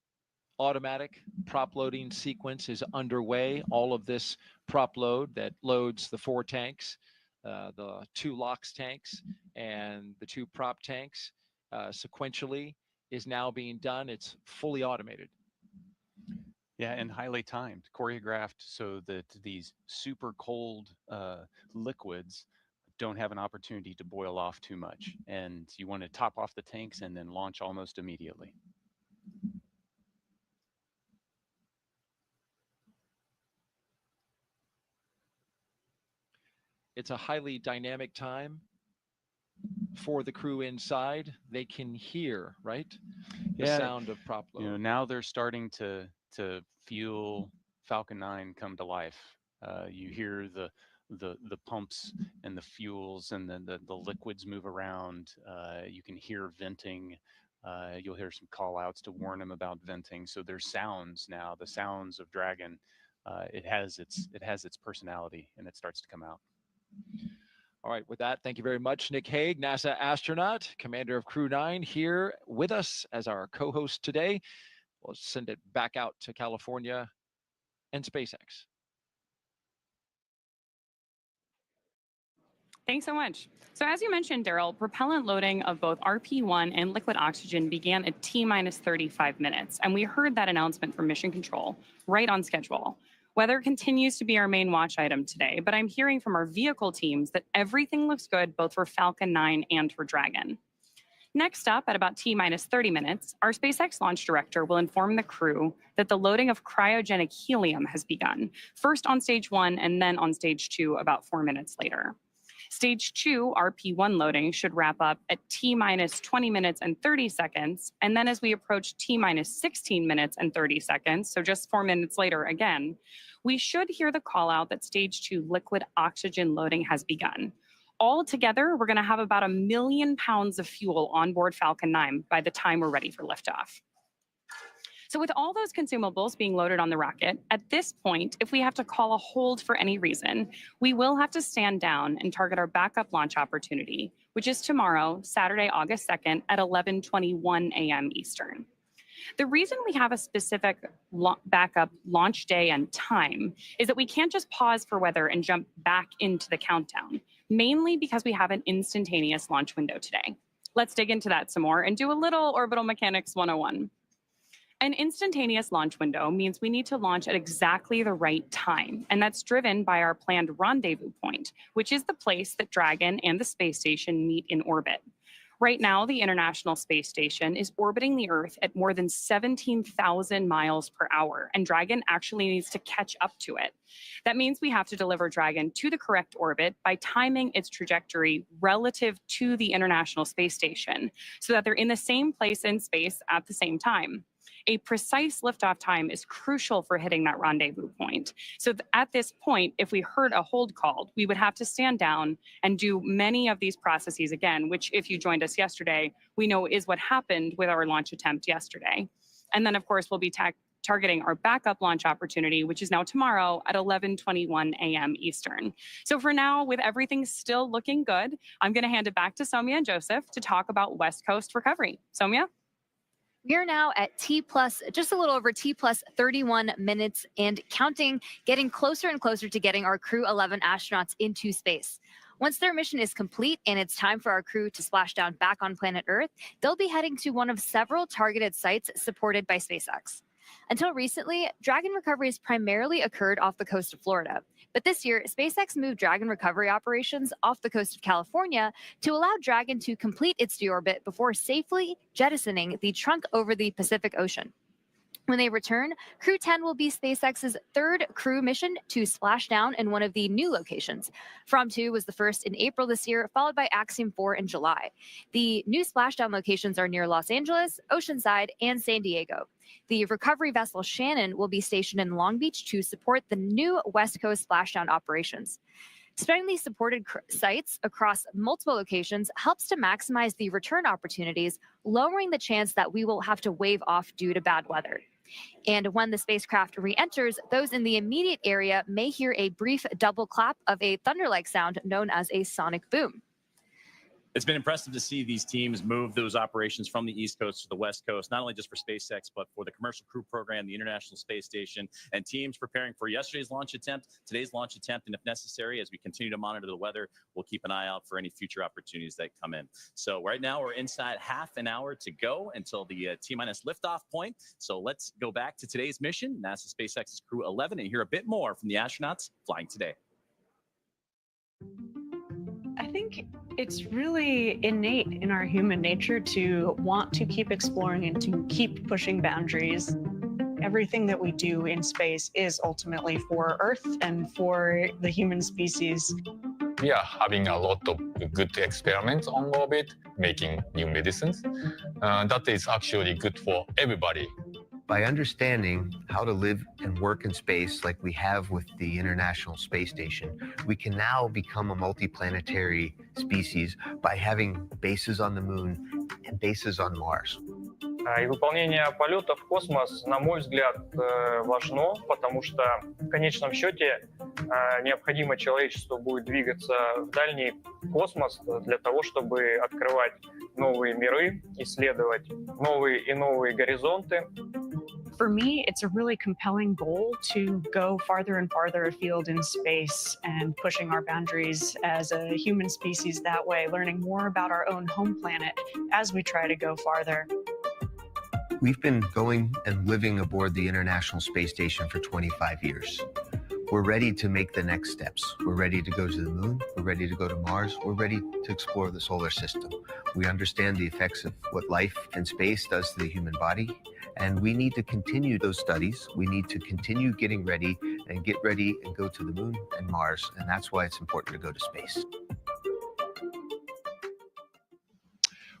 automatic prop loading sequence is underway. All of this prop load that loads the 4 tanks, the 2 LOX tanks, and the 2 prop tanks sequentially is now being done. It's fully automated. Yeah, and highly timed, choreographed so that these super cold liquids don't have an opportunity to boil off too much. And you want to top off the tanks and then launch almost immediately. It's a highly dynamic time for the crew inside. They can hear, right? The sound of prop load. Now they're starting to feel Falcon 9 come to life. You hear the pumps and the fuels and the liquids move around. You can hear venting. You'll hear some call outs to warn them about venting. So there's sounds now, the sounds of Dragon. It has its personality, and it starts to come out. All right, with that, thank you very much, Nick Hague, NASA astronaut, commander of Crew 9, here with us as our co-host today. We'll send it back out to California and SpaceX. Thanks so much. So as you mentioned, Daryl, propellant loading of both RP1 and liquid oxygen began at T-minus 35 minutes, and we heard that announcement from Mission Control right on schedule. Weather continues to be our main watch item today, but I'm hearing from our vehicle teams that everything looks good both for Falcon 9 and for Dragon. Next up, at about T-minus 30 minutes, our SpaceX launch director will inform the crew that the loading of cryogenic helium has begun, first on stage 1 and then on stage 2 about 4 minutes later. Stage 2 RP1 loading should wrap up at T-minus 20 minutes and 30 seconds, and then as we approach T-minus 16 minutes and 30 seconds, so just 4 minutes later again, we should hear the call out that stage 2 liquid oxygen loading has begun. All together, we're going to have about 1 million pounds of fuel on board Falcon 9 by the time we're ready for liftoff. So with all those consumables being loaded on the rocket, at this point, if we have to call a hold for any reason, we will have to stand down and target our backup launch opportunity, which is tomorrow, Saturday, August 2nd at 11:21 a.m. Eastern. The reason we have a specific backup launch day and time is that we can't just pause for weather and jump back into the countdown, mainly because we have an instantaneous launch window today. Let's dig into that some more and do a little orbital mechanics 101. An instantaneous launch window means we need to launch at exactly the right time, and that's driven by our planned rendezvous point, which is the place that Dragon and the space station meet in orbit. Right now, the International Space Station is orbiting the Earth at more than 17,000 miles per hour, and Dragon actually needs to catch up to it. That means we have to deliver Dragon to the correct orbit by timing its trajectory relative to the International Space Station so that they're in the same place in space at the same time. A precise liftoff time is crucial for hitting that rendezvous point. So at this point, if we heard a hold called, we would have to stand down and do many of these processes again, which if you joined us yesterday, we know is what happened with our launch attempt yesterday. And then of course, we'll be targeting our backup launch opportunity, which is now tomorrow at 11:21 a.m. Eastern. So for now, with everything still looking good, I'm gonna hand it back to Soumya and Joseph to talk about West Coast recovery. Soumya? We are now at just a little over T plus 31 minutes and counting, getting closer and closer to getting our Crew 11 astronauts into space. Once their mission is complete and it's time for our crew to splash down back on planet Earth, they'll be heading to one of several targeted sites supported by SpaceX. Until recently, Dragon recoveries primarily occurred off the coast of Florida. But this year, SpaceX moved Dragon recovery operations off the coast of California to allow Dragon to complete its deorbit before safely jettisoning the trunk over the Pacific Ocean. When they return, Crew 10 will be SpaceX's third crew mission to splash down in one of the new locations. From 2 was the first in April this year, followed by Axiom 4 in July. The new splashdown locations are near Los Angeles, Oceanside, and San Diego. The recovery vessel Shannon will be stationed in Long Beach to support the new West Coast splashdown operations. Spreading these supported sites across multiple locations helps to maximize the return opportunities, lowering the chance that we will have to wave off due to bad weather. And when the spacecraft re-enters, those in the immediate area may hear a brief double clap of a thunder-like sound known as a sonic boom. It's been impressive to see these teams move those operations from the East Coast to the West Coast, not only just for SpaceX, but for the Commercial Crew Program, the International Space Station, and teams preparing for yesterday's launch attempt, today's launch attempt, and if necessary, as we continue to monitor the weather, we'll keep an eye out for any future opportunities that come in. So right now, we're inside half an hour to go until the T-minus liftoff point. So let's go back to today's mission, NASA SpaceX's Crew 11, and hear a bit more from the astronauts flying today. I think it's really innate in our human nature to want to keep exploring and to keep pushing boundaries. Everything that we do in space is ultimately for Earth and for the human species. We are having a lot of good experiments on orbit, making new medicines. That is actually good for everybody. By understanding how to live and work in space like we have with the International Space Station, we can now become a multiplanetary species by having bases on the Moon and bases on Mars. И выполнение полета в космос, на мой взгляд, важно, потому что в конечном счете необходимо человечеству будет двигаться в дальний космос для того, чтобы открывать новые миры, исследовать новые и новые горизонты. For me, it's a really compelling goal to go farther and farther afield in space and pushing our boundaries as a human species that way, learning more about our own home planet as we try to go farther. We've been going and living aboard the International Space Station for 25 years. We're ready to make the next steps. We're ready to go to the Moon. We're ready to go to Mars. We're ready to explore the solar system. We understand the effects of what life in space does to the human body. And we need to continue those studies. We need to continue getting ready and get ready and go to the Moon and Mars. And that's why it's important to go to space.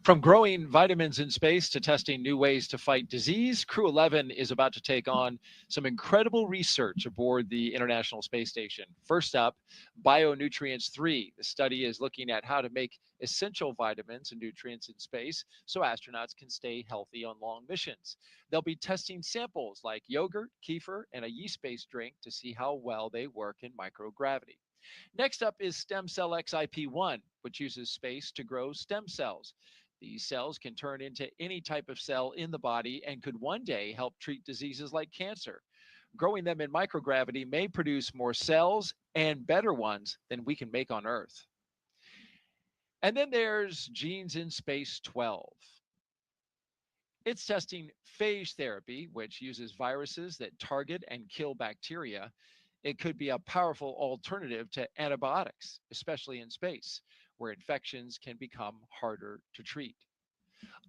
From growing vitamins in space to testing new ways to fight disease, Crew 11 is about to take on some incredible research aboard the International Space Station. First up, Bionutrients 3. The study is looking at how to make essential vitamins and nutrients in space so astronauts can stay healthy on long missions. They'll be testing samples like yogurt, kefir, and a yeast-based drink to see how well they work in microgravity. Next up is Stem Cell XIP1, which uses space to grow stem cells. These cells can turn into any type of cell in the body and could one day help treat diseases like cancer. Growing them in microgravity may produce more cells and better ones than we can make on Earth. And then there's Genes in Space 12. It's testing phage therapy, which uses viruses that target and kill bacteria. It could be a powerful alternative to antibiotics, especially in space, where infections can become harder to treat.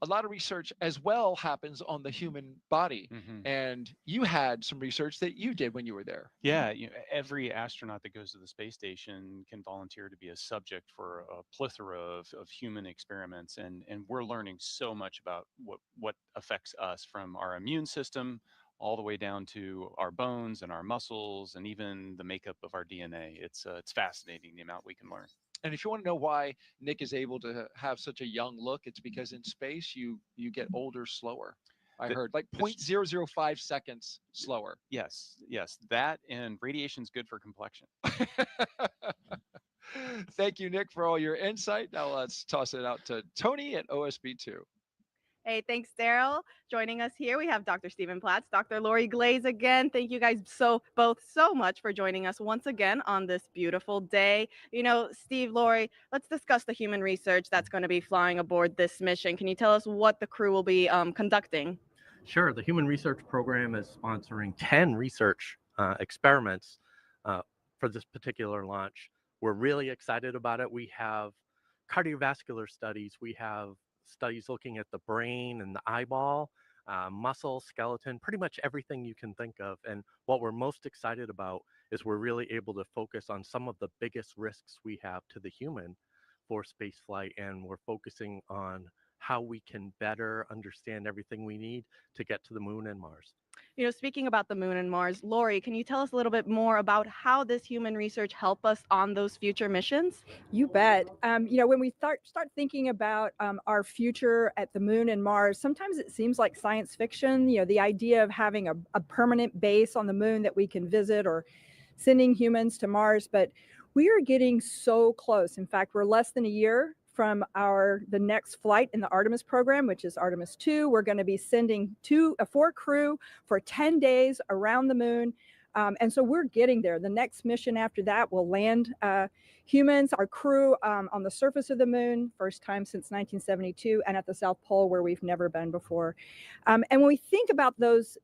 A lot of research as well happens on the human body. And you had some research that you did when you were there. Yeah, every astronaut that goes to the space station can volunteer to be a subject for a plethora of human experiments, and we're learning so much about what affects us, from our immune system all the way down to our bones and our muscles and even the makeup of our DNA. It's fascinating the amount we can learn. And if you want to know why Nick is able to have such a young look, it's because in space you get older slower. I heard like 0.005 seconds slower. Yes, that and radiation's good for complexion. Thank you, Nick, for all your insight. Now let's toss it out to Tony at OSB2. Hey, thanks, Daryl. Joining us here, we have Dr. Stephen Platts, Dr. Lori Glaze again. Thank you guys both so much for joining us once again on this beautiful day. Steve, Lori, let's discuss the human research that's going to be flying aboard this mission. Can you tell us what the crew will be conducting? Sure. The Human Research Program is sponsoring 10 research experiments for this particular launch. We're really excited about it. We have cardiovascular studies. We have studies looking at the brain and the eyeball, muscle, skeleton, pretty much everything you can think of. And what we're most excited about is we're really able to focus on some of the biggest risks we have to the human for spaceflight, and we're focusing on how we can better understand everything we need to get to the moon and Mars. Speaking about the moon and Mars, Lori, can you tell us a little bit more about how this human research help us on those future missions? You bet. When we start thinking about our future at the moon and Mars, sometimes it seems like science fiction, the idea of having a permanent base on the moon that we can visit, or sending humans to Mars, but we are getting so close. In fact, we're less than a year from the next flight in the Artemis program, which is Artemis 2. We're going to be sending 4 crew for 10 days around the moon. And so we're getting there. The next mission after that will land humans, our crew, on the surface of the moon, first time since 1972, and at the South Pole, where we've never been before. And when we think about those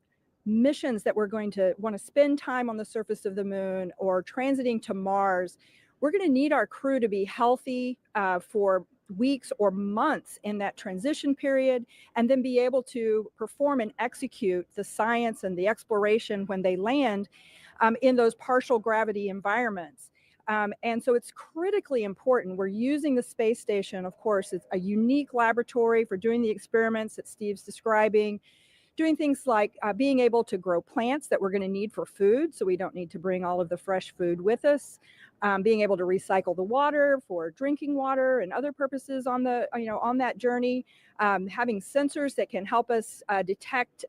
missions that we're going to want to spend time on the surface of the moon or transiting to Mars, we're going to need our crew to be healthy for weeks or months in that transition period, and then be able to perform and execute the science and the exploration when they land in those partial gravity environments. And so it's critically important. We're using the space station, of course, it's a unique laboratory for doing the experiments that Steve's describing, doing things like being able to grow plants that we're going to need for food, so we don't need to bring all of the fresh food with us. Being able to recycle the water for drinking water and other purposes on that journey. Having sensors that can help us detect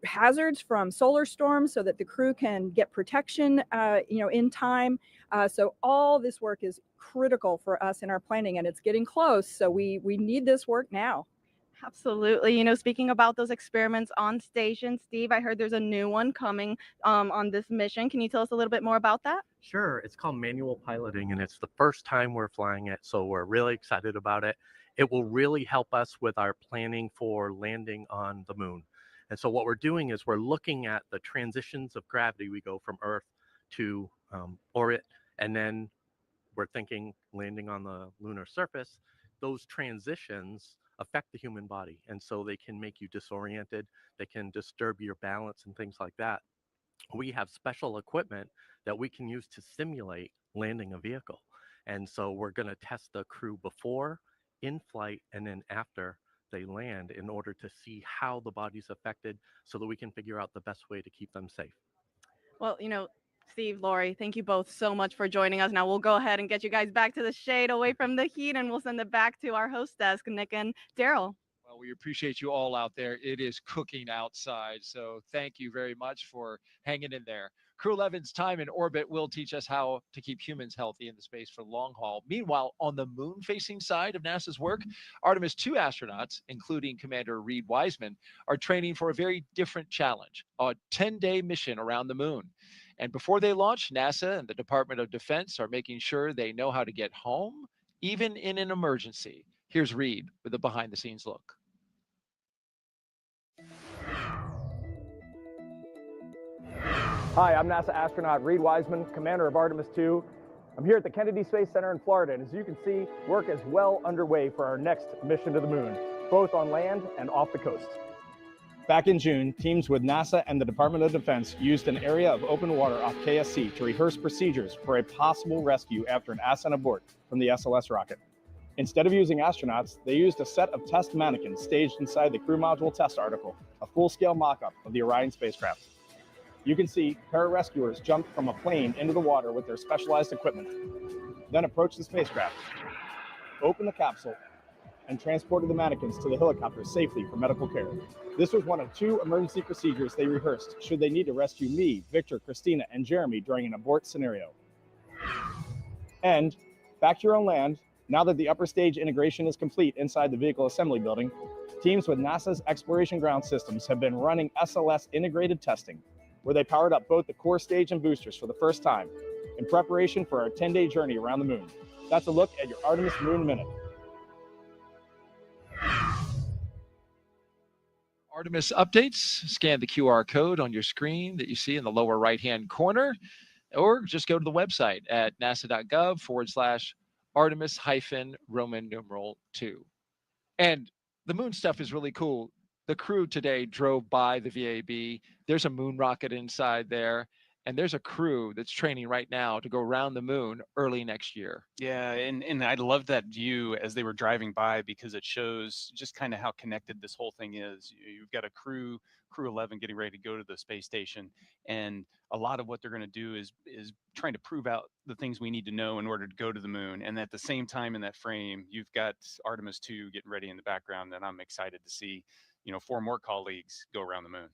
hazards from solar storms so that the crew can get protection in time. So all this work is critical for us in our planning, and it's getting close. So we need this work now. Absolutely. Speaking about those experiments on station, Steve, I heard there's a new one coming on this mission. Can you tell us a little bit more about that? Sure. It's called manual piloting, and it's the first time we're flying it, so we're really excited about it. It will really help us with our planning for landing on the moon. And so what we're doing is we're looking at the transitions of gravity. We go from Earth to orbit, and then we're thinking landing on the lunar surface. Those transitions affect the human body, and so they can make you disoriented, they can disturb your balance and things like that. We have special equipment that we can use to simulate landing a vehicle, and so we're going to test the crew before in flight and then after they land in order to see how the body's affected so that we can figure out the best way to keep them safe. Well, Steve, Lori, thank you both so much for joining us. Now we'll go ahead and get you guys back to the shade, away from the heat, and we'll send it back to our host desk, Nick and Daryl. Well, we appreciate you all out there. It is cooking outside, so thank you very much for hanging in there. Crew 11's time in orbit will teach us how to keep humans healthy in the space for long haul. Meanwhile, on the moon-facing side of NASA's work, Artemis II astronauts, including Commander Reed Wiseman, are training for a very different challenge, a 10-day mission around the moon. And before they launch, NASA and the Department of Defense are making sure they know how to get home, even in an emergency. Here's Reed with a behind-the-scenes look. Hi, I'm NASA astronaut Reed Wiseman, commander of Artemis II. I'm here at the Kennedy Space Center in Florida, and as you can see, work is well underway for our next mission to the moon, both on land and off the coast. Back in June, teams with NASA and the Department of Defense used an area of open water off KSC to rehearse procedures for a possible rescue after an ascent abort from the SLS rocket. Instead of using astronauts, they used a set of test mannequins staged inside the crew module test article, a full-scale mock-up of the Orion spacecraft. You can see pararescuers jumped from a plane into the water with their specialized equipment, then approached the spacecraft, opened the capsule, and transported the mannequins to the helicopter safely for medical care. This was one of 2 emergency procedures they rehearsed should they need to rescue me, Victor, Christina, and Jeremy during an abort scenario. And back here on land, now that the upper stage integration is complete inside the vehicle assembly building, teams with NASA's Exploration Ground Systems have been running SLS integrated testing, where they powered up both the core stage and boosters for the first time in preparation for our 10-day journey around the moon. That's a look at your Artemis Moon Minute. Artemis updates, scan the QR code on your screen that you see in the lower right-hand corner, or just go to the website at nasa.gov/Artemis-Roman numeral 2. And the moon stuff is really cool. The crew today drove by the VAB. There's a moon rocket inside there, and there's a crew that's training right now to go around the moon early next year. Yeah, and I love that view as they were driving by because it shows just kind of how connected this whole thing is. You've got a crew 11 getting ready to go to the space station, and a lot of what they're going to do is trying to prove out the things we need to know in order to go to the moon. And at the same time in that frame, you've got Artemis 2 getting ready in the background, and I'm excited to see 4 more colleagues go around the moon.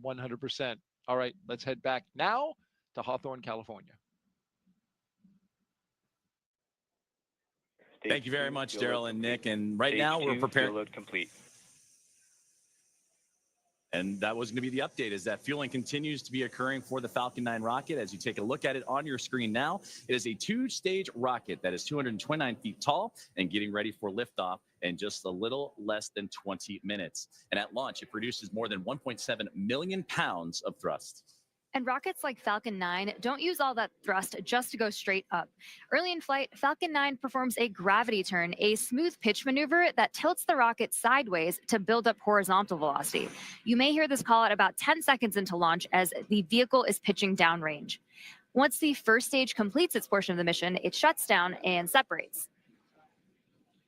100%. All right, let's head back now to Hawthorne, California. Thank you very much, Daryl and Nick. And right now we're preparing. Fuel load complete. And that was going to be the update, is that fueling continues to be occurring for the Falcon 9 rocket. As you take a look at it on your screen now, it is a 2-stage rocket that is 229 feet tall and getting ready for liftoff in just a little less than 20 minutes. And at launch, it produces more than 1.7 million pounds of thrust. And rockets like Falcon 9 don't use all that thrust just to go straight up. Early in flight, Falcon 9 performs a gravity turn, a smooth pitch maneuver that tilts the rocket sideways to build up horizontal velocity. You may hear this call at about 10 seconds into launch as the vehicle is pitching downrange. Once the first stage completes its portion of the mission, it shuts down and separates.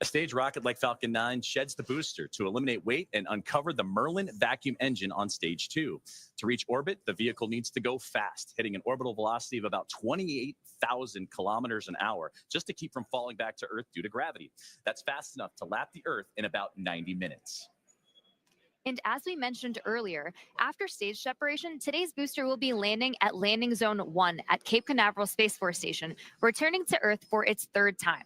A stage rocket like Falcon 9 sheds the booster to eliminate weight and uncover the Merlin vacuum engine on stage 2. To reach orbit, the vehicle needs to go fast, hitting an orbital velocity of about 28,000 kilometers an hour, just to keep from falling back to Earth due to gravity. That's fast enough to lap the Earth in about 90 minutes. And as we mentioned earlier, after stage separation, today's booster will be landing at Landing Zone 1 at Cape Canaveral Space Force Station, returning to Earth for its 3rd time.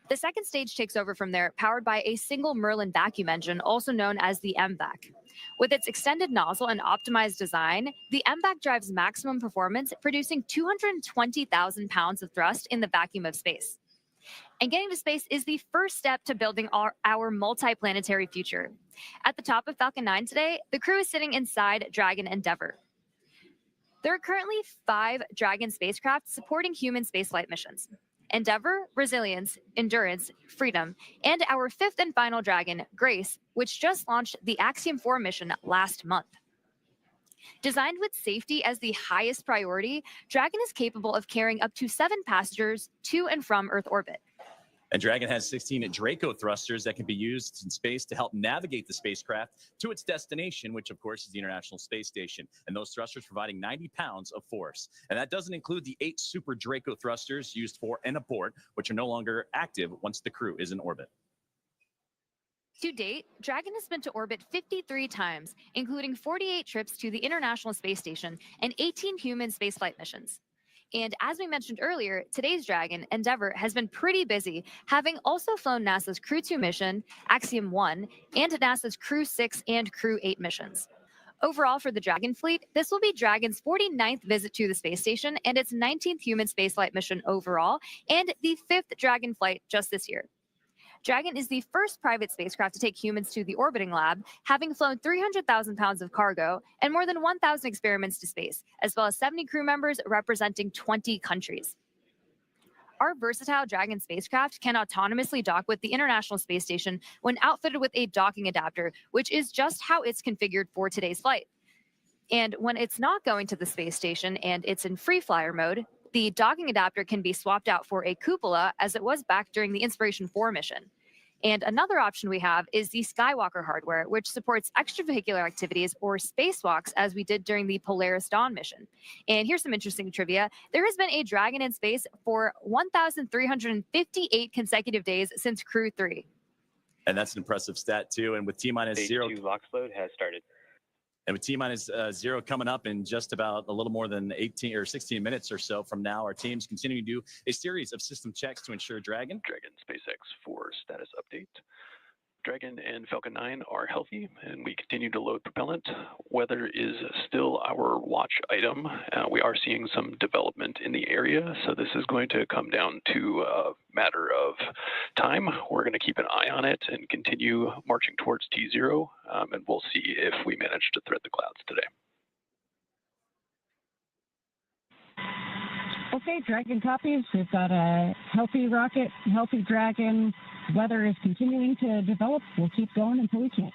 The second stage takes over from there, powered by a single Merlin vacuum engine, also known as the MVAC. With its extended nozzle and optimized design, the MVAC drives maximum performance, producing 220,000 pounds of thrust in the vacuum of space. And getting to space is the first step to building our multi-planetary future. At the top of Falcon 9 today, the crew is sitting inside Dragon Endeavour. There are currently 5 Dragon spacecraft supporting human spaceflight missions: Endeavour, Resilience, Endurance, Freedom, and our 5th and final Dragon, Grace, which just launched the Axiom 4 mission last month. Designed with safety as the highest priority, Dragon is capable of carrying up to 7 passengers to and from Earth orbit. And Dragon has 16 Draco thrusters that can be used in space to help navigate the spacecraft to its destination, which of course is the International Space Station. And those thrusters providing 90 pounds of force. And that doesn't include the 8 Super Draco thrusters used for and aboard, which are no longer active once the crew is in orbit. To date, Dragon has been to orbit 53 times, including 48 trips to the International Space Station and 18 human spaceflight missions. And as we mentioned earlier, today's Dragon, Endeavour, has been pretty busy, having also flown NASA's Crew 2 mission, Axiom 1, and NASA's Crew 6 and Crew 8 missions. Overall for the Dragon fleet, this will be Dragon's 49th visit to the space station and its 19th human spaceflight mission overall, and the 5th Dragon flight just this year. Dragon is the first private spacecraft to take humans to the orbiting lab, having flown 300,000 pounds of cargo and more than 1,000 experiments to space, as well as 70 crew members representing 20 countries. Our versatile Dragon spacecraft can autonomously dock with the International Space Station when outfitted with a docking adapter, which is just how it's configured for today's flight. And when it's not going to the space station and it's in free flyer mode, the docking adapter can be swapped out for a cupola, as it was back during the Inspiration 4 mission. And another option we have is the Skywalker hardware, which supports extravehicular activities or spacewalks, as we did during the Polaris Dawn mission. And here's some interesting trivia. There has been a Dragon in space for 1,358 consecutive days since Crew 3. And that's an impressive stat, too. And with T-minus Stage 0... 2 LOX load has started. And with T-minus 0 coming up in just about a little more than 18 or 16 minutes or so from now, our team's continuing to do a series of system checks to ensure Dragon SpaceX for status update. Dragon and Falcon 9 are healthy, and we continue to load propellant. Weather is still our watch item. We are seeing some development in the area, so this is going to come down to a matter of time. We're going to keep an eye on it and continue marching towards T0, and we'll see if we manage to thread the clouds today. Okay, Dragon copies. We've got a healthy rocket, healthy Dragon. Weather is continuing to develop. We'll keep going until we can't.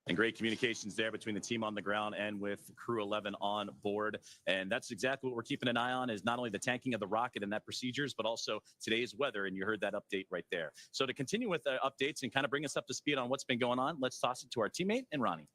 And great communications there between the team on the ground and with Crew 11 on board. And that's exactly what we're keeping an eye on, is not only the tanking of the rocket and that procedures, but also today's weather. And you heard that update right there. So to continue with the updates and kind of bring us up to speed on what's been going on, let's toss it to our teammate and Ronnie.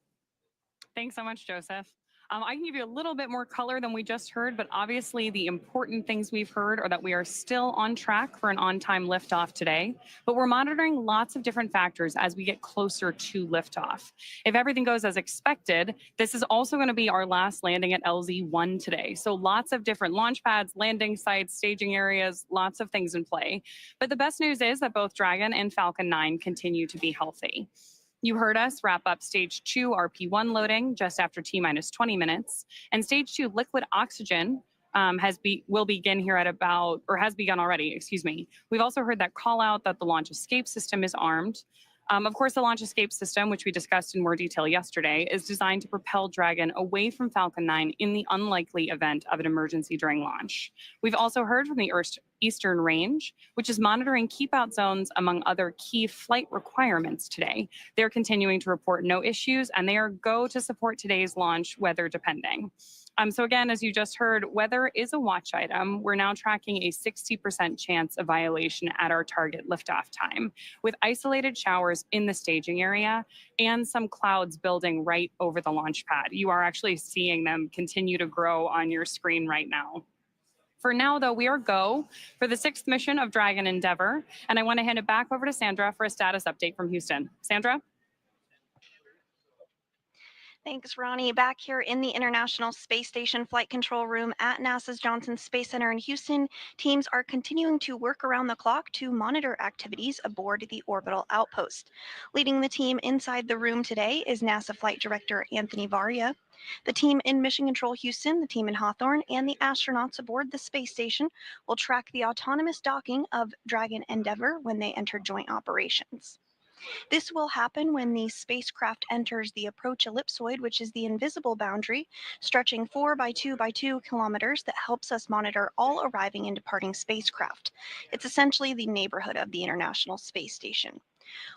Thanks so much, Joseph. I can give you a little bit more color than we just heard, but obviously the important things we've heard are that we are still on track for an on-time liftoff today, but we're monitoring lots of different factors as we get closer to liftoff. If everything goes as expected, this is also going to be our last landing at LZ-1 today. So lots of different launch pads, landing sites, staging areas, lots of things in play. But the best news is that both Dragon and Falcon 9 continue to be healthy. You heard us wrap up stage 2 RP1 loading just after T-minus 20 minutes, and stage 2 liquid oxygen will begin here at about, or has begun already, excuse me. We've also heard that call out that the launch escape system is armed. Of course, the launch escape system, which we discussed in more detail yesterday, is designed to propel Dragon away from Falcon 9 in the unlikely event of an emergency during launch. We've also heard from the Eastern Range, which is monitoring keep-out zones among other key flight requirements today. They're continuing to report no issues, and they are go to support today's launch, weather depending. So again, as you just heard, weather is a watch item. We're now tracking a 60% chance of violation at our target liftoff time, with isolated showers in the staging area and some clouds building right over the launch pad. You are actually seeing them continue to grow on your screen right now. For now, though, we are go for the 6th mission of Dragon Endeavour, and I want to hand it back over to Sandra for a status update from Houston. Sandra? Thanks, Ronnie. Back here in the International Space Station Flight Control Room at NASA's Johnson Space Center in Houston, teams are continuing to work around the clock to monitor activities aboard the orbital outpost. Leading the team inside the room today is NASA Flight Director Anthony Varia. The team in Mission Control Houston, the team in Hawthorne, and the astronauts aboard the space station will track the autonomous docking of Dragon Endeavour when they enter joint operations. This will happen when the spacecraft enters the approach ellipsoid, which is the invisible boundary, stretching 4 by 2 by 2 kilometers that helps us monitor all arriving and departing spacecraft. It's essentially the neighborhood of the International Space Station.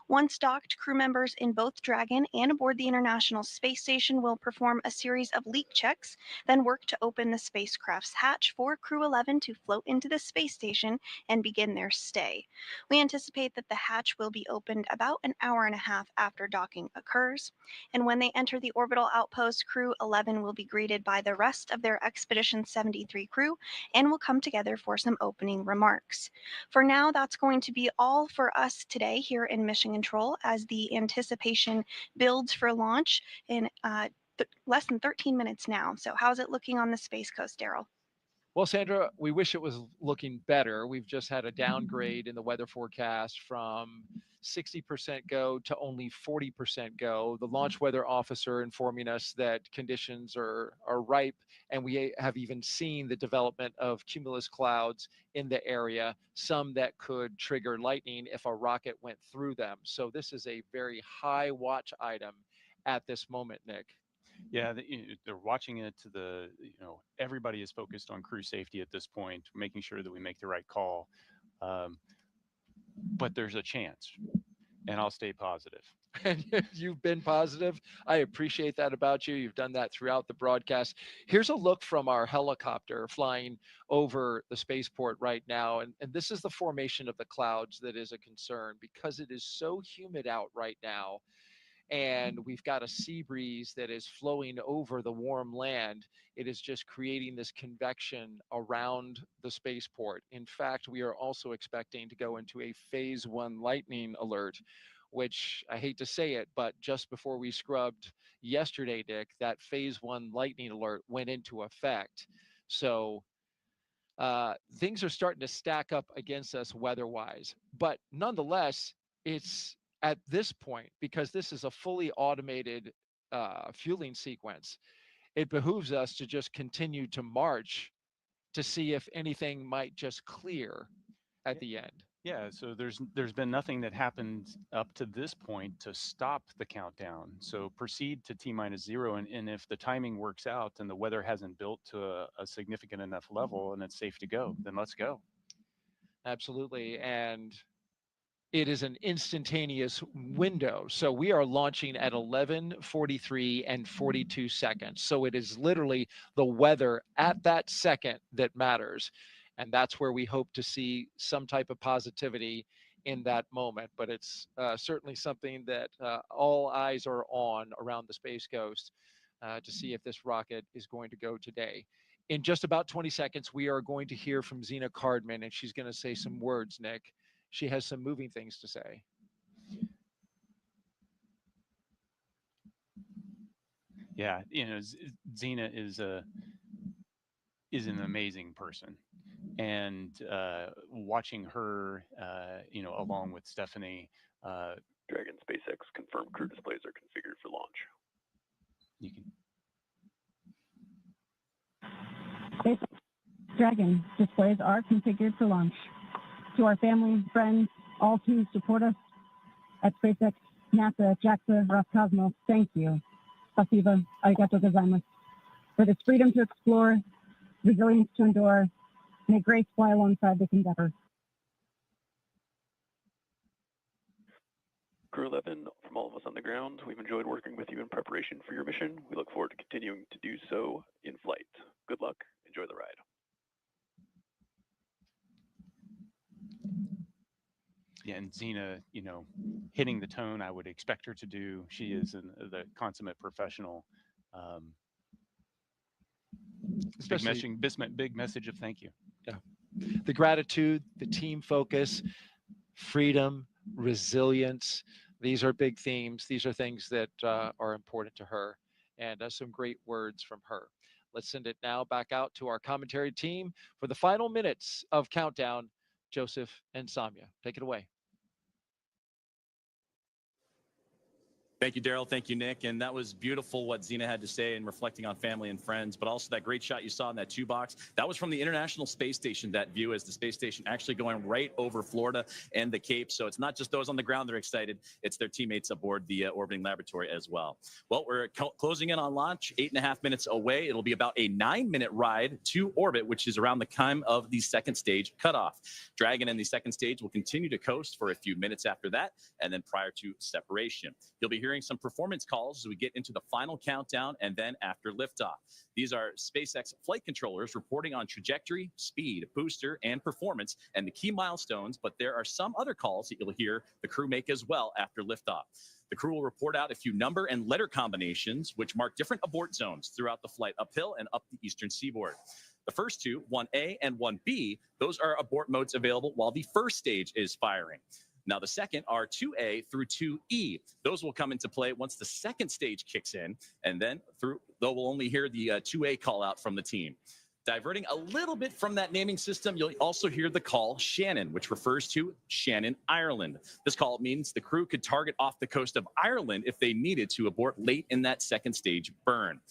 Once docked, crew members in both Dragon and aboard the International Space Station will perform a series of leak checks, then work to open the spacecraft's hatch for Crew 11 to float into the space station and begin their stay. We anticipate that the hatch will be opened about an hour and a half after docking occurs, and when they enter the orbital outpost, Crew 11 will be greeted by the rest of their Expedition 73 crew and will come together for some opening remarks. For now, that's going to be all for us today here in Mission Control as the anticipation builds for launch in less than 13 minutes now. So how's it looking on the Space Coast, Daryl? Well, Sandra, we wish it was looking better. We've just had a downgrade in the weather forecast from 60% go to only 40% go. The launch weather officer informing us that conditions are ripe, and we have even seen the development of cumulus clouds in the area, some that could trigger lightning if a rocket went through them. So this is a very high watch item at this moment, Nick. Yeah, they're watching it to the, everybody is focused on crew safety at this point, making sure that we make the right call. But there's a chance, and I'll stay positive. And you've been positive. I appreciate that about you. You've done that throughout the broadcast. Here's a look from our helicopter flying over the spaceport right now. And this is the formation of the clouds that is a concern because it is so humid out right now. And we've got a sea breeze that is flowing over the warm land. It is just creating this convection around the spaceport. In fact, we are also expecting to go into a phase 1 lightning alert, which I hate to say it, but just before we scrubbed yesterday, Dick, that phase 1 lightning alert went into effect. So things are starting to stack up against us weather-wise. But nonetheless, it's at this point, because this is a fully automated fueling sequence, it behooves us to just continue to march to see if anything might just clear at the end. Yeah, so there's been nothing that happened up to this point to stop the countdown. So proceed to T-0, and if the timing works out and the weather hasn't built to a significant enough level and it's safe to go, then let's go. Absolutely, and it is an instantaneous window. So we are launching at 11:43 and 42 seconds. So it is literally the weather at that second that matters. And that's where we hope to see some type of positivity in that moment. But it's certainly something that all eyes are on around the Space Coast to see if this rocket is going to go today. In just about 20 seconds, we are going to hear from Zena Cardman, and she's going to say some words, Nick. She has some moving things to say. Yeah, Zena is an amazing person, and watching her, along with Stephanie. Dragon SpaceX confirmed crew displays are configured for launch. You can. SpaceX Dragon displays are configured for launch. To our family, friends, all who support us at SpaceX, NASA, JAXA, Roscosmos, thank you. Spasiba, arigato gozaimasu. For this freedom to explore, resilience to endure, and a grace fly alongside this endeavor. Crew 11, from all of us on the ground, we've enjoyed working with you in preparation for your mission. We look forward to continuing to do so in flight. Good luck. Enjoy the ride. Yeah, and Zena, hitting the tone I would expect her to do. She is the consummate professional. Big message of thank you. Yeah, the gratitude, the team focus, freedom, resilience. These are big themes. These are things that are important to her, and some great words from her. Let's send it now back out to our commentary team for the final minutes of Countdown. Joseph and Samia, take it away. Thank you, Daryl. Thank you, Nick. And that was beautiful what Zena had to say and reflecting on family and friends, but also that great shot you saw in that 2 box. That was from the International Space Station, that view as the space station actually going right over Florida and the Cape. So it's not just those on the ground that are excited, it's their teammates aboard the orbiting laboratory as well. Well, we're closing in on launch, 8.5 minutes away. It'll be about a 9-minute ride to orbit, which is around the time of the second stage cutoff. Dragon and the second stage will continue to coast for a few minutes after that, and then prior to separation. You'll be hearing some performance calls as we get into the final countdown and then after liftoff. These are SpaceX flight controllers reporting on trajectory, speed, booster, and performance, and the key milestones, but there are some other calls that you'll hear the crew make as well after liftoff. The crew will report out a few number and letter combinations, which mark different abort zones throughout the flight uphill and up the eastern seaboard. The first two, 1A and 1B, those are abort modes available while the first stage is firing. Now, the second are 2A through 2E. Those will come into play once the second stage kicks in, and then though we'll only hear the 2A call out from the team. Diverting a little bit from that naming system, you'll also hear the call Shannon, which refers to Shannon, Ireland. This call means the crew could target off the coast of Ireland if they needed to abort late in that second stage burn.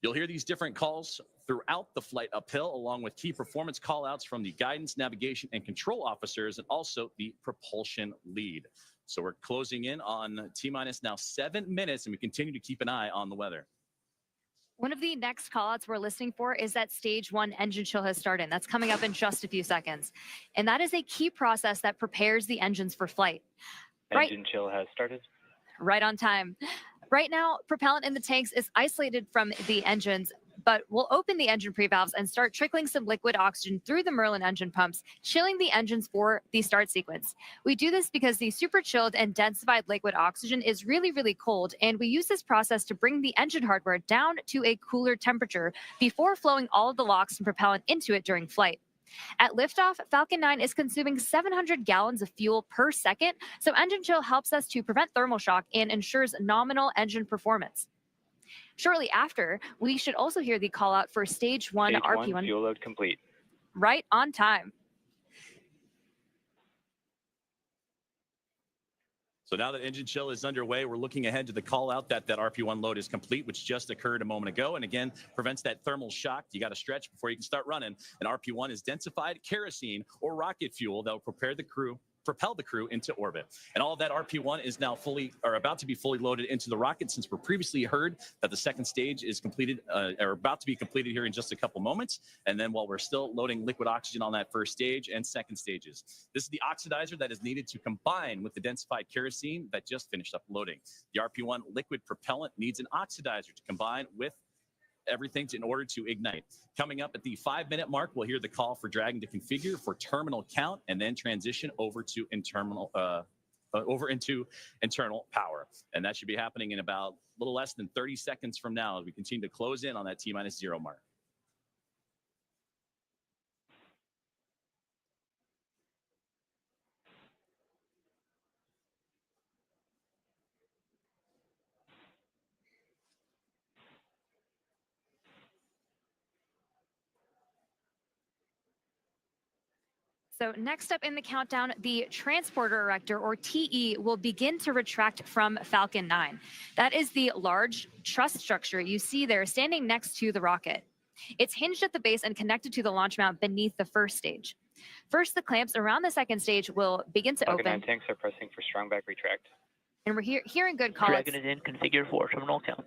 You'll hear these different calls throughout the flight uphill, along with key performance callouts from the guidance, navigation, and control officers, and also the propulsion lead. So we're closing in on T-minus now 7 minutes, and we continue to keep an eye on the weather. One of the next callouts we're listening for is that stage 1 engine chill has started. That's coming up in just a few seconds. And that is a key process that prepares the engines for flight. Engine chill has started. Right on time. Right now, propellant in the tanks is isolated from the engines, but we'll open the engine pre-valves and start trickling some liquid oxygen through the Merlin engine pumps, chilling the engines for the start sequence. We do this because the super chilled and densified liquid oxygen is really, really cold, and we use this process to bring the engine hardware down to a cooler temperature before flowing all of the LOX and propellant into it during flight. At liftoff, Falcon 9 is consuming 700 gallons of fuel per second, so engine chill helps us to prevent thermal shock and ensures nominal engine performance. Shortly after, we should also hear the call out for stage 1 RP1. Fuel load complete. Right on time. So now that engine chill is underway, we're looking ahead to the call out that RP1 load is complete, which just occurred a moment ago. And again, prevents that thermal shock. You got to stretch before you can start running. And RP1 is densified kerosene or rocket fuel that will propel the crew into orbit. And all of that RP1 is now about to be fully loaded into the rocket, since we're previously heard that the second stage is completed or about to be completed here in just a couple moments. And then while we're still loading liquid oxygen on that first stage and second stages. This is the oxidizer that is needed to combine with the densified kerosene that just finished up loading. The RP1 liquid propellant needs an oxidizer to combine with everything in order to ignite. Coming up at the 5-minute mark, we'll hear the call for Dragon to configure for terminal count and then transition over to internal power. And that should be happening in about a little less than 30 seconds from now as we continue to close in on that T-0 mark. So next up in the countdown, the transporter erector, or TE, will begin to retract from Falcon 9. That is the large truss structure you see there standing next to the rocket. It's hinged at the base and connected to the launch mount beneath the first stage. First, the clamps around the second stage will begin to Falcon open. 9 tanks are pressing for strong back retract. And we're hearing good callouts. Dragon is in, configured for terminal count.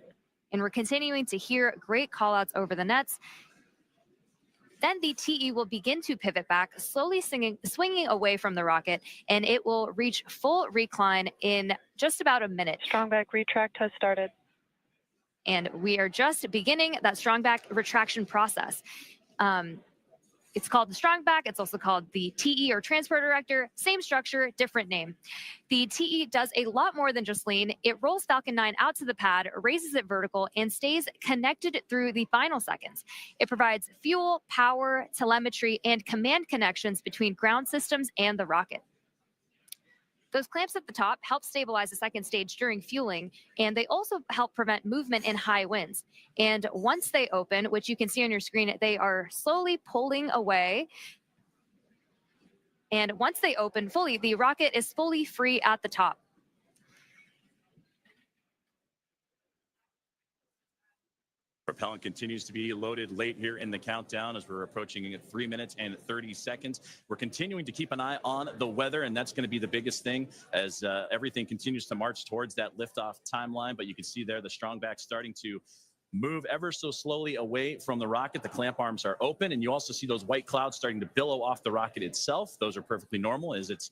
And we're continuing to hear great callouts over the nets. Then the TE will begin to pivot back, slowly swinging away from the rocket, and it will reach full recline in just about a minute. Strong back retract has started. And we are just beginning that strong back retraction process. It's called the strong back. It's also called the TE, or transporter erector. Same structure, different name. The TE does a lot more than just lean. It rolls Falcon 9 out to the pad, raises it vertical, and stays connected through the final seconds. It provides fuel, power, telemetry, and command connections between ground systems and the rocket. Those clamps at the top help stabilize the second stage during fueling, and they also help prevent movement in high winds. And once they open, which you can see on your screen, they are slowly pulling away. And once they open fully, the rocket is fully free at the top. Propellant continues to be loaded late here in the countdown as we're approaching 3 minutes and 30 seconds. We're continuing to keep an eye on the weather, and that's going to be the biggest thing as everything continues to march towards that liftoff timeline. But you can see there the strong back starting to move ever so slowly away from the rocket. The clamp arms are open, and you also see those white clouds starting to billow off the rocket itself. Those are perfectly normal as it's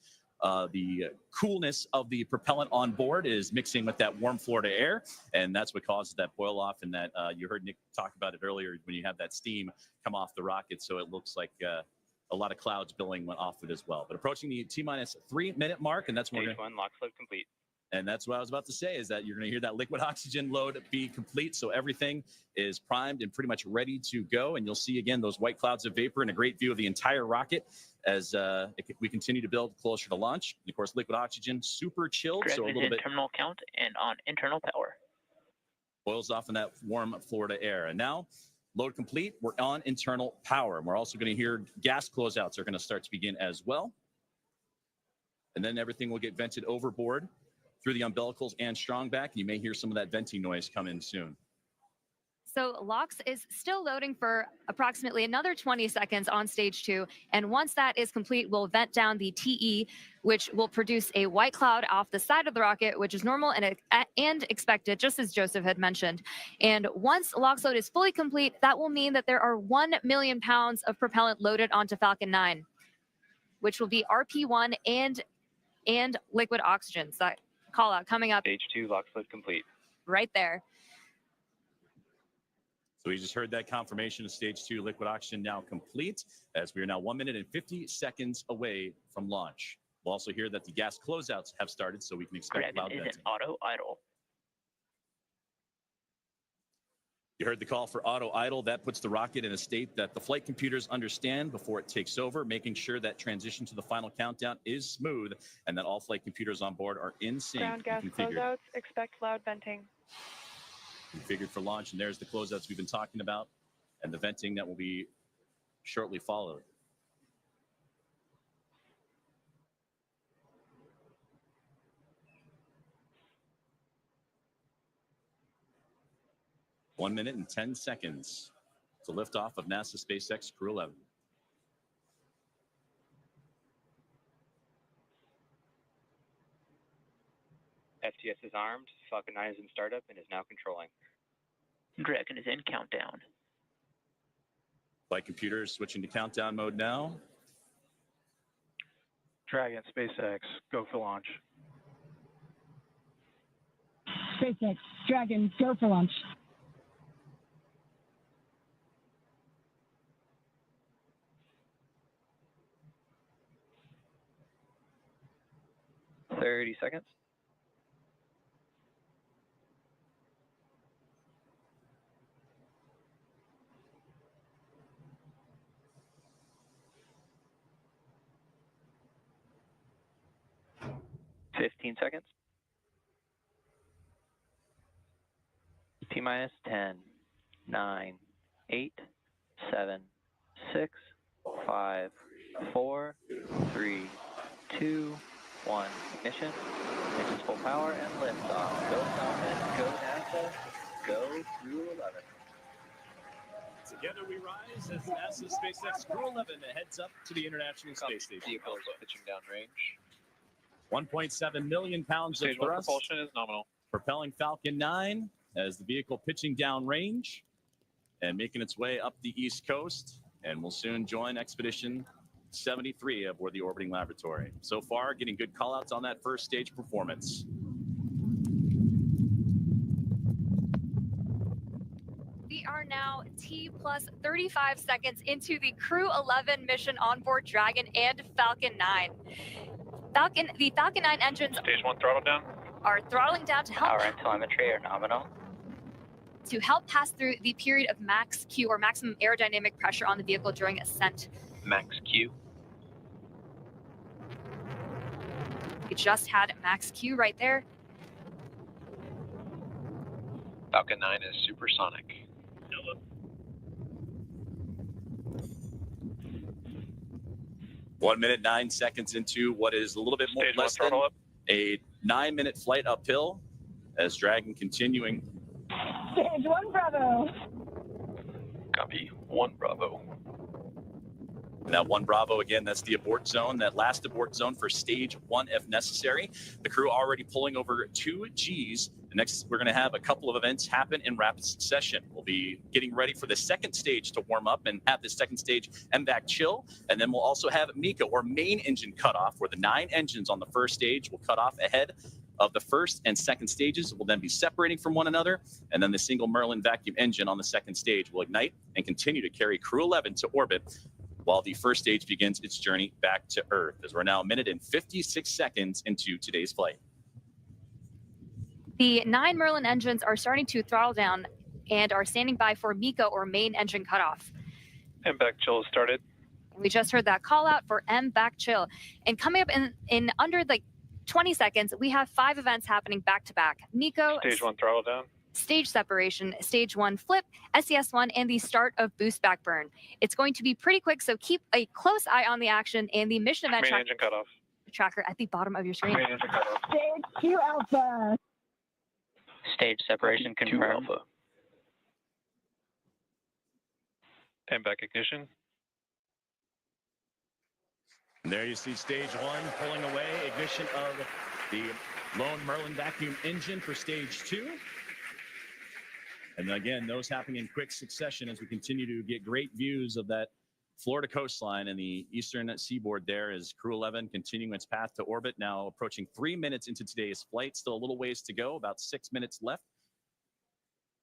the coolness of the propellant on board is mixing with that warm Florida air, and that's what causes that boil off. And that you heard Nick talk about it earlier when you have that steam come off the rocket, so it looks like a lot of clouds billowing went off it as well. But approaching the T-minus 3 minute mark, and that's when Stage 1 lock load complete. And that's what I was about to say, is that you're going to hear that liquid oxygen load be complete. So everything is primed and pretty much ready to go. And you'll see, again, those white clouds of vapor and a great view of the entire rocket as we continue to build closer to launch. And of course, liquid oxygen, super chilled. Dragon So a is little in bit terminal count and on internal power. boils off in that warm Florida air. And now, load complete, we're on internal power. And we're also going to hear gas closeouts are going to start to begin as well. And then everything will get vented overboard through the umbilicals and strong back. You may hear some of that venting noise come in soon. So LOX is still loading for approximately another 20 seconds on stage 2. And once that is complete, we'll vent down the TE, which will produce a white cloud off the side of the rocket, which is normal and expected, just as Joseph had mentioned. And once LOX load is fully complete, that will mean that there are 1 million pounds of propellant loaded onto Falcon 9, which will be RP1 and liquid oxygen. So that call out coming up. Stage 2 lock load complete. Right there. So we just heard that confirmation of stage 2 liquid oxygen now complete, as we are now 1 minute and 50 seconds away from launch. We'll also hear that the gas closeouts have started, so we can expect loud Dragon is venting. in auto idle. You heard the call for auto idle. That puts the rocket in a state that the flight computers understand before it takes over, making sure that transition to the final countdown is smooth and that all flight computers on board are in sync Ground gas and configured. closeouts, expect loud venting. Configured for launch, and there's the closeouts we've been talking about and the venting that will be shortly followed. One minute and 10 seconds to liftoff of NASA SpaceX Crew 11. FTS is armed. Falcon 9 is in startup and is now controlling. Dragon is in countdown. Flight computers switching to countdown mode now. Dragon, SpaceX, go for launch. SpaceX, Dragon, go for launch. Thirty seconds. Fifteen seconds. T-minus 10, 9, 8, 7, 6, 5, 4, 3, 2, 1. Ignition. Ignition's full power and liftoff. Go Falcon, go NASA, go Crew 11. Together we rise as NASA SpaceX Crew 11 heads up to the International Space Station. Vehicle pitching down range. 1.7 million pounds Stage of 1 thrust. propulsion is nominal. Propelling Falcon 9 as the vehicle pitching down range and making its way up the East Coast, and will soon join Expedition 73 aboard the orbiting laboratory. So far, getting good callouts on that first stage performance. We are now T plus 35 seconds into the Crew 11 mission on board Dragon and Falcon 9. The Falcon 9 engines Stage 1 throttle down. are throttling down to help Power and telemetry are nominal. pass through the period of max Q, or maximum aerodynamic pressure on the vehicle during ascent. Max Q. We just had max Q right there. Falcon 9 is supersonic. 1 minute, 9 seconds into what is a little bit more Stage less 1 than throttle up. a 9-minute flight uphill as Dragon continuing. Stage 1 Bravo. Copy. 1 Bravo. And that 1 Bravo, again, that's the abort zone, that last abort zone for stage 1 if necessary. The crew already pulling over 2 Gs. Next, we're going to have a couple of events happen in rapid succession. We'll be getting ready for the second stage to warm up and have the second stage MVAC chill. And then we'll also have MECA, or main engine cutoff, where the 9 engines on the first stage will cut off ahead of the first and second stages. Will then be separating from one another. And then the single Merlin vacuum engine on the second stage will ignite and continue to carry Crew 11 to orbit, while the first stage begins its journey back to Earth, as we're now 1 minute and 56 seconds into today's flight. The 9 Merlin engines are starting to throttle down and are standing by for MECA, or main engine cutoff. MVAC chill has started. We just heard that call out for MVAC chill. And coming up in under like 20 seconds, we have 5 events happening back to back. MECA, Stage 1 throttle down. stage separation, stage 1 flip, SES1, and the start of boost back burn. It's going to be pretty quick, so keep a close eye on the action and the mission event Main engine cutoff. tracker at the bottom of your screen. Main engine cutoff. Stage 2 Alpha. Stage separation 2 confirmed. Alpha. MVAC ignition. And there you see stage 1 pulling away, ignition of the lone Merlin vacuum engine for stage 2. And again, those happening in quick succession as we continue to get great views of that Florida coastline and the eastern seaboard there, as Crew 11 continuing its path to orbit, now approaching 3 minutes into today's flight. Still a little ways to go, about 6 minutes left,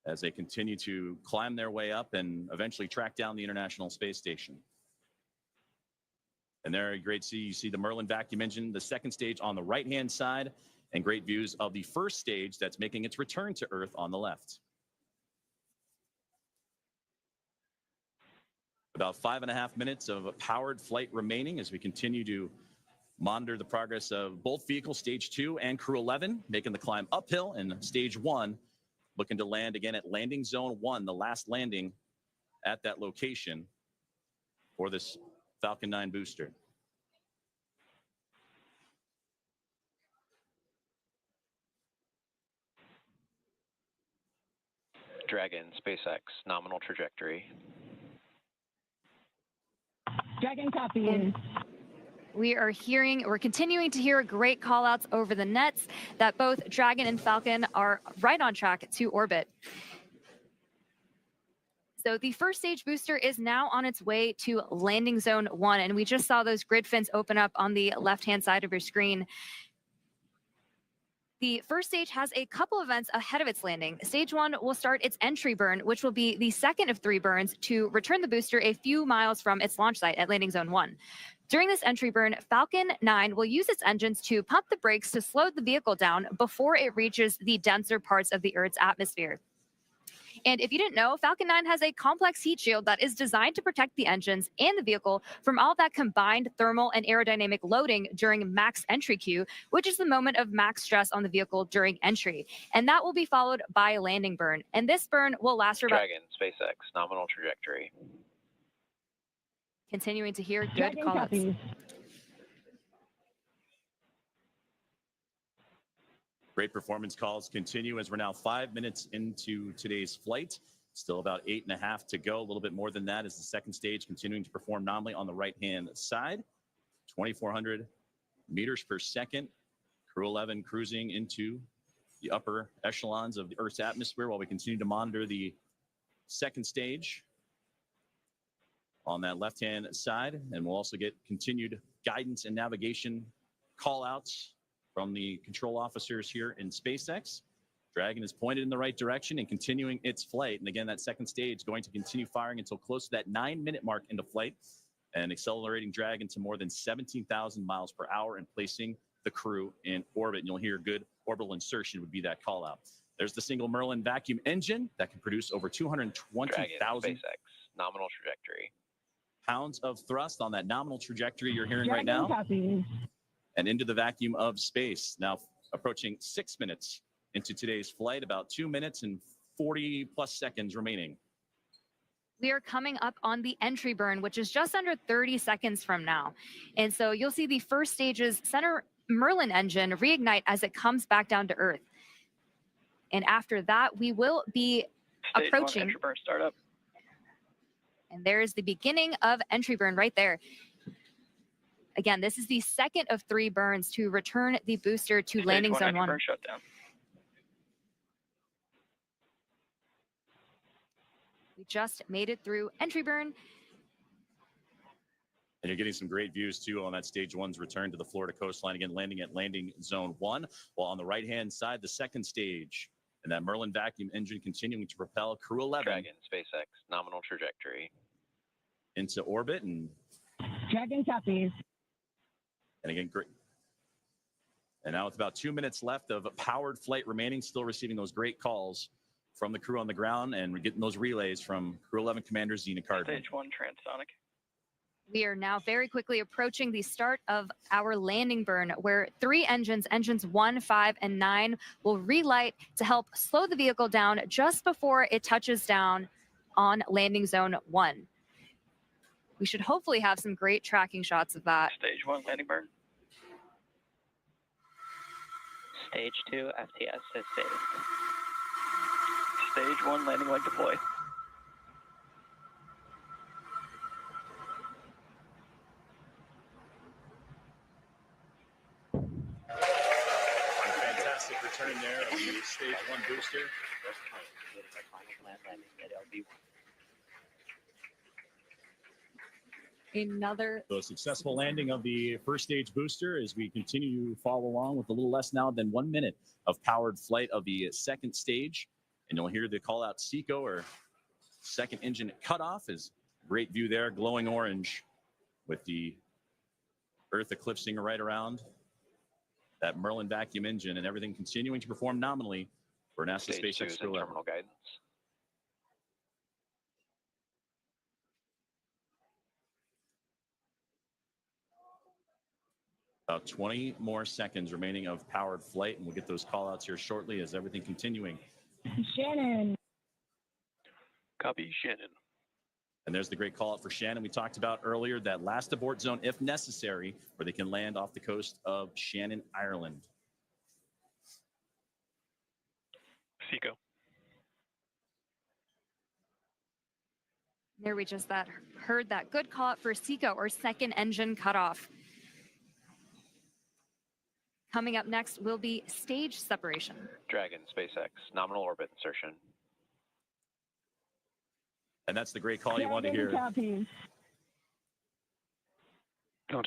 as they continue to climb their way up and eventually track down the International Space Station. And there, great see, you see the Merlin vacuum engine, the second stage on the right-hand side, and great views of the first stage that's making its return to Earth on the left. About 5.5 minutes of a powered flight remaining as we continue to monitor the progress of both vehicles, stage 2 and Crew 11, making the climb uphill, and stage 1 looking to land again at landing zone 1, the last landing at that location for this Falcon 9 booster. Dragon, SpaceX, nominal trajectory. Dragon copy. We're continuing to hear great call outs over the nets that both Dragon and Falcon are right on track to orbit. So the first stage booster is now on its way to landing zone 1, and we just saw those grid fins open up on the left-hand side of your screen. The first stage has a couple events ahead of its landing. Stage 1 will start its entry burn, which will be the second of 3 burns to return the booster a few miles from its launch site at landing zone 1. During this entry burn, Falcon 9 will use its engines to pump the brakes to slow the vehicle down before it reaches the denser parts of the Earth's atmosphere. And if you didn't know, Falcon 9 has a complex heat shield that is designed to protect the engines and the vehicle from all that combined thermal and aerodynamic loading during max entry Q, which is the moment of max stress on the vehicle during entry. And that will be followed by a landing burn. And this burn will last for about... Dragon, SpaceX, nominal trajectory. Continuing to hear good Dragon calls. copy. Great performance calls continue as we're now 5 minutes into today's flight. Still about 8.5 to go, a little bit more than that as the second stage continuing to perform nominally on the right-hand side. 2,400 meters per second. Crew 11 cruising into the upper echelons of the Earth's atmosphere while we continue to monitor the second stage on that left-hand side. And we'll also get continued guidance and navigation call-outs from the control officers here in SpaceX. Dragon is pointed in the right direction and continuing its flight. And again, that second stage going to continue firing until close to that 9-minute mark into flight, and accelerating Dragon to more than 17,000 miles per hour and placing the crew in orbit. And you'll hear good orbital insertion would be that call out. There's the single Merlin vacuum engine that can produce over 220,000 SpaceX, nominal trajectory. pounds of thrust on that nominal trajectory you're hearing right now. Copy. And into the vacuum of space. Now approaching 6 minutes into today's flight, about 2 minutes and 40 plus seconds remaining. We are coming up on the entry burn, which is just under 30 seconds from now. And so you'll see the first stage's center Merlin engine reignite as it comes back down to Earth. And after that, we will be Stage approaching. 1 entry burn startup. And there's the beginning of entry burn right there. Again, this is the second of 3 burns to return the booster to landing zone 1. Burn shutdown. We just made it through entry burn. And you're getting some great views, too, on that stage 1's return to the Florida coastline. Again, landing at landing zone 1. While on the right-hand side, the second stage. And that Merlin vacuum engine continuing to propel Crew 11. Dragon, SpaceX, nominal trajectory. Into orbit. And Dragon copies. And again, great. And now with about 2 minutes left of powered flight remaining, still receiving those great calls from the crew on the ground, and we're getting those relays from Crew 11 Commander Zena Cardin. Stage 1 transonic. We are now very quickly approaching the start of our landing burn, where 3 engines, engines 1, 5, and 9, will relight to help slow the vehicle down just before it touches down on landing zone 1. We should hopefully have some great tracking shots of that. Stage 1 landing burn. Stage 2 FTS is saved. Stage 1 landing leg deploy. Fantastic return there of the stage 1 booster. Another So a successful landing of the first stage booster as we continue to follow along with a little less now than 1 minute of powered flight of the second stage. And you'll hear the call out SECO, or second engine cutoff. Is great view there, glowing orange with the Earth eclipsing right around that Merlin vacuum engine, and everything continuing to perform nominally for NASA Stage 2 SpaceX is Crew 11. terminal guidance. About 20 more seconds remaining of powered flight, and we'll get those call outs here shortly as everything continuing. Shannon. Copy, Shannon. And there's the great call out for Shannon we talked about earlier, that last abort zone if necessary, where they can land off the coast of Shannon, Ireland. SECO. There we just heard that good call out for SECO, or second engine cutoff. Coming up next will be stage separation. Dragon, SpaceX, nominal orbit insertion. And that's the great call you want to hear. Copies. A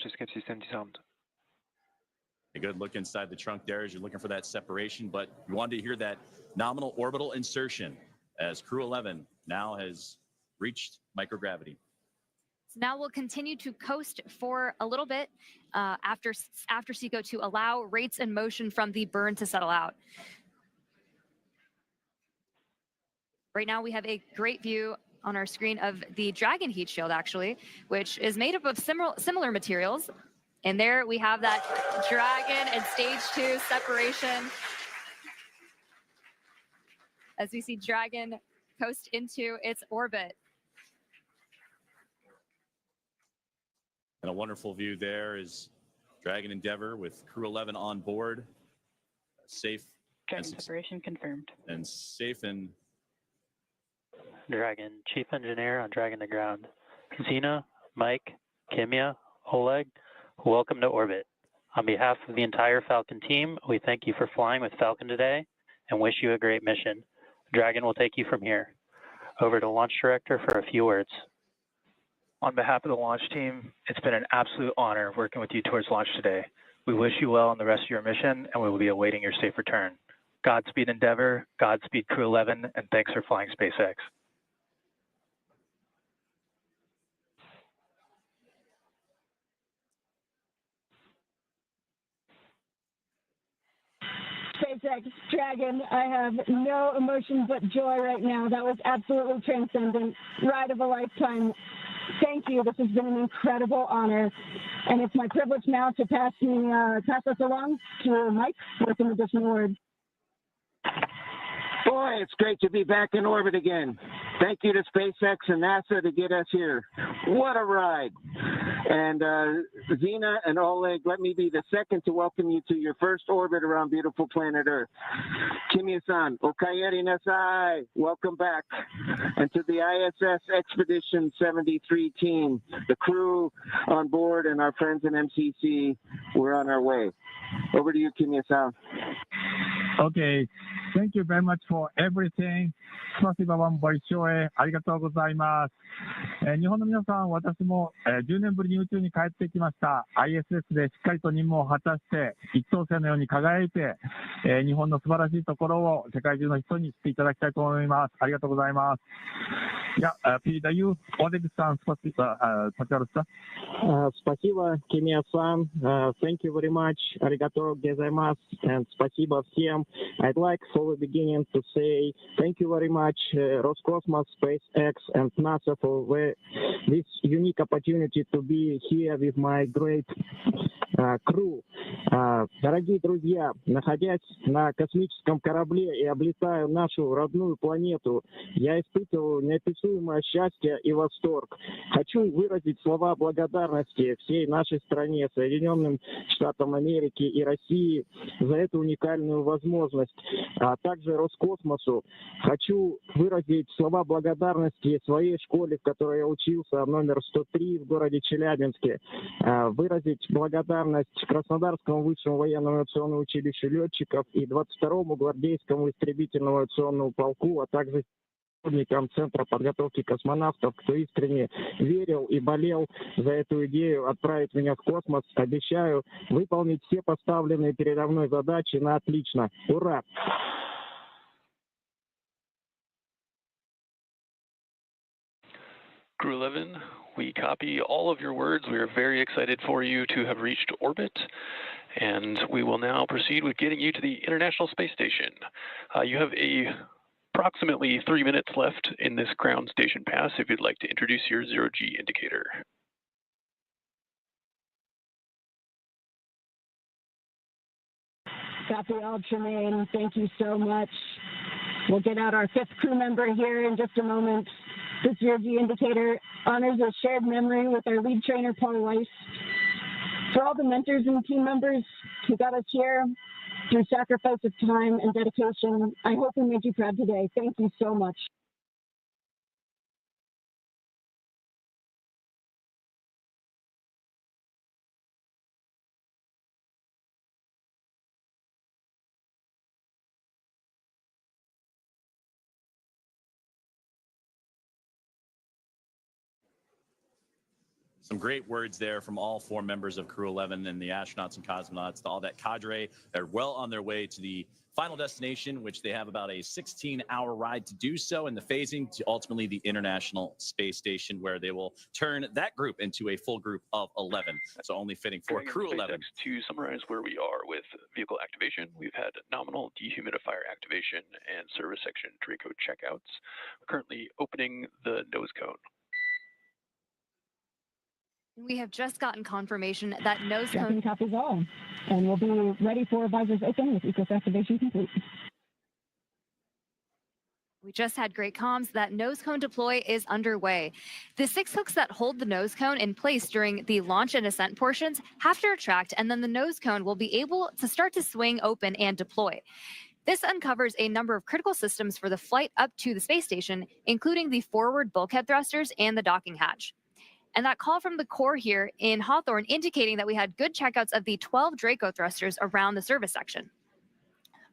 good look inside the trunk there as you're looking for that separation, but you wanted to hear that nominal orbital insertion as Crew 11 now has reached microgravity. So now we'll continue to coast for a little bit after SECO to allow rates and motion from the burn to settle out. Right now we have a great view on our screen of the Dragon heat shield, actually, which is made up of similar materials. And there we have that Dragon and stage 2 separation as we see Dragon coast into its orbit. And a wonderful view there is Dragon Endeavor with Crew 11 on board, safe. Dragon separation confirmed. And safe and Dragon, Chief Engineer on Dragon to ground. Zena, Mike, Kimya, Oleg, welcome to orbit. On behalf of the entire Falcon team, we thank you for flying with Falcon today and wish you a great mission. Dragon will take you from here. Over to Launch Director for a few words. On behalf of the launch team, it's been an absolute honor working with you towards launch today. We wish you well on the rest of your mission, and we will be awaiting your safe return. Godspeed Endeavor, Godspeed Crew 11, and thanks for flying SpaceX. SpaceX, Dragon, I have no emotion but joy right now. That was absolutely transcendent. Ride of a lifetime. Thank you. This has been an incredible honor. And it's my privilege now to pass us along to Mike with some additional words. Boy, it's great to be back in orbit again. Thank you to SpaceX and NASA to get us here. What a ride. And Zena and Oleg, let me be the second to welcome you to your first orbit around beautiful planet Earth. Kimya-san, okayeri nasai, welcome back. And to the ISS Expedition 73 team, the crew on board and our friends in MCC, we're on our way. Over to you, Kimya-san. Okay, thank you very much for everything. スパシバワンご一緒へありがとうございます。日本の皆さん、私も、10年ぶりに宇宙に帰ってきました。ISS でしっかりと任務を果たして、一等星のように輝いて、日本の素晴らしいところを世界中の人に知っていただきたいと思います。ありがとうございます。Я передаю Олег-сан, пожалуйста. Спасибо, Kimya-san. Thank you very much. Arigato gozaimasu. And спасибо всем. I'd like for the beginning to say thank you very much, Roscosmos, SpaceX, and NASA for this unique opportunity to be here with my great crew. Дорогие друзья, находясь на космическом корабле и облетая нашу родную планету, я испытываю неописуемое счастье и восторг. Хочу выразить слова благодарности всей нашей стране, Соединенным Штатам Америки и России за эту уникальную возможность, а также Роскосмосу. Хочу выразить слова благодарности своей школе, в которой я учился, номер 103 в городе Челябинске, выразить благодарность Краснодарскому высшему военному авиационному училищу летчиков и 22-му гвардейскому истребительному авиационному полку, а также сотрудникам Центра подготовки космонавтов, кто искренне верил и болел за эту идею отправить меня в космос. Обещаю выполнить все поставленные передо мной задачи на отлично. Ура! Crew 11, we copy all of your words. We are very excited for you to have reached orbit, and we will now proceed with getting you to the International Space Station. You have approximately 3 minutes left in this ground station pass if you'd like to introduce your 0G indicator. Copy all, Tremaine. Thank you so much. We'll get out our 5th crew member here in just a moment. This 0G indicator honors a shared memory with our lead trainer, Paul Weiss. For all the mentors and team members who got us here through sacrifice of time and dedication, I hope we made you proud today. Thank you so much. Some great words there from all 4 members of Crew 11 and the astronauts and cosmonauts, all that cadre. They're well on their way to the final destination, which they have about a 16-hour ride to do so, and the phasing to ultimately the International Space Station, where they will turn that group into a full group of 11. So only fitting for Crew 11. To summarize where we are with vehicle activation, we've had nominal dehumidifier activation and service section Draco checkouts. We're currently opening the nose cone. We have just gotten confirmation that nose cone. Tracking copies all, and we'll be ready for visors open with ECOS activation complete. We just had great comms that nose cone deploy is underway. The 6 hooks that hold the nose cone in place during the launch and ascent portions have to retract, and then the nose cone will be able to start to swing open and deploy. This uncovers a number of critical systems for the flight up to the space station, including the forward bulkhead thrusters and the docking hatch. And that call from the core here in Hawthorne indicating that we had good checkouts of the 12 Draco thrusters around the service section.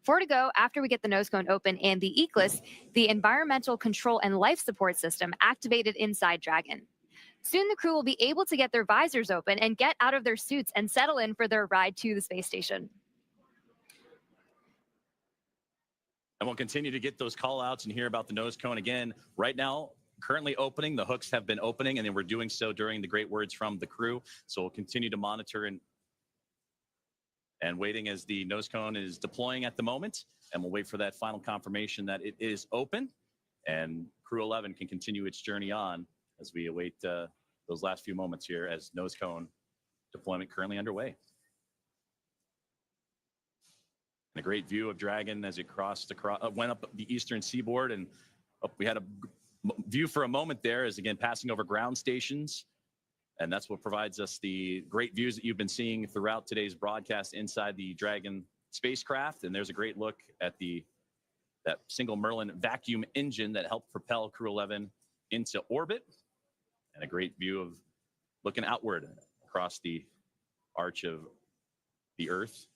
4 to go after we get the nose cone open and the ECLIS, the environmental control and life support system, activated inside Dragon. Soon the crew will be able to get their visors open and get out of their suits and settle in for their ride to the space station. And we'll continue to get those call outs and hear about the nose cone again. Right now, currently opening. The hooks have been opening, and they were doing so during the great words from the crew. So we'll continue to monitor and waiting as the nose cone is deploying at the moment. And we'll wait for that final confirmation that it is open. And Crew 11 can continue its journey on as we await those last few moments here as nose cone deployment currently underway. And a great view of Dragon as it went up the eastern seaboard, and we had a view for a moment there is, again, passing over ground stations. And that's what provides us the great views that you've been seeing throughout today's broadcast inside the Dragon spacecraft. And there's a great look at that single Merlin vacuum engine that helped propel Crew 11 into orbit. And a great view of looking outward across the arch of the Earth.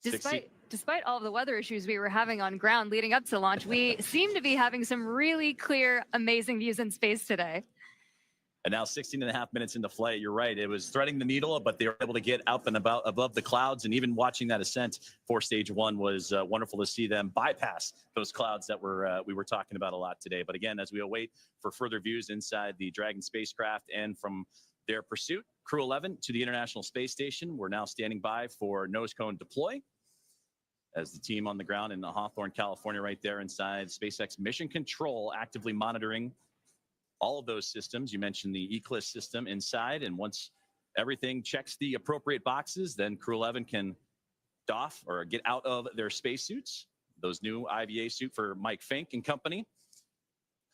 Despite all of the weather issues we were having on ground leading up to launch, we seem to be having some really clear, amazing views in space today. And now 16.5 minutes into flight, you're right. It was threading the needle, but they were able to get up and about above the clouds. And even watching that ascent for stage one was wonderful to see them bypass those clouds that we were talking about a lot today. But again, as we await for further views inside the Dragon spacecraft and from their pursuit, Crew 11 to the International Space Station, we're now standing by for nose cone deploy as the team on the ground in Hawthorne, California, right there inside SpaceX Mission Control, actively monitoring all of those systems. You mentioned the Eclipse system inside, and once everything checks the appropriate boxes, then Crew 11 can doff or get out of their spacesuits, those new IVA suit for Mike Fink and company.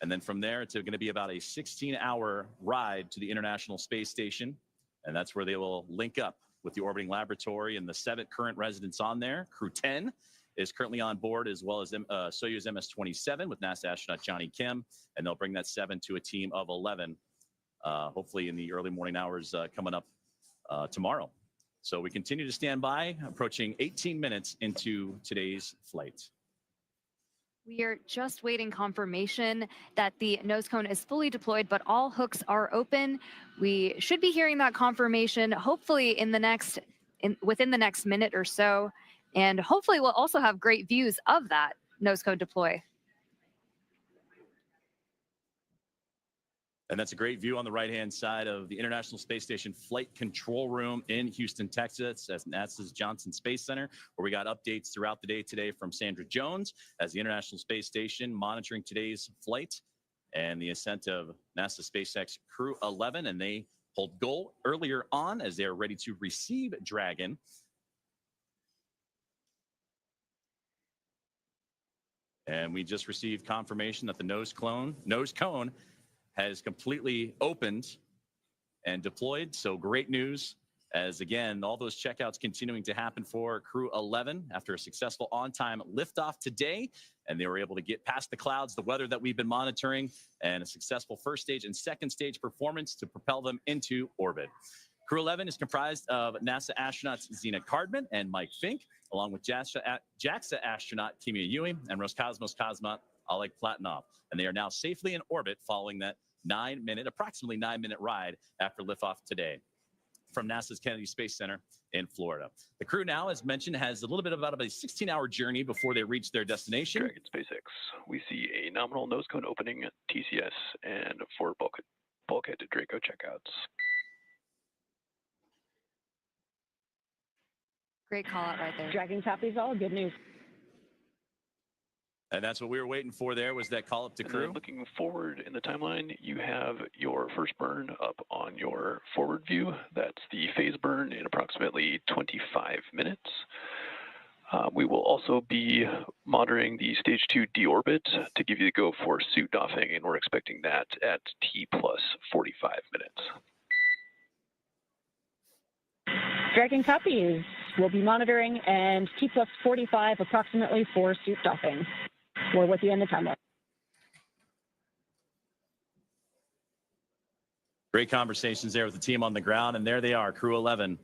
And then from there, it's going to be about a 16-hour ride to the International Space Station, and that's where they will link up with the orbiting laboratory and the 7 current residents on there. Crew 10 is currently on board, as well as Soyuz MS-27 with NASA astronaut Johnny Kim, and they'll bring that 7 to a team of 11, hopefully in the early morning hours coming up tomorrow. So we continue to stand by, approaching 18 minutes into today's flight. We are just waiting confirmation that the nose cone is fully deployed, but all hooks are open. We should be hearing that confirmation hopefully within the next minute or so. And hopefully we'll also have great views of that nose cone deploy. And that's a great view on the right-hand side of the International Space Station Flight Control Room in Houston, Texas, at NASA's Johnson Space Center, where we got updates throughout the day today from Sandra Jones as the International Space Station monitoring today's flight and the ascent of NASA SpaceX Crew 11. And they pulled goal earlier on as they are ready to receive Dragon. And we just received confirmation that the nose cone has completely opened and deployed. So great news, as again, all those checkouts continuing to happen for Crew 11 after a successful on-time liftoff today. And they were able to get past the clouds, the weather that we've been monitoring, and a successful first stage and second stage performance to propel them into orbit. Crew 11 is comprised of NASA astronauts Zena Cardman and Mike Fink, along with JAXA astronaut Kimia Ewing and Roscosmos cosmonaut Oleg Platonov. And they are now safely in orbit following that approximately 9-minute ride after liftoff today from NASA's Kennedy Space Center in Florida. The crew now, as mentioned, has a little bit about a 16-hour journey before they reach their destination. Dragon SpaceX, we see a nominal nose cone opening at TCS and 4 bulkhead to Draco checkouts. Great call out right there. Dragon copies all. Good news. And that's what we were waiting for there, was that call up to crew. Looking forward in the timeline, you have your first burn up on your forward view. That's the phase burn in approximately 25 minutes. We will also be monitoring the stage 2 deorbit to give you the go for suit doffing, and we're expecting that at T plus 45 minutes. Dragon copies. We'll be monitoring, and T plus 45 approximately for suit doffing. We're with you in the timeline. Great conversations there with the team on the ground, and there they are, Crew 11.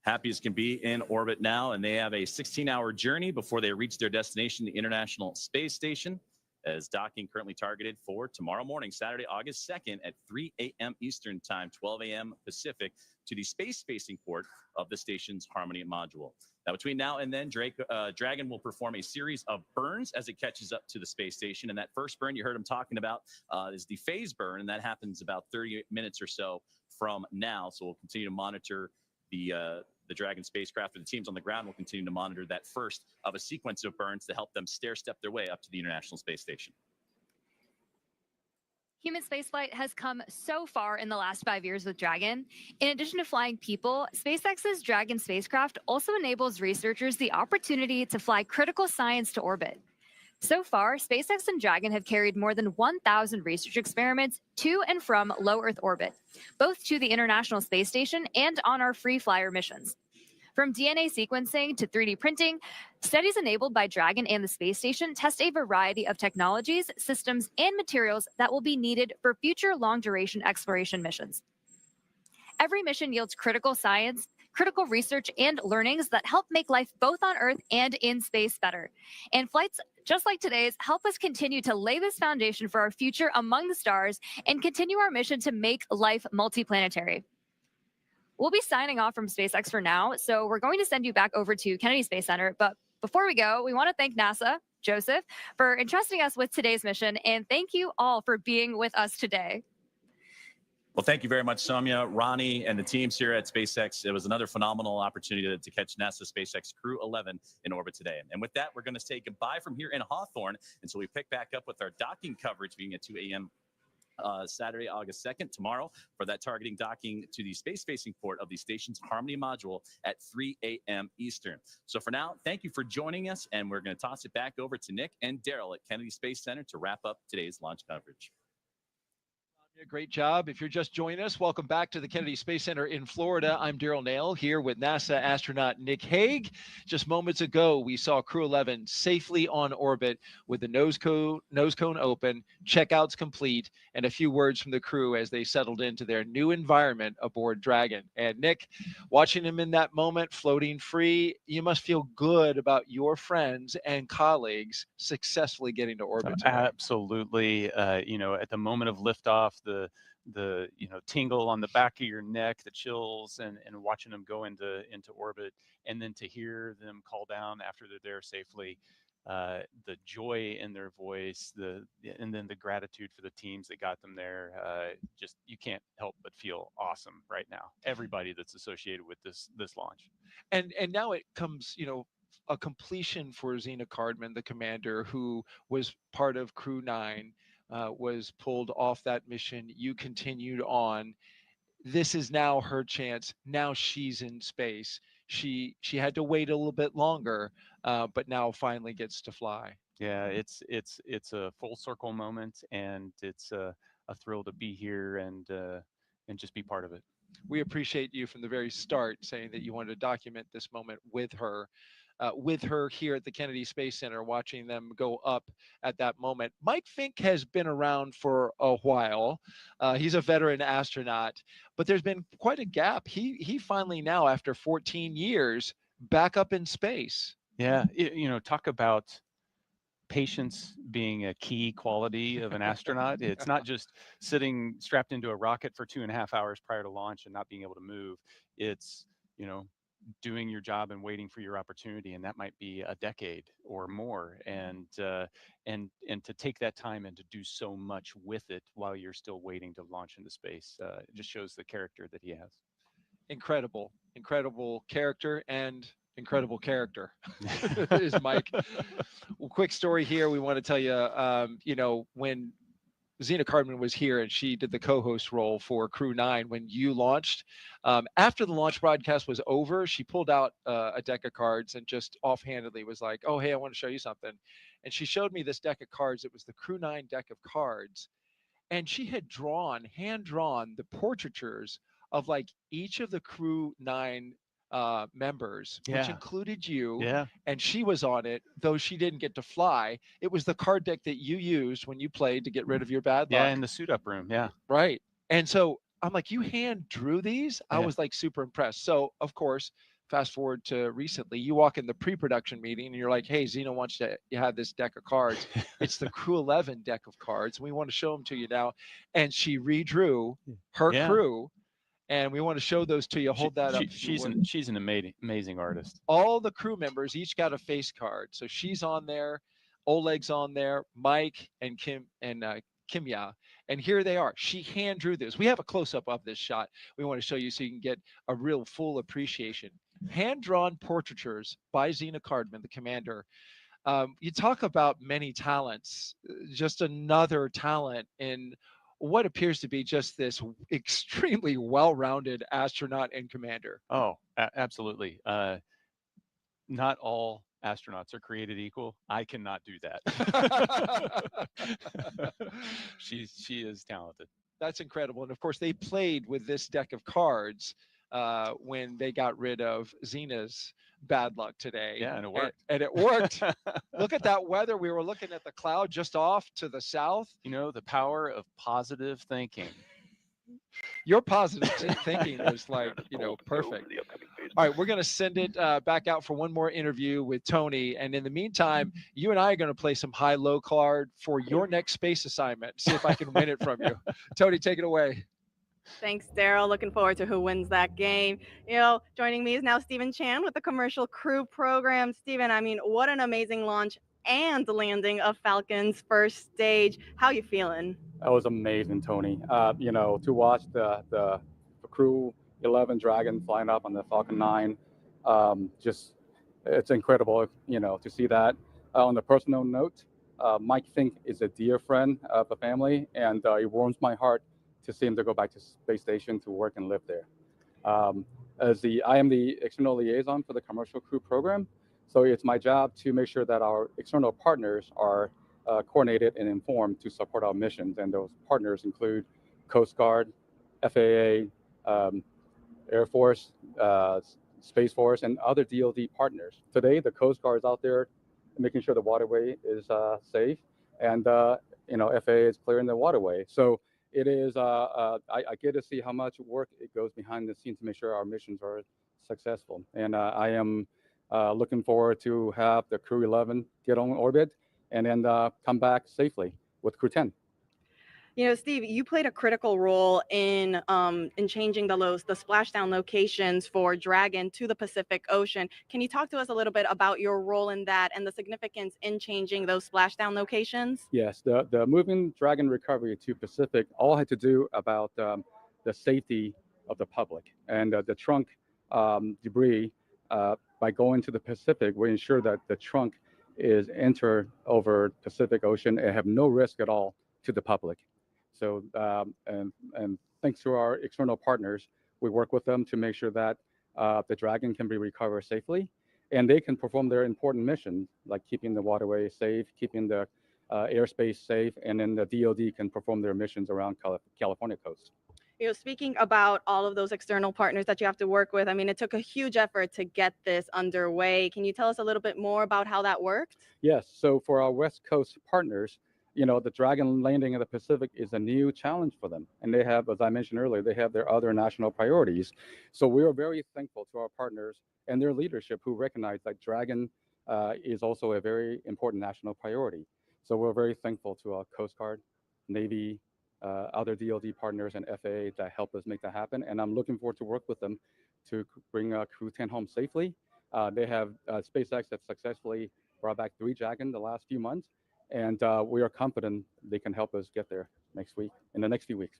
Happy as can be in orbit now, and they have a 16-hour journey before they reach their destination, the International Space Station, as docking currently targeted for tomorrow morning, Saturday, August 2nd at 3 a.m. Eastern Time, 12 a.m. Pacific, to the space-facing port of the station's Harmony module. Now, between now and then, Dragon will perform a series of burns as it catches up to the space station. And that first burn you heard him talking about is the phase burn, and that happens about 30 minutes or so from now. So we'll continue to monitor the Dragon spacecraft, or the teams on the ground will continue to monitor that first of a sequence of burns to help them stair-step their way up to the International Space Station. Human spaceflight has come so far in the last 5 years with Dragon. In addition to flying people, SpaceX's Dragon spacecraft also enables researchers the opportunity to fly critical science to orbit. So far, SpaceX and Dragon have carried more than 1,000 research experiments to and from low Earth orbit, both to the International Space Station and on our free flyer missions. From DNA sequencing to 3D printing, studies enabled by Dragon and the space station test a variety of technologies, systems, and materials that will be needed for future long-duration exploration missions. Every mission yields critical science, critical research, and learnings that help make life both on Earth and in space better. And flights just like today's help us continue to lay this foundation for our future among the stars and continue our mission to make life multiplanetary. We'll be signing off from SpaceX for now, so we're going to send you back over to Kennedy Space Center. But before we go, we want to thank NASA, Joseph, for entrusting us with today's mission, and thank you all for being with us today. Well, thank you very much, Soumya, Ronnie, and the teams here at SpaceX. It was another phenomenal opportunity to catch NASA SpaceX Crew 11 in orbit today. And with that, we're going to say goodbye from here in Hawthorne until we pick back up with our docking coverage beginning at 2 a.m. Saturday, August 2nd, tomorrow, for that targeting docking to the space-facing port of the station's Harmony module at 3 a.m. Eastern. So for now, thank you for joining us, and we're going to toss it back over to Nick and Daryl at Kennedy Space Center to wrap up today's launch coverage. Great job. If you're just joining us, welcome back to the Kennedy Space Center in Florida. I'm Daryl Nail here with NASA astronaut Nick Hague. Just moments ago, we saw Crew 11 safely on orbit with the nose cone open, checkouts complete, and a few words from the crew as they settled into their new environment aboard Dragon. And Nick, watching him in that moment, floating free, you must feel good about your friends and colleagues successfully getting to orbit today. Absolutely. You know, at the moment of liftoff, the tingle on the back of your neck, the chills, and watching them go into orbit, and then to hear them call down after they're there safely, the joy in their voice, and then the gratitude for the teams that got them there. Just, you can't help but feel awesome right now. Everybody that's associated with this launch. And now it comes, a completion for Zena Cardman, the commander who was part of Crew 9. Was pulled off that mission. You continued on. This is now her chance. Now she's in space. She had to wait a little bit longer, but now finally gets to fly. Yeah, it's a full circle moment, and it's a thrill to be here and just be part of it. We appreciate you from the very start saying that you wanted to document this moment with her here at the Kennedy Space Center, watching them go up at that moment. Mike Fink has been around for a while. He's a veteran astronaut, but there's been quite a gap. He finally now, after 14 years, back up in space. Yeah, talk about patience being a key quality of an astronaut. It's not just sitting strapped into a rocket for 2.5 hours prior to launch and not being able to move. It's, doing your job and waiting for your opportunity, and that might be a decade or more, and to take that time and to do so much with it while you're still waiting to launch into space, it just shows the character that he has. Incredible character, and incredible character is Mike. Well, quick story here. We want to tell you, when Zena Cardman was here and she did the co-host role for Crew 9 when you launched. After the launch broadcast was over, she pulled out a deck of cards and just offhandedly was like, "Oh, hey, I want to show you something." And she showed me this deck of cards. It was the Crew 9 deck of cards. And she had hand-drawn the portraitures of like each of the Crew 9 members, which included you. Yeah. And she was on it, though she didn't get to fly. It was the card deck that you used when you played to get rid of your bad luck. Yeah, in the suit up room. Yeah. Right. And so I'm like, you hand drew these? I was like super impressed. So of course, fast forward to recently, you walk in the pre-production meeting and you're like, "Hey, Zena wants you to have this deck of cards. It's the Crew 11 deck of cards. We want to show them to you now." And she redrew her crew. And we want to show those to you. Hold that up. She's an amazing artist. All the crew members each got a face card. So she's on there, Oleg's on there, Mike and Kim and Kimya. And here they are. She hand drew this. We have a close-up of this shot. We want to show you so you can get a real full appreciation. Hand-drawn portraitures by Zena Cardman, the commander. You talk about many talents. Just another talent in what appears to be just this extremely well-rounded astronaut and commander. Oh, absolutely. Not all astronauts are created equal. I cannot do that. She is talented. That's incredible. And of course, they played with this deck of cards when they got rid of Xena's bad luck today. Yeah, and it worked. And it worked. Look at that weather. We were looking at the cloud just off to the south. You know, the power of positive thinking. Your positive thinking was like, you know, perfect. All right, we're going to send it back out for one more interview with Tony. And in the meantime, you and I are going to play some high-low card for your next space assignment. See if I can win it from you. Tony, take it away. Thanks, Daryl. Looking forward to who wins that game. You know, joining me is now Stephen Chan with the Commercial Crew Program. Stephen, I mean, what an amazing launch and landing of Falcon's first stage. How you feeling? That was amazing, Tony. You know, to watch the Crew 11 Dragon flying up on the Falcon 9, just it's incredible, you know, to see that. On a personal note, Mike Fink is a dear friend of the family, and it warms my heart to see him to go back to space station to work and live there. I am the external liaison for the Commercial Crew Program, so it's my job to make sure that our external partners are coordinated and informed to support our missions, and those partners include Coast Guard, FAA, Air Force, Space Force, and other DoD partners. Today, the Coast Guard is out there making sure the waterway is safe, and you know, FAA is clearing the waterway. So it is. I get to see how much work it goes behind the scenes to make sure our missions are successful, and I am looking forward to have the Crew 11 get on orbit and then come back safely with Crew 10. You know, Steve, you played a critical role in changing the splashdown locations for Dragon to the Pacific Ocean. Can you talk to us a little bit about your role in that and the significance in changing those splashdown locations? Yes, the moving Dragon recovery to Pacific all had to do about the safety of the public and the trunk debris. By going to the Pacific, we ensure that the trunk is entered over Pacific Ocean and have no risk at all to the public. So, and thanks to our external partners, we work with them to make sure that the Dragon can be recovered safely, and they can perform their important missions, like keeping the waterway safe, keeping the airspace safe, and then the DoD can perform their missions around California coast. You know, speaking about all of those external partners that you have to work with, I mean, it took a huge effort to get this underway. Can you tell us a little bit more about how that worked? Yes, so for our West Coast partners, you know, the Dragon landing in the Pacific is a new challenge for them. And they have, as I mentioned earlier, they have their other national priorities. So we are very thankful to our partners and their leadership who recognize that Dragon is also a very important national priority. So we're very thankful to our Coast Guard, Navy, other DoD partners and FAA that help us make that happen. And I'm looking forward to work with them to bring Crew 10 home safely. They have SpaceX have successfully brought back 3 Dragon the last few months. And we are confident they can help us get there in the next few weeks.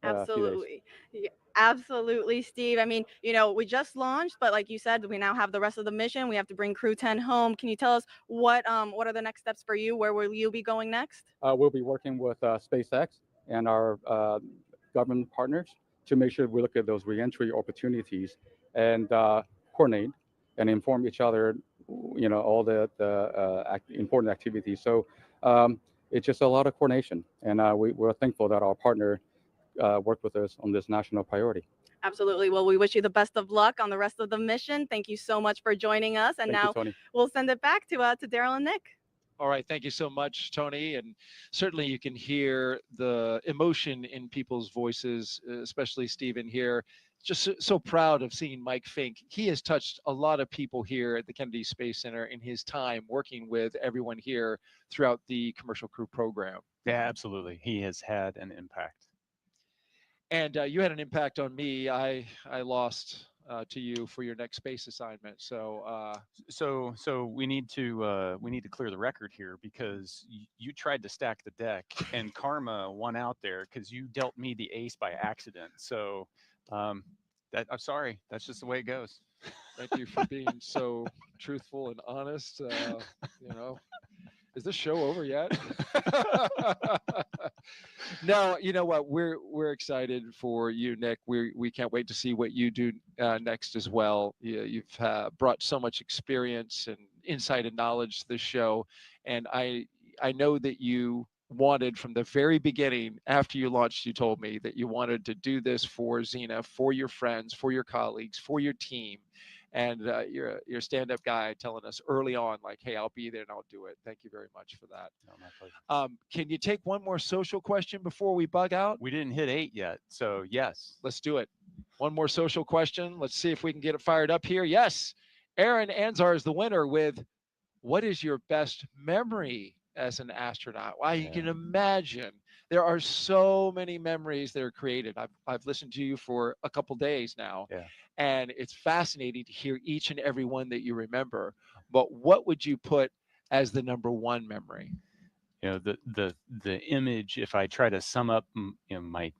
Absolutely. Yeah, absolutely, Steve. I mean, you know, we just launched, but like you said, we now have the rest of the mission. We have to bring Crew 10 home. Can you tell us what are the next steps for you? Where will you be going next? We'll be working with SpaceX and our government partners to make sure we look at those reentry opportunities and coordinate and inform each other, you know, all the important activities. So it's just a lot of coordination, and we're thankful that our partner worked with us on this national priority. Absolutely. Well, we wish you the best of luck on the rest of the mission. Thank you so much for joining us. And Thank you, now Tony. we'll send it back to Daryl and Nick. All right, thank you so much, Tony. And certainly you can hear the emotion in people's voices, especially Stephen here. Just so proud of seeing Mike Fink. He has touched a lot of people here at the Kennedy Space Center in his time working with everyone here throughout the Commercial Crew Program. Yeah, absolutely. He has had an impact. And you had an impact on me. I lost to you for your next space assignment. So so we need to clear the record here because you tried to stack the deck and karma won out there because you dealt me the ace by accident. So I'm sorry. That's just the way it goes. Thank you for being so truthful and honest. You know, is this show over yet? No, you know what? We're excited for you, Nick. We can't wait to see what you do next as well. You've brought so much experience and insight and knowledge to the show. And I know that you wanted from the very beginning, after you launched, you told me that you wanted to do this for Xena, for your friends, for your colleagues, for your team. And you're a stand-up guy telling us early on, like, hey, I'll be there and I'll do it. Thank you very much for that. No, my pleasure. Can you take one more social question before we bug out? We didn't hit 8 yet, so yes. Let's do it. One more social question. Let's see if we can get it fired up here. Yes, Aaron Anzar is the winner with, what is your best memory as an astronaut? Well, you can imagine there are so many memories that are created. I've listened to you for a couple days now, and it's fascinating to hear each and every one that you remember. But what would you put as the number one memory? You know, the image, if I try to sum up, you know, my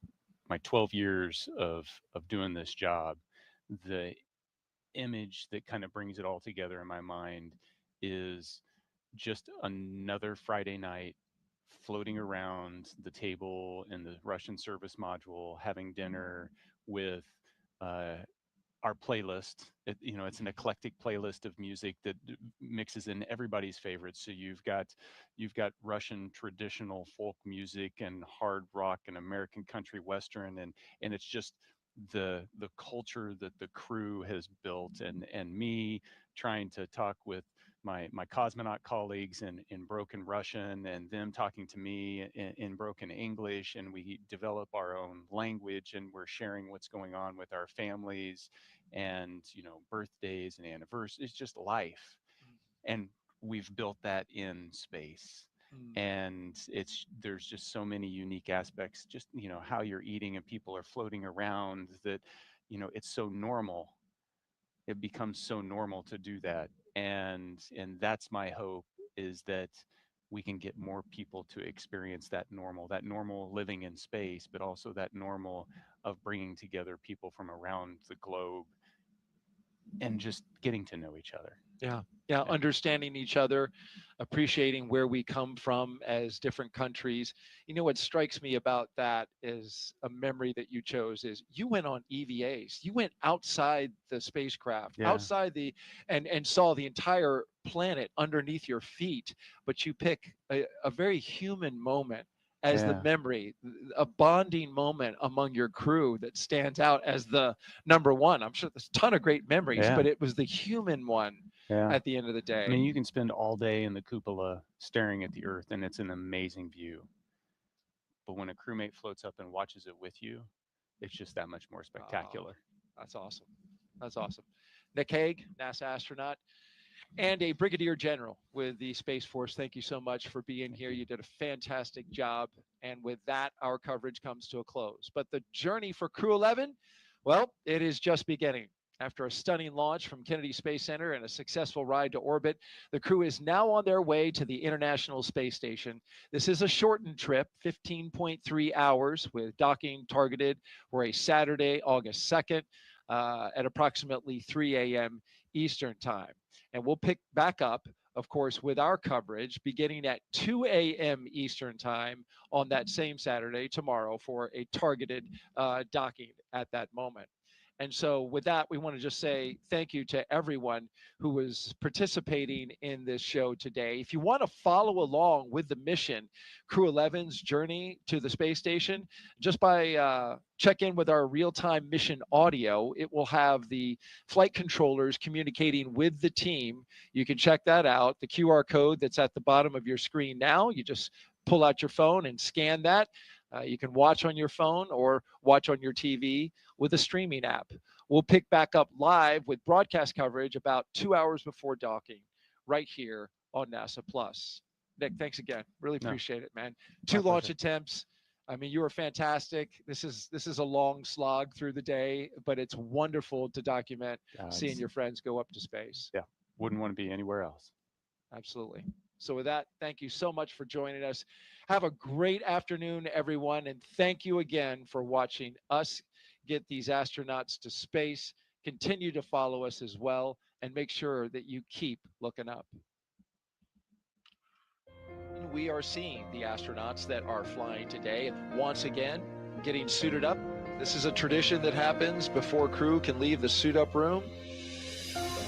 12 years of doing this job, the image that kind of brings it all together in my mind is just another Friday night floating around the table in the Russian service module, having dinner with our playlist. You know, it's an eclectic playlist of music that mixes in everybody's favorites. So you've got Russian traditional folk music and hard rock and American country western, and it's just the culture that the crew has built, and me trying to talk with my cosmonaut colleagues in broken Russian, and them talking to me in broken English, and we develop our own language, and we're sharing what's going on with our families, and, you know, birthdays and anniversaries. It's just life, and we've built that in space. And there's just so many unique aspects, just, you know, how you're eating and people are floating around, that, you know, it's so normal. It becomes so normal to do that. And that's my hope, is that we can get more people to experience that normal living in space, but also that normal of bringing together people from around the globe and just getting to know each other. Yeah, understanding each other, appreciating where we come from as different countries. You know, what strikes me about that is a memory that you chose is you went on EVAs. You went outside the spacecraft, outside and saw the entire planet underneath your feet, but you pick a very human moment as the memory, a bonding moment among your crew that stands out as the number one. I'm sure there's a ton of great memories, but it was the human one at the end of the day. I mean, you can spend all day in the cupola staring at the Earth, and it's an amazing view. But when a crewmate floats up and watches it with you, it's just that much more spectacular. That's awesome. That's awesome. Nick Hague, NASA astronaut, and a brigadier general with the Space Force. Thank you so much for being here. You did a fantastic job. And with that, our coverage comes to a close. But the journey for Crew 11, well, it is just beginning. After a stunning launch from Kennedy Space Center and a successful ride to orbit, the crew is now on their way to the International Space Station. This is a shortened trip, 15.3 hours, with docking targeted for a Saturday, August 2nd at approximately 3 a.m. Eastern Time. And we'll pick back up, of course, with our coverage beginning at 2 a.m. Eastern Time on that same Saturday, tomorrow, for a targeted docking at that moment. And so with that, we want to just say thank you to everyone who was participating in this show today. If you want to follow along with the mission, Crew 11's journey to the space station, just by check in with our real-time mission audio. It will have the flight controllers communicating with the team. You can check that out. The QR code that's at the bottom of your screen now, you just pull out your phone and scan that. You can watch on your phone or watch on your TV with a streaming app. We'll pick back up live with broadcast coverage about 2 hours before docking right here on NASA Plus. Nick, thanks again. Really appreciate it, man. 2 launch attempts. I mean, you were fantastic. This is a long slog through the day, but it's wonderful to document seeing your friends go up to space. Yeah, wouldn't want to be anywhere else. Absolutely. So with that, thank you so much for joining us. Have a great afternoon, everyone. And thank you again for watching us get these astronauts to space. Continue to follow us as well, and make sure that you keep looking up. We are seeing the astronauts that are flying today. Once again, getting suited up. This is a tradition that happens before crew can leave the suit up room.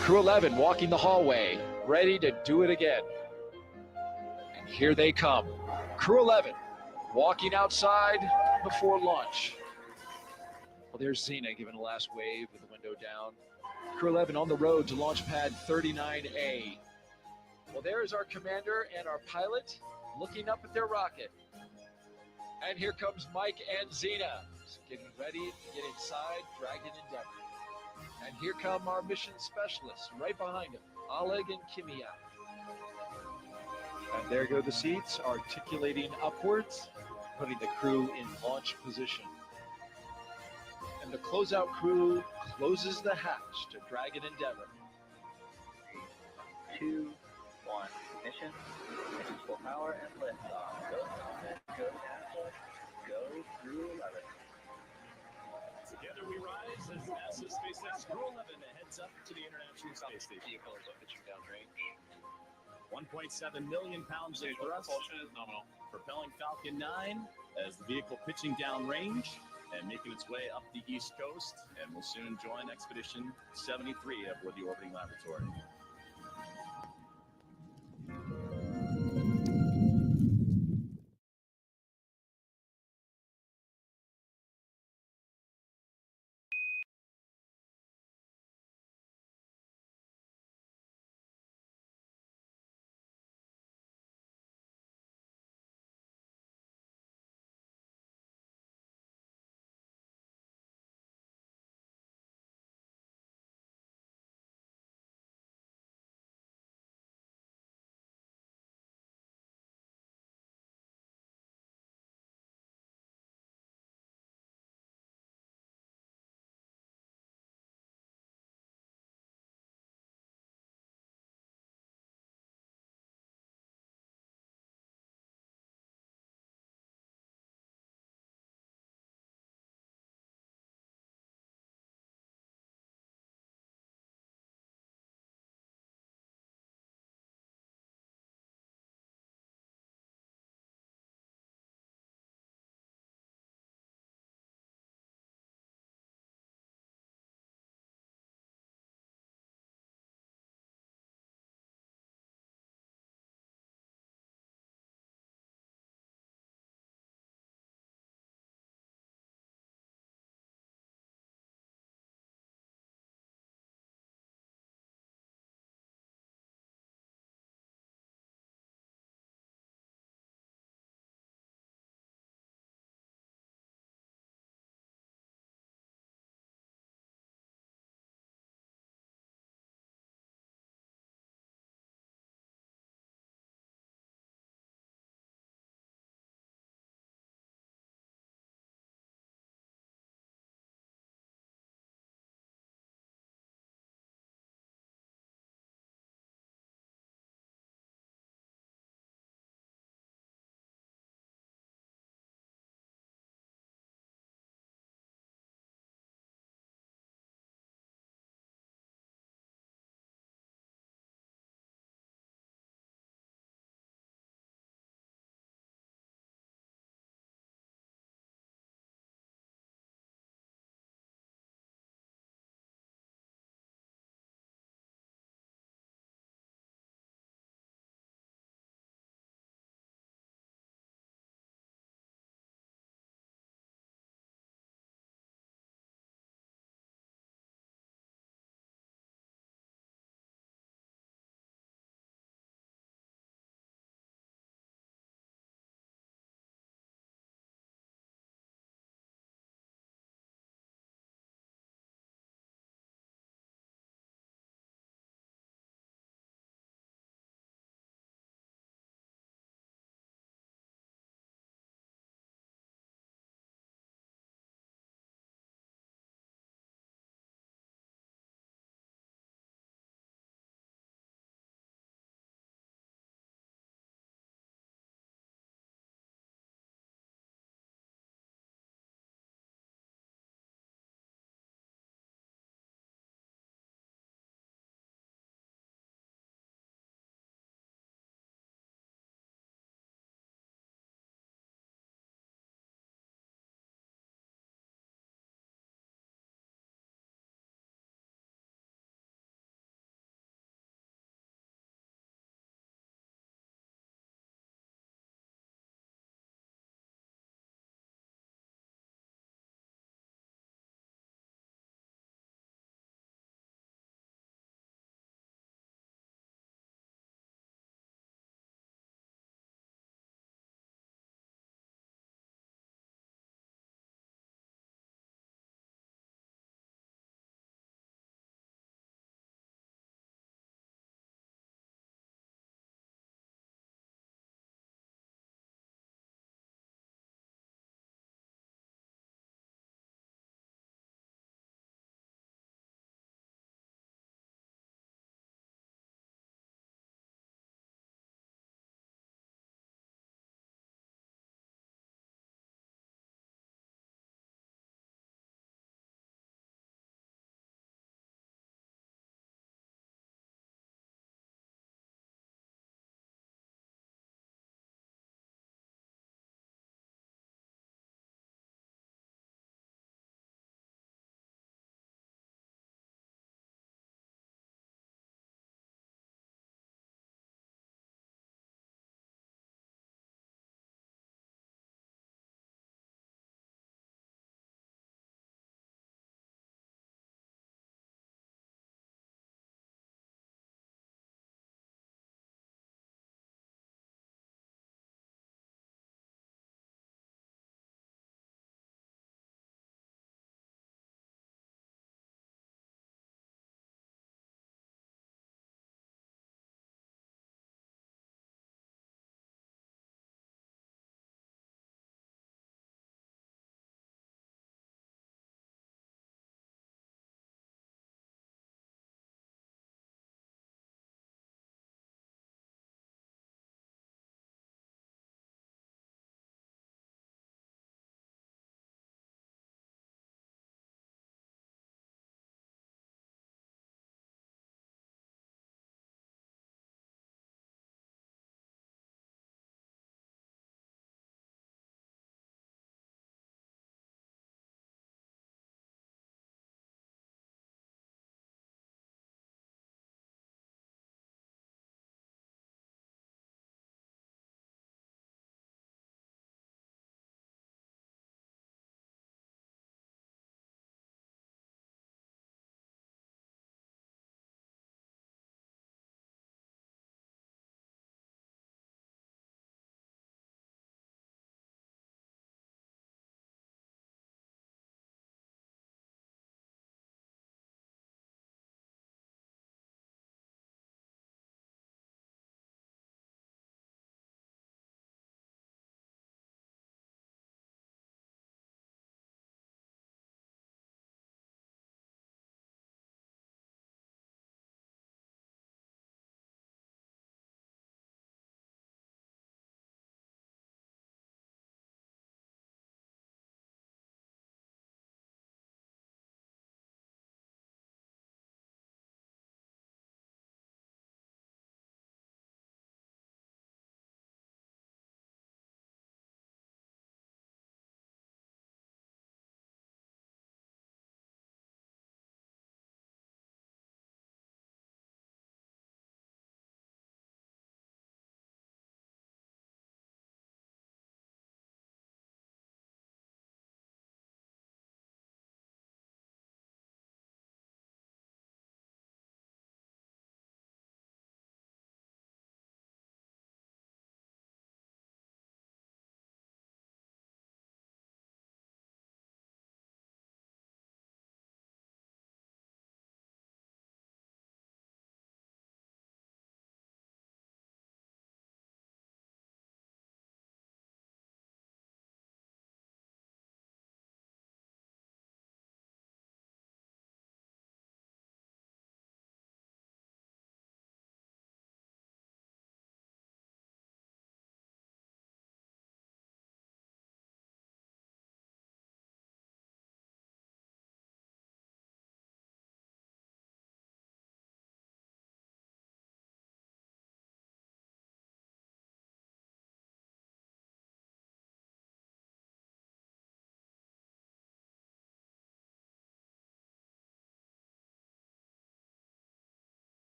Crew 11 walking the hallway. ready to do it again. And here they come. Crew 11 walking outside before launch. Well, there's Xena giving a last wave with the window down. Crew 11 on the road to launch pad 39A. Well, there is our commander and our pilot looking up at their rocket. And here comes Mike and Xena getting ready to get inside Dragon Endeavor. And here come our mission specialists right behind them, Oleg and Kimia. And there go the seats, articulating upwards, putting the crew in launch position. And the closeout crew closes the hatch to Dragon Endeavor. 2, 1, ignition, full power, and liftoff. Go NASA, go Crew 11. Together we rise as NASA SpaceX Crew 11 heads up to the International Space Station. Vehicle is pitching downrange. 1.7 million pounds of thrust. Nominal. Propelling Falcon 9 as the vehicle pitching downrange and making its way up the East Coast, and will soon join Expedition 73 aboard the orbiting laboratory.